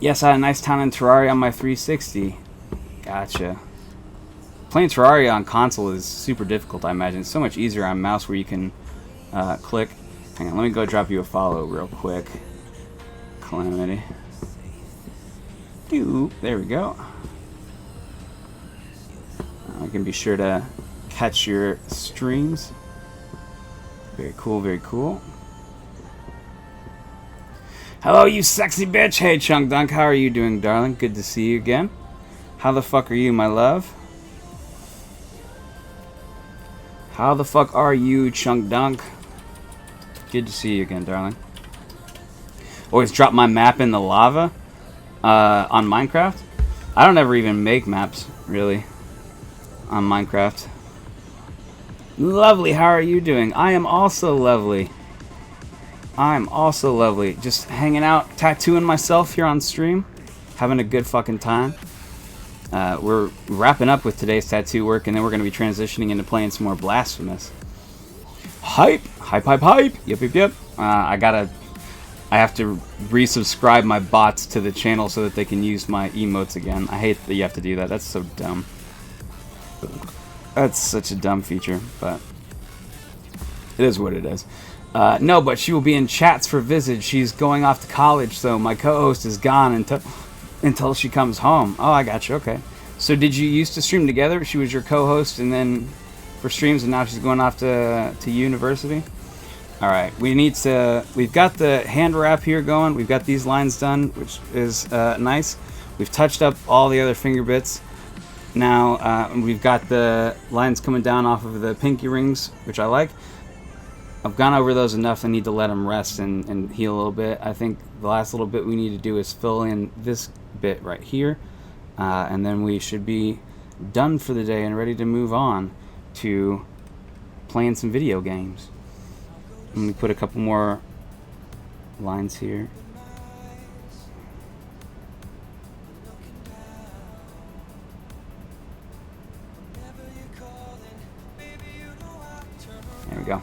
Yes, I had a nice time in Terraria on my 360. Gotcha. Playing Terraria on console is super difficult, I imagine. It's so much easier on mouse where you can click. Hang on, let me go drop you a follow real quick. Calamity. There we go. I can be sure to catch your streams. Very cool, very cool. Hello, you sexy bitch. Hey, Chunk Dunk, how are you doing, darling? Good to see you again. How the fuck are you, my love? How the fuck are you, Chunk Dunk? Good to see you again, darling. Always drop my map in the lava on Minecraft. I don't ever even make maps, really, on Minecraft. Lovely, how are you doing? I am also lovely. I'm also lovely. Just hanging out, tattooing myself here on stream. Having a good fucking time. We're wrapping up with today's tattoo work, and then we're going to be transitioning into playing some more Blasphemous. Hype! Hype, hype, hype! Yep, yep, yep. I have to resubscribe my bots to the channel so that they can use my emotes again. I hate that you have to do that. That's so dumb. That's such a dumb feature, but it is what it is. No, but she will be in chats for Visage. She's going off to college, so my co-host is gone until she comes home. Oh, I got you. Okay. So did you used to stream together? She was your co-host, and then for streams, and now she's going off to university. All right. We've got the hand wrap here going. We've got these lines done, which is nice. We've touched up all the other finger bits. Now we've got the lines coming down off of the pinky rings, which I like. I've gone over those enough. I need to let them rest and heal a little bit. I think the last little bit we need to do is fill in this bit right here. And then we should be done for the day and ready to move on to playing some video games. Let me put a couple more lines here. There we go.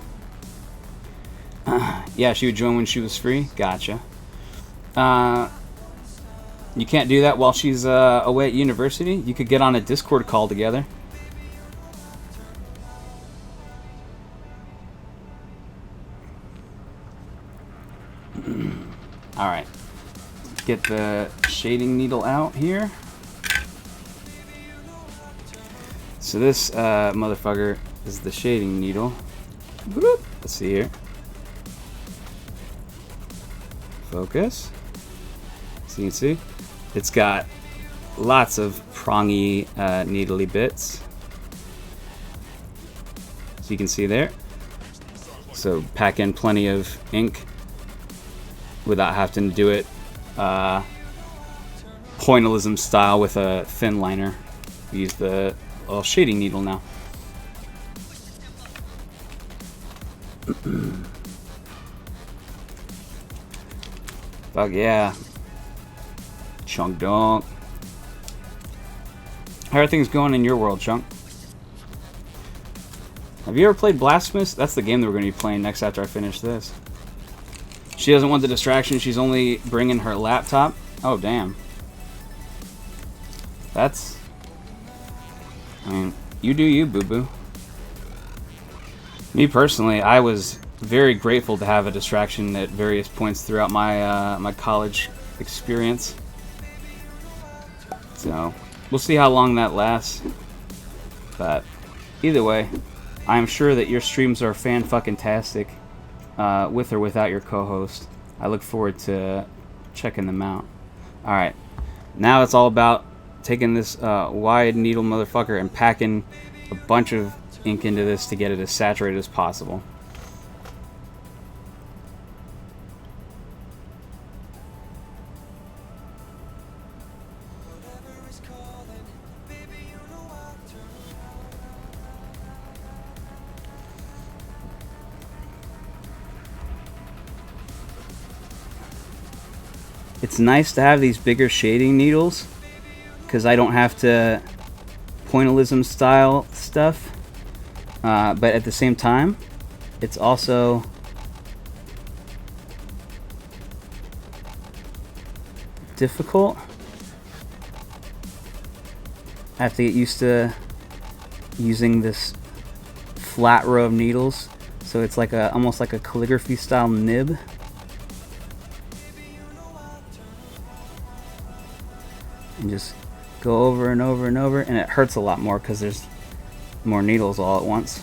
Yeah, she would join when she was free. Gotcha. You can't do that while she's away at university? You could get on a Discord call together. Alright. Get the shading needle out here. So this motherfucker is the shading needle. Whoop. Let's see here. Focus. So you can see, it's got lots of prongy, needly bits. So you can see there. So pack in plenty of ink without having to do it pointillism style with a thin liner. Use the shading needle now. Fuck yeah. Chunk Dunk. How are things going in your world, Chunk? Have you ever played Blasphemous? That's the game that we're going to be playing next after I finish this. She doesn't want the distraction. She's only bringing her laptop. Oh, damn. That's... I mean, You do you, boo-boo. Me personally, I was very grateful to have a distraction at various points throughout my my college experience. So, we'll see how long that lasts. But either way, I'm sure that your streams are fan-fucking-tastic, with or without your co-host. I look forward to checking them out. Alright, now it's all about taking this wide needle motherfucker and packing a bunch of ink into this to get it as saturated as possible. It's nice to have these bigger shading needles because I don't have to pointillism style stuff, but at the same time it's also difficult. I have to get used to using this flat row of needles, so it's like a almost like a calligraphy style nib. And just go over and over and over, and it hurts a lot more because there's more needles all at once.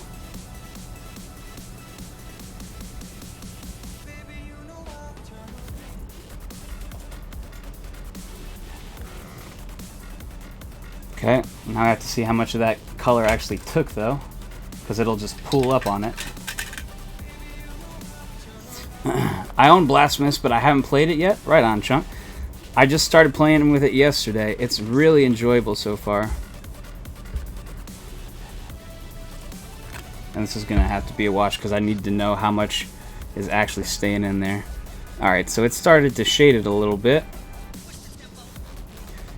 Okay, now I have to see how much of that color actually took though, because it'll just pool up on it. I own Blasphemous, but I haven't played it yet. Right on, Chunk. I just started playing with it yesterday. It's really enjoyable so far. And this is going to have to be a watch because I need to know how much is actually staying in there. Alright, so it started to shade it a little bit.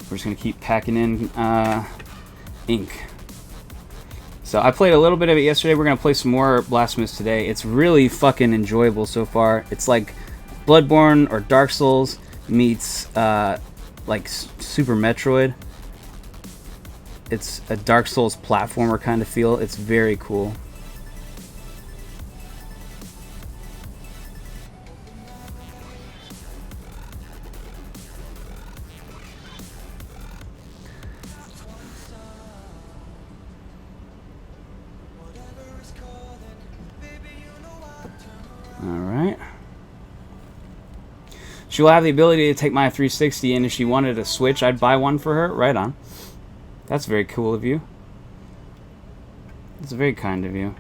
We're just going to keep packing in ink. So I played a little bit of it yesterday. We're going to play some more Blasphemous today. It's really fucking enjoyable so far. It's like Bloodborne or Dark Souls meets like Super Metroid. It's a Dark Souls platformer kind of feel. It's very cool. Alright. She will have the ability to take my 360, and if she wanted a Switch, I'd buy one for her. Right on. That's very cool of you. That's very kind of you.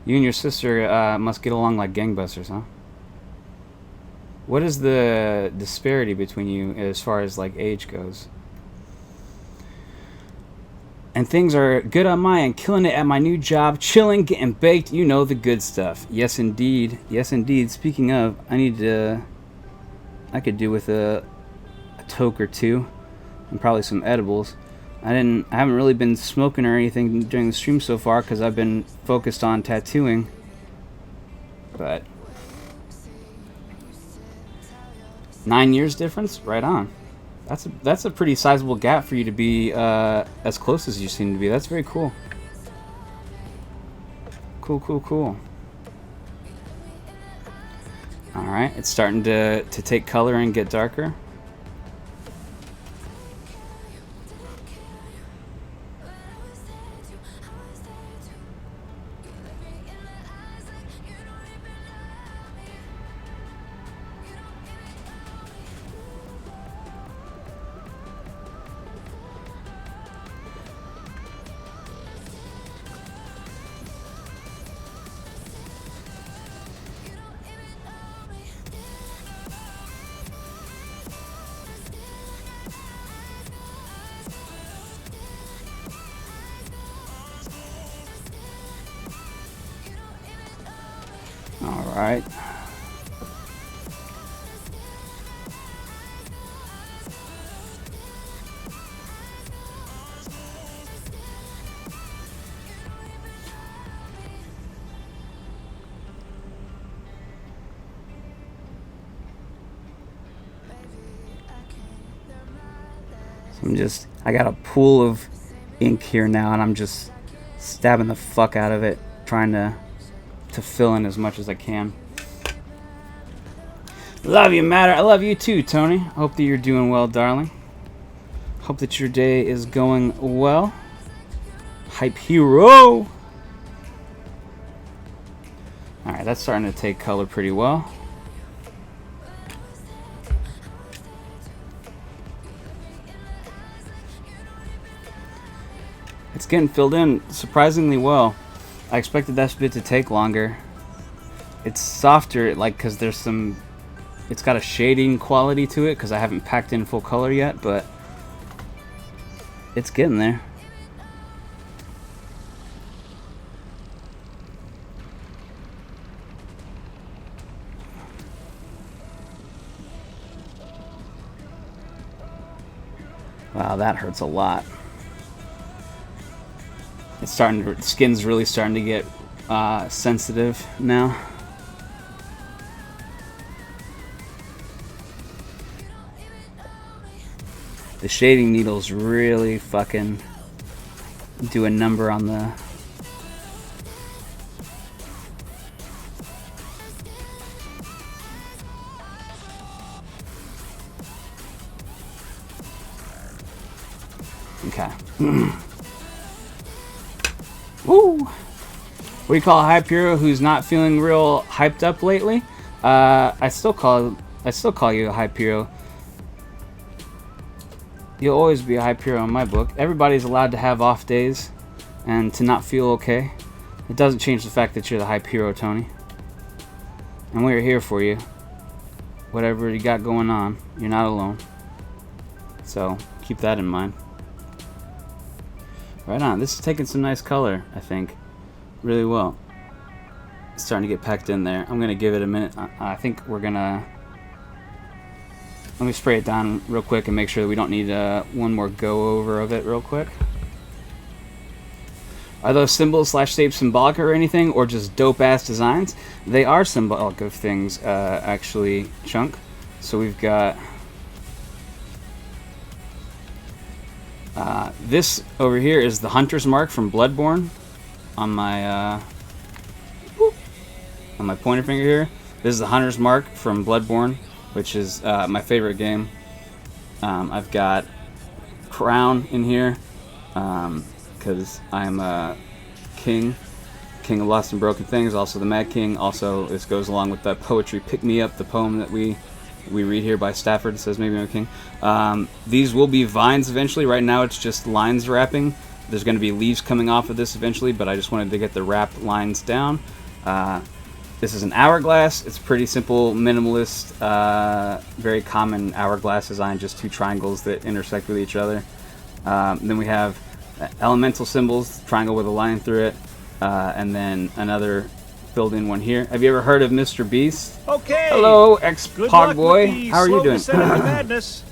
You and your sister must get along like gangbusters, huh? What is the disparity between you as far as like age goes? And things are good on my end, killing it at my new job, chilling, getting baked, you know the good stuff. Yes, indeed. Yes, indeed. Speaking of, I could do with a toke or two, and probably some edibles. I haven't really been smoking or anything during the stream so far because I've been focused on tattooing. But 9 years difference, right on. That's a pretty sizable gap for you to be as close as you seem to be. That's very cool. Cool. Alright, it's starting to take color and get darker. Alright. So I got a pool of ink here now, and I'm just stabbing the fuck out of it, trying to fill in as much as I can. Love you, Matter. I love you too, Tony. Hope that you're doing well, darling. Hope that your day is going well. Hype hero. Alright, that's starting to take color pretty well. It's getting filled in surprisingly well. I expected that bit to take longer. It's softer, like, because there's some... It's got a shading quality to it, because I haven't packed in full color yet, but... It's getting there. Wow, that hurts a lot. It's starting to, skin's really starting to get sensitive now. The shading needles really fucking do a number on the... Okay. Woo! What do you call a hype hero who's not feeling real hyped up lately? I still call you a hype hero. You'll always be a hype hero in my book. Everybody's allowed to have off days and to not feel okay. It doesn't change the fact that you're the hype hero, Tony. And we're here for you. Whatever you got going on, you're not alone. So keep that in mind. Right on. This is taking some nice color, I think. Really well. It's starting to get packed in there. I'm going to give it a minute. I think we're going to... Let me spray it down real quick and make sure that we don't need one more go over of it real quick. Are those symbols / shapes symbolic or anything, or just dope-ass designs? They are symbolic of things, actually, Chunk. So we've got... this over here is the Hunter's Mark from Bloodborne on my pointer finger here. This is the Hunter's Mark from Bloodborne, which is my favorite game. I've got Crown in here because I'm a king of Lost and Broken Things, also the Mad King. Also, this goes along with the poetry Pick Me Up, the poem that we read here by Stafford. It says maybe I'm a king. These will be vines eventually. Right now it's just lines wrapping. There's going to be leaves coming off of this eventually, but I just wanted to get the wrap lines down. This is an hourglass. It's pretty simple, minimalist, very common hourglass design, just two triangles that intersect with each other. Then we have elemental symbols, triangle with a line through it, and then another filled in one here. Have you ever heard of Mr. Beast? Okay. Hello, ex-Pog Boy. How are you doing? Madness.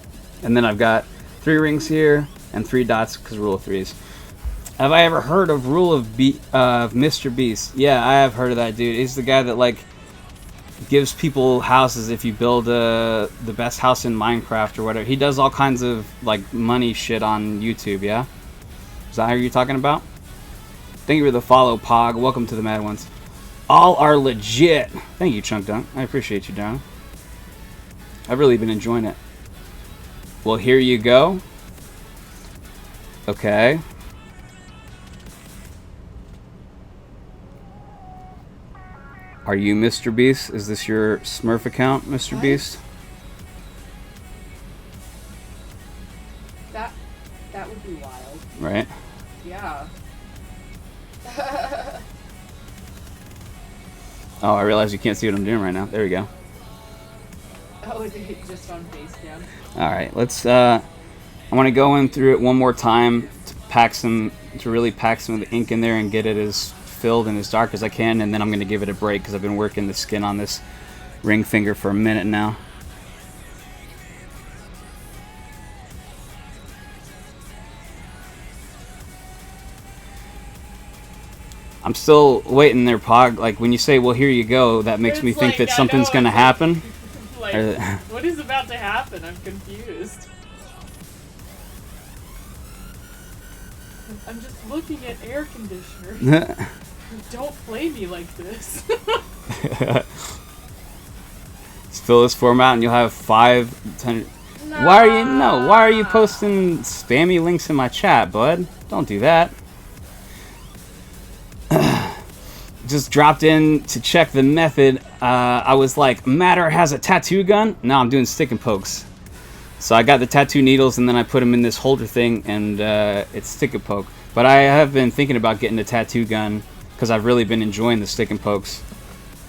And then I've got 3 rings here and 3 dots because rule of threes. Have I ever heard of Rule of Mr. Beast? Yeah, I have heard of that dude. He's the guy that like gives people houses if you build the best house in Minecraft or whatever. He does all kinds of like money shit on YouTube. Yeah, is that who you're talking about? Thank you for the follow, Pog. Welcome to the Mad Ones. All are legit. Thank you, Chunk Dunk. I appreciate you, darling. I've really been enjoying it. Well, here you go. Okay. Are you Mr. Beast? Is this your Smurf account, Mr. What? Beast? That would be wild. Right? Yeah. Oh, I realize you can't see what I'm doing right now. There we go. Oh, is it just on face cam? Alright, let's, I want to go in through it one more time to really pack some of the ink in there and get it as filled and as dark as I can, and then I'm going to give it a break because I've been working the skin on this ring finger for a minute now. I'm still waiting there, Pog. Like, when you say, well, here you go, that makes me think that something's going to happen. Like, what is about to happen? I'm confused. I'm just looking at air conditioners. Don't play me like this. Just fill this form out and you'll have 500. Why are you posting spammy links in my chat, bud? Don't do that. Just dropped in to check the method. I was like, Matter has a tattoo gun? No, I'm doing stick and pokes. So I got the tattoo needles and then I put them in this holder thing, and it's stick and poke. But I have been thinking about getting a tattoo gun because I've really been enjoying the stick and pokes.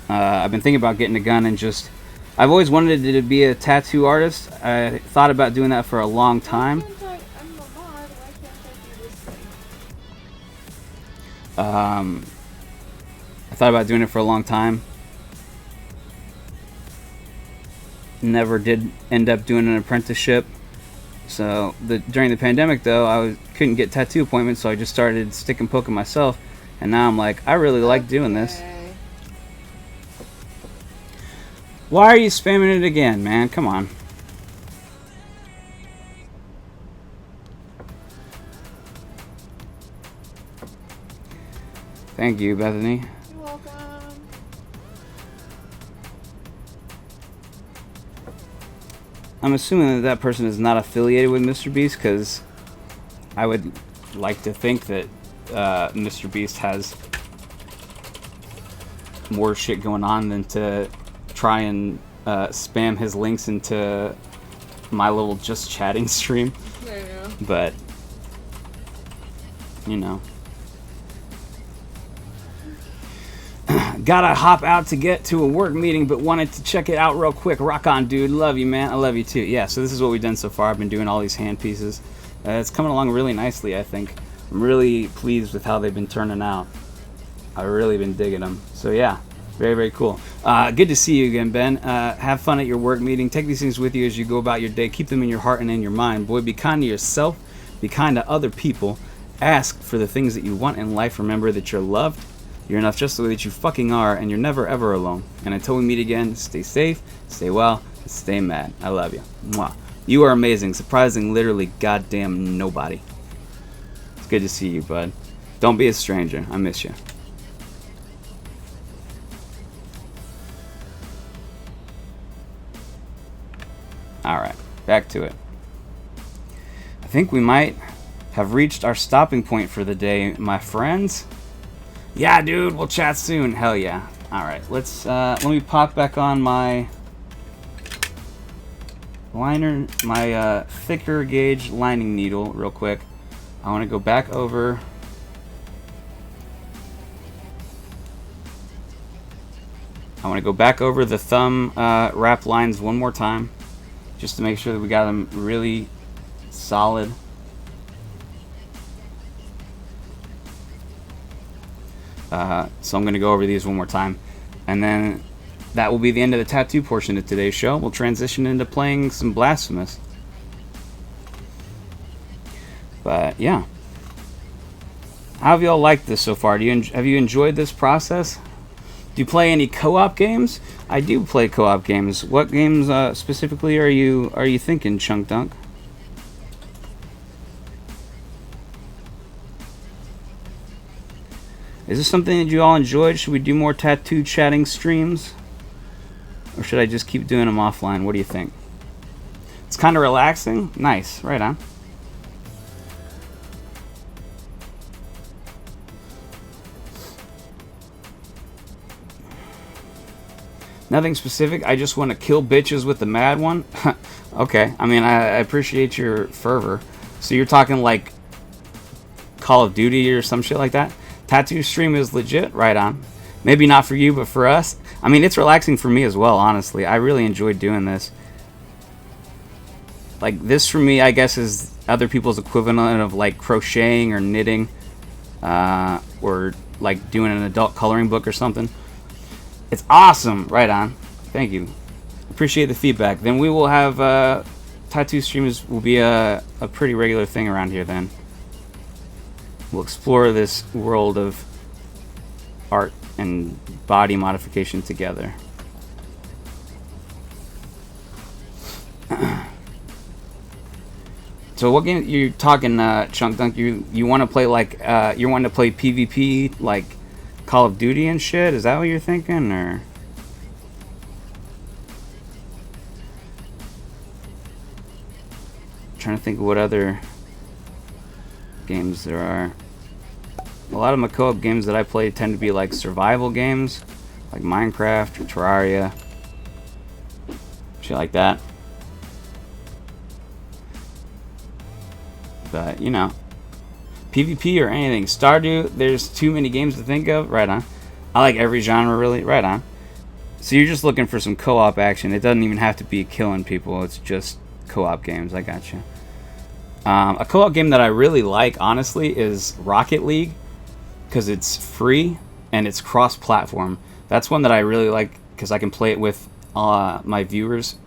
I've been thinking about getting a gun and just... I've always wanted to be a tattoo artist. I thought about doing that for a long time. I'm a mod. Why can't I do this thing? I thought about doing it for a long time. Never did end up doing an apprenticeship. So during the pandemic, though, I couldn't get tattoo appointments, so I just started stick and poking myself. And now I'm like, I really like doing this. Why are you spamming it again, man? Come on. Thank you, Bethany. You're welcome. I'm assuming that person is not affiliated with Mr. Beast, because I would like to think that Mr. Beast has more shit going on than to try and spam his links into my little just chatting stream. Yeah. But, you know. Gotta hop out to get to a work meeting, but wanted to check it out real quick. Rock on, dude. Love you, man. I love you, too. Yeah, so this is what we've done so far. I've been doing all these hand pieces. It's coming along really nicely, I think. I'm really pleased with how they've been turning out. I've really been digging them. So, yeah. Very, very cool. Good to see you again, Ben. Have fun at your work meeting. Take these things with you as you go about your day. Keep them in your heart and in your mind. Boy, be kind to yourself. Be kind to other people. Ask for the things that you want in life. Remember that you're loved. You're enough just the way that you fucking are, and you're never, ever alone. And until we meet again, stay safe, stay well, and stay mad. I love you. Mwah. You are amazing. Surprising literally goddamn nobody. It's good to see you, bud. Don't be a stranger. I miss you. Alright, back to it. I think we might have reached our stopping point for the day, my friends. Yeah, dude, we'll chat soon. Hell yeah. Alright, let me pop back on my liner, my thicker gauge lining needle real quick. I want to go back over. I want to go back over the thumb wrap lines one more time, just to make sure that we got them really solid. So I'm going to go over these one more time, and then that will be the end of the tattoo portion of today's show. We'll transition into playing some Blasphemous. But yeah, how have y'all liked this so far? Have you enjoyed this process? Do you play any co-op games? I do play co-op games. What games specifically are you thinking, Chunk Dunk? Is this something that you all enjoyed? Should we do more tattoo chatting streams? Or should I just keep doing them offline? What do you think? It's kind of relaxing. Nice. Right on. Nothing specific. I just want to kill bitches with the mad one. Okay. I mean, I appreciate your fervor. So you're talking like Call of Duty or some shit like that? Tattoo stream is legit, right on. Maybe not for you, but for us. I mean, it's relaxing for me as well, honestly. I really enjoy doing this. Like, this for me, I guess, is other people's equivalent of, like, crocheting or knitting. Or, like, doing an adult coloring book or something. It's awesome! Right on. Thank you. Appreciate the feedback. Then we will have, tattoo streams will be a pretty regular thing around here then. We'll explore this world of art and body modification together. So what game you talking, Chunk Dunk? You want to play like you want to play PvP like Call of Duty and shit? Is that what you're thinking, or? Trying to think of what other games there are. A lot of my co-op games that I play tend to be like survival games, like Minecraft or Terraria, shit like that. But you know, PvP or anything. Stardew, there's too many games to think of. Right on. I like every genre, really. Right on. So you're just looking for some co-op action. It doesn't even have to be killing people. It's just co-op games. I got you. A co-op game that I really like, honestly, is Rocket League, because it's free and it's cross-platform. That's one that I really like because I can play it with my viewers,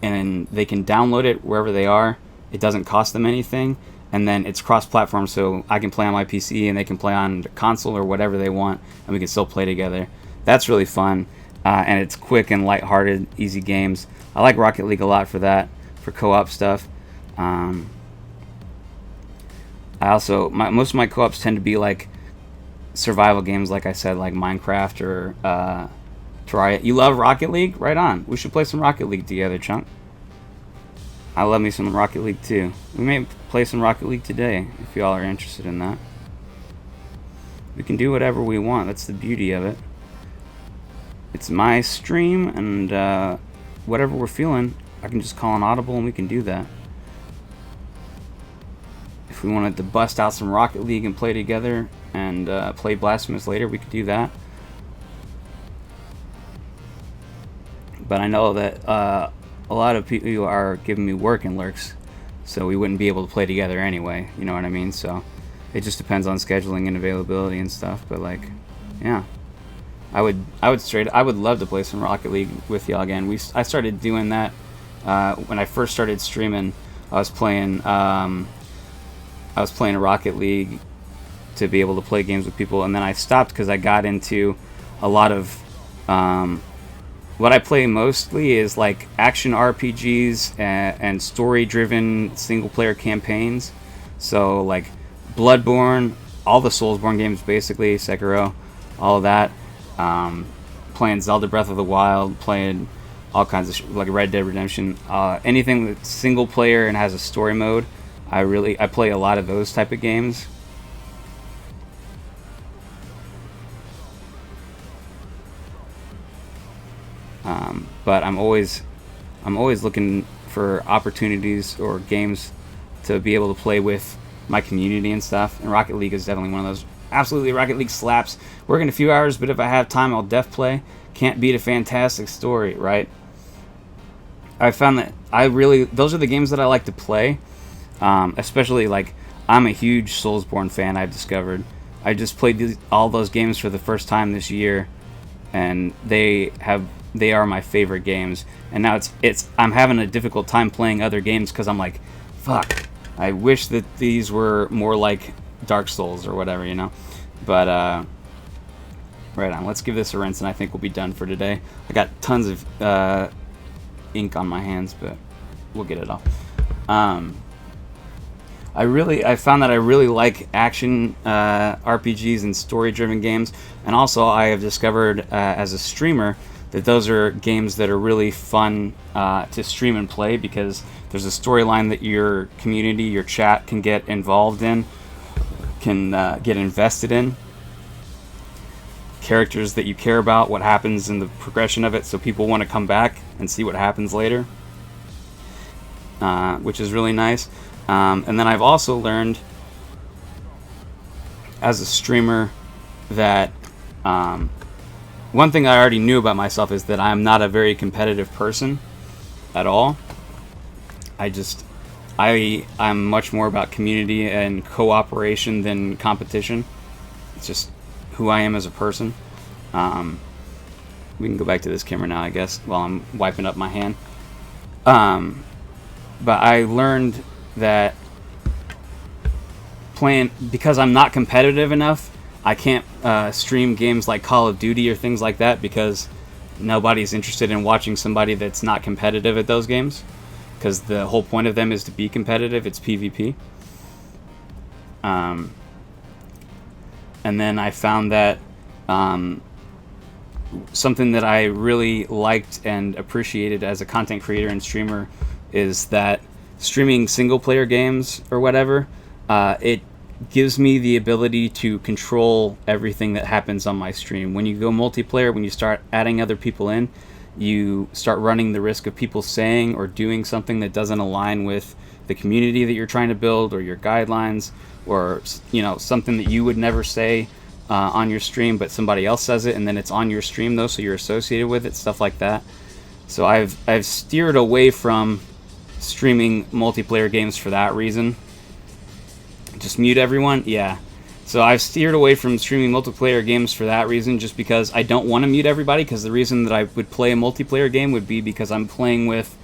and they can download it wherever they are. It doesn't cost them anything, and then it's cross-platform, so I can play on my PC and they can play on the console or whatever they want, and we can still play together. That's really fun, and it's quick and lighthearted, easy games. I like Rocket League a lot for that, for co-op stuff. I also, most of my co-ops tend to be like survival games, like I said, like Minecraft or Terraria. You love Rocket League? Right on. We should play some Rocket League together, Chunk. I love me some Rocket League too. We may play some Rocket League today if y'all are interested in that. We can do whatever we want. That's the beauty of it. It's my stream, and whatever we're feeling, I can just call an audible and we can do that. If we wanted to bust out some Rocket League and play together and play Blasphemous later, we could do that. But I know that a lot of people are giving me work in Lurks, so we wouldn't be able to play together anyway, you know what I mean? So it just depends on scheduling and availability and stuff, but like, yeah. I would love to play some Rocket League with y'all again. I started doing that when I first started streaming. I was playing Rocket League to be able to play games with people, and then I stopped because I got into a lot of what I play mostly is like action RPGs and story-driven single-player campaigns. So like Bloodborne, all the Soulsborne games basically, Sekiro, all of that. Playing Zelda Breath of the Wild, playing all kinds of like Red Dead Redemption, anything that's single player and has a story mode. I play a lot of those type of games. But I'm always looking for opportunities or games to be able to play with my community and stuff. And Rocket League is definitely one of those. Absolutely, Rocket League slaps. Working a few hours, but if I have time, I'll def play. Can't beat a fantastic story, right? I found that those are the games that I like to play. Especially like I'm a huge Soulsborne fan. I've discovered. I just played all those games for the first time this year, and they are my favorite games. And now I'm having a difficult time playing other games because I'm like, fuck. I wish that these were more like Dark Souls or whatever, you know. But right on. Let's give this a rinse, and I think we'll be done for today. I got tons of ink on my hands, but we'll get it off. I found that I really like action RPGs and story-driven games, and also I have discovered as a streamer that those are games that are really fun to stream and play because there's a storyline that your community, your chat can get involved in, can get invested in, characters that you care about, what happens in the progression of it, so people want to come back and see what happens later, which is really nice. And then I've also learned as a streamer that one thing I already knew about myself is that I'm not a very competitive person at all. I'm much more about community and cooperation than competition. It's just who I am as a person. We can go back to this camera now, I guess, while I'm wiping up my hand. But I learned that because I'm not competitive enough, I can't stream games like Call of Duty or things like that because nobody's interested in watching somebody that's not competitive at those games. because the whole point of them is to be competitive. It's PvP. And then I found that something that I really liked and appreciated as a content creator and streamer is that streaming single player games or whatever, it gives me the ability to control everything that happens on my stream. When you go multiplayer, when you start adding other people in, you start running the risk of people saying or doing something that doesn't align with the community that you're trying to build, or your guidelines, or something that you would never say on your stream, but somebody else says it, and then it's on your stream though, so you're associated with it, stuff like that. So I've steered away from streaming multiplayer games for that reason. Just mute everyone? Yeah. So I've steered away from streaming multiplayer games for that reason, just because I don't want to mute everybody, because the reason that I would play a multiplayer game would be because I'm playing with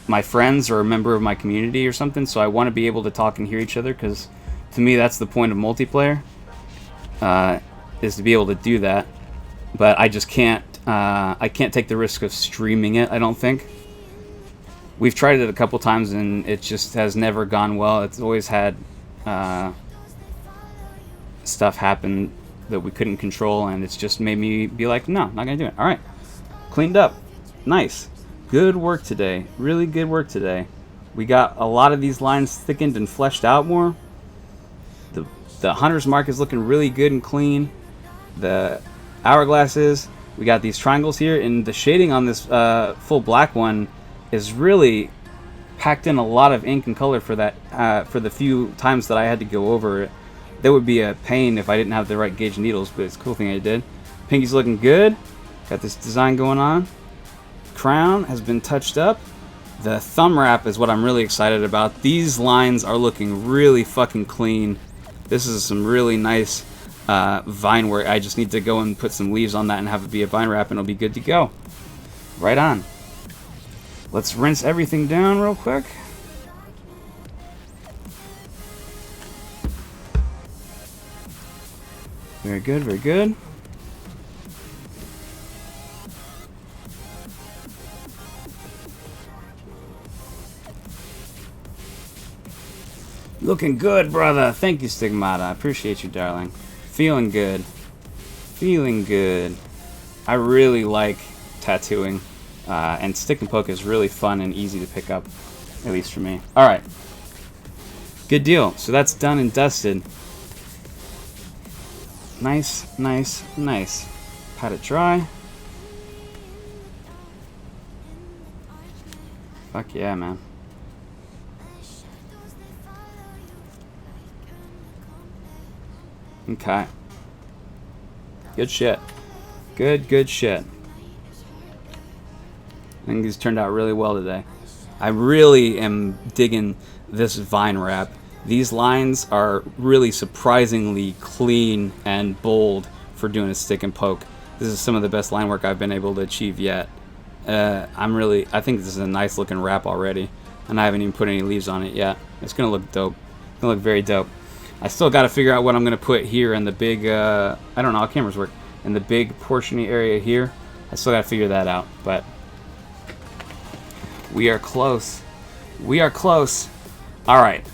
my friends or a member of my community or something, so I want to be able to talk and hear each other, because to me that's the point of multiplayer, is to be able to do that. But I just can't, I can't take the risk of streaming it, I don't think. We've tried it a couple times and it just has never gone well. It's always had stuff happen that we couldn't control, and it's just made me be like, no, not gonna do it. All right, cleaned up, nice, good work today, really good work today. We got a lot of these lines thickened and fleshed out more. The hunter's mark is looking really good and clean. The hourglasses, we got these triangles here, and the shading on this full black one is really packed in a lot of ink and color for that, for the few times that I had to go over it. That would be a pain if I didn't have the right gauge needles, but it's a cool thing I did. Pinky's looking good. Got this design going on. Crown has been touched up. The thumb wrap is what I'm really excited about. These lines are looking really fucking clean. This is some really nice vine work. I just need to go and put some leaves on that and have it be a vine wrap, and it'll be good to go. Right on. Let's rinse everything down real quick. Very good, very good. Looking good, brother. Thank you, Stigmata. I appreciate you, darling. Feeling good. Feeling good. I really like tattooing. And stick and poke is really fun and easy to pick up, at least for me. Alright. Good deal. So that's done and dusted. Nice, nice, nice. Pat it dry. Fuck yeah, man. Okay. Good shit. Good shit. I think these turned out really well today. I really am digging this vine wrap. These lines are really surprisingly clean and bold for doing a stick and poke. This is some of the best line work I've been able to achieve yet. I think this is a nice looking wrap already, and I haven't even put any leaves on it yet. It's gonna look dope. It's gonna look very dope. I still gotta figure out what I'm gonna put here in the big, I don't know how cameras work, in the big portiony area here. I still gotta figure that out, but we are close. We are close. Alright,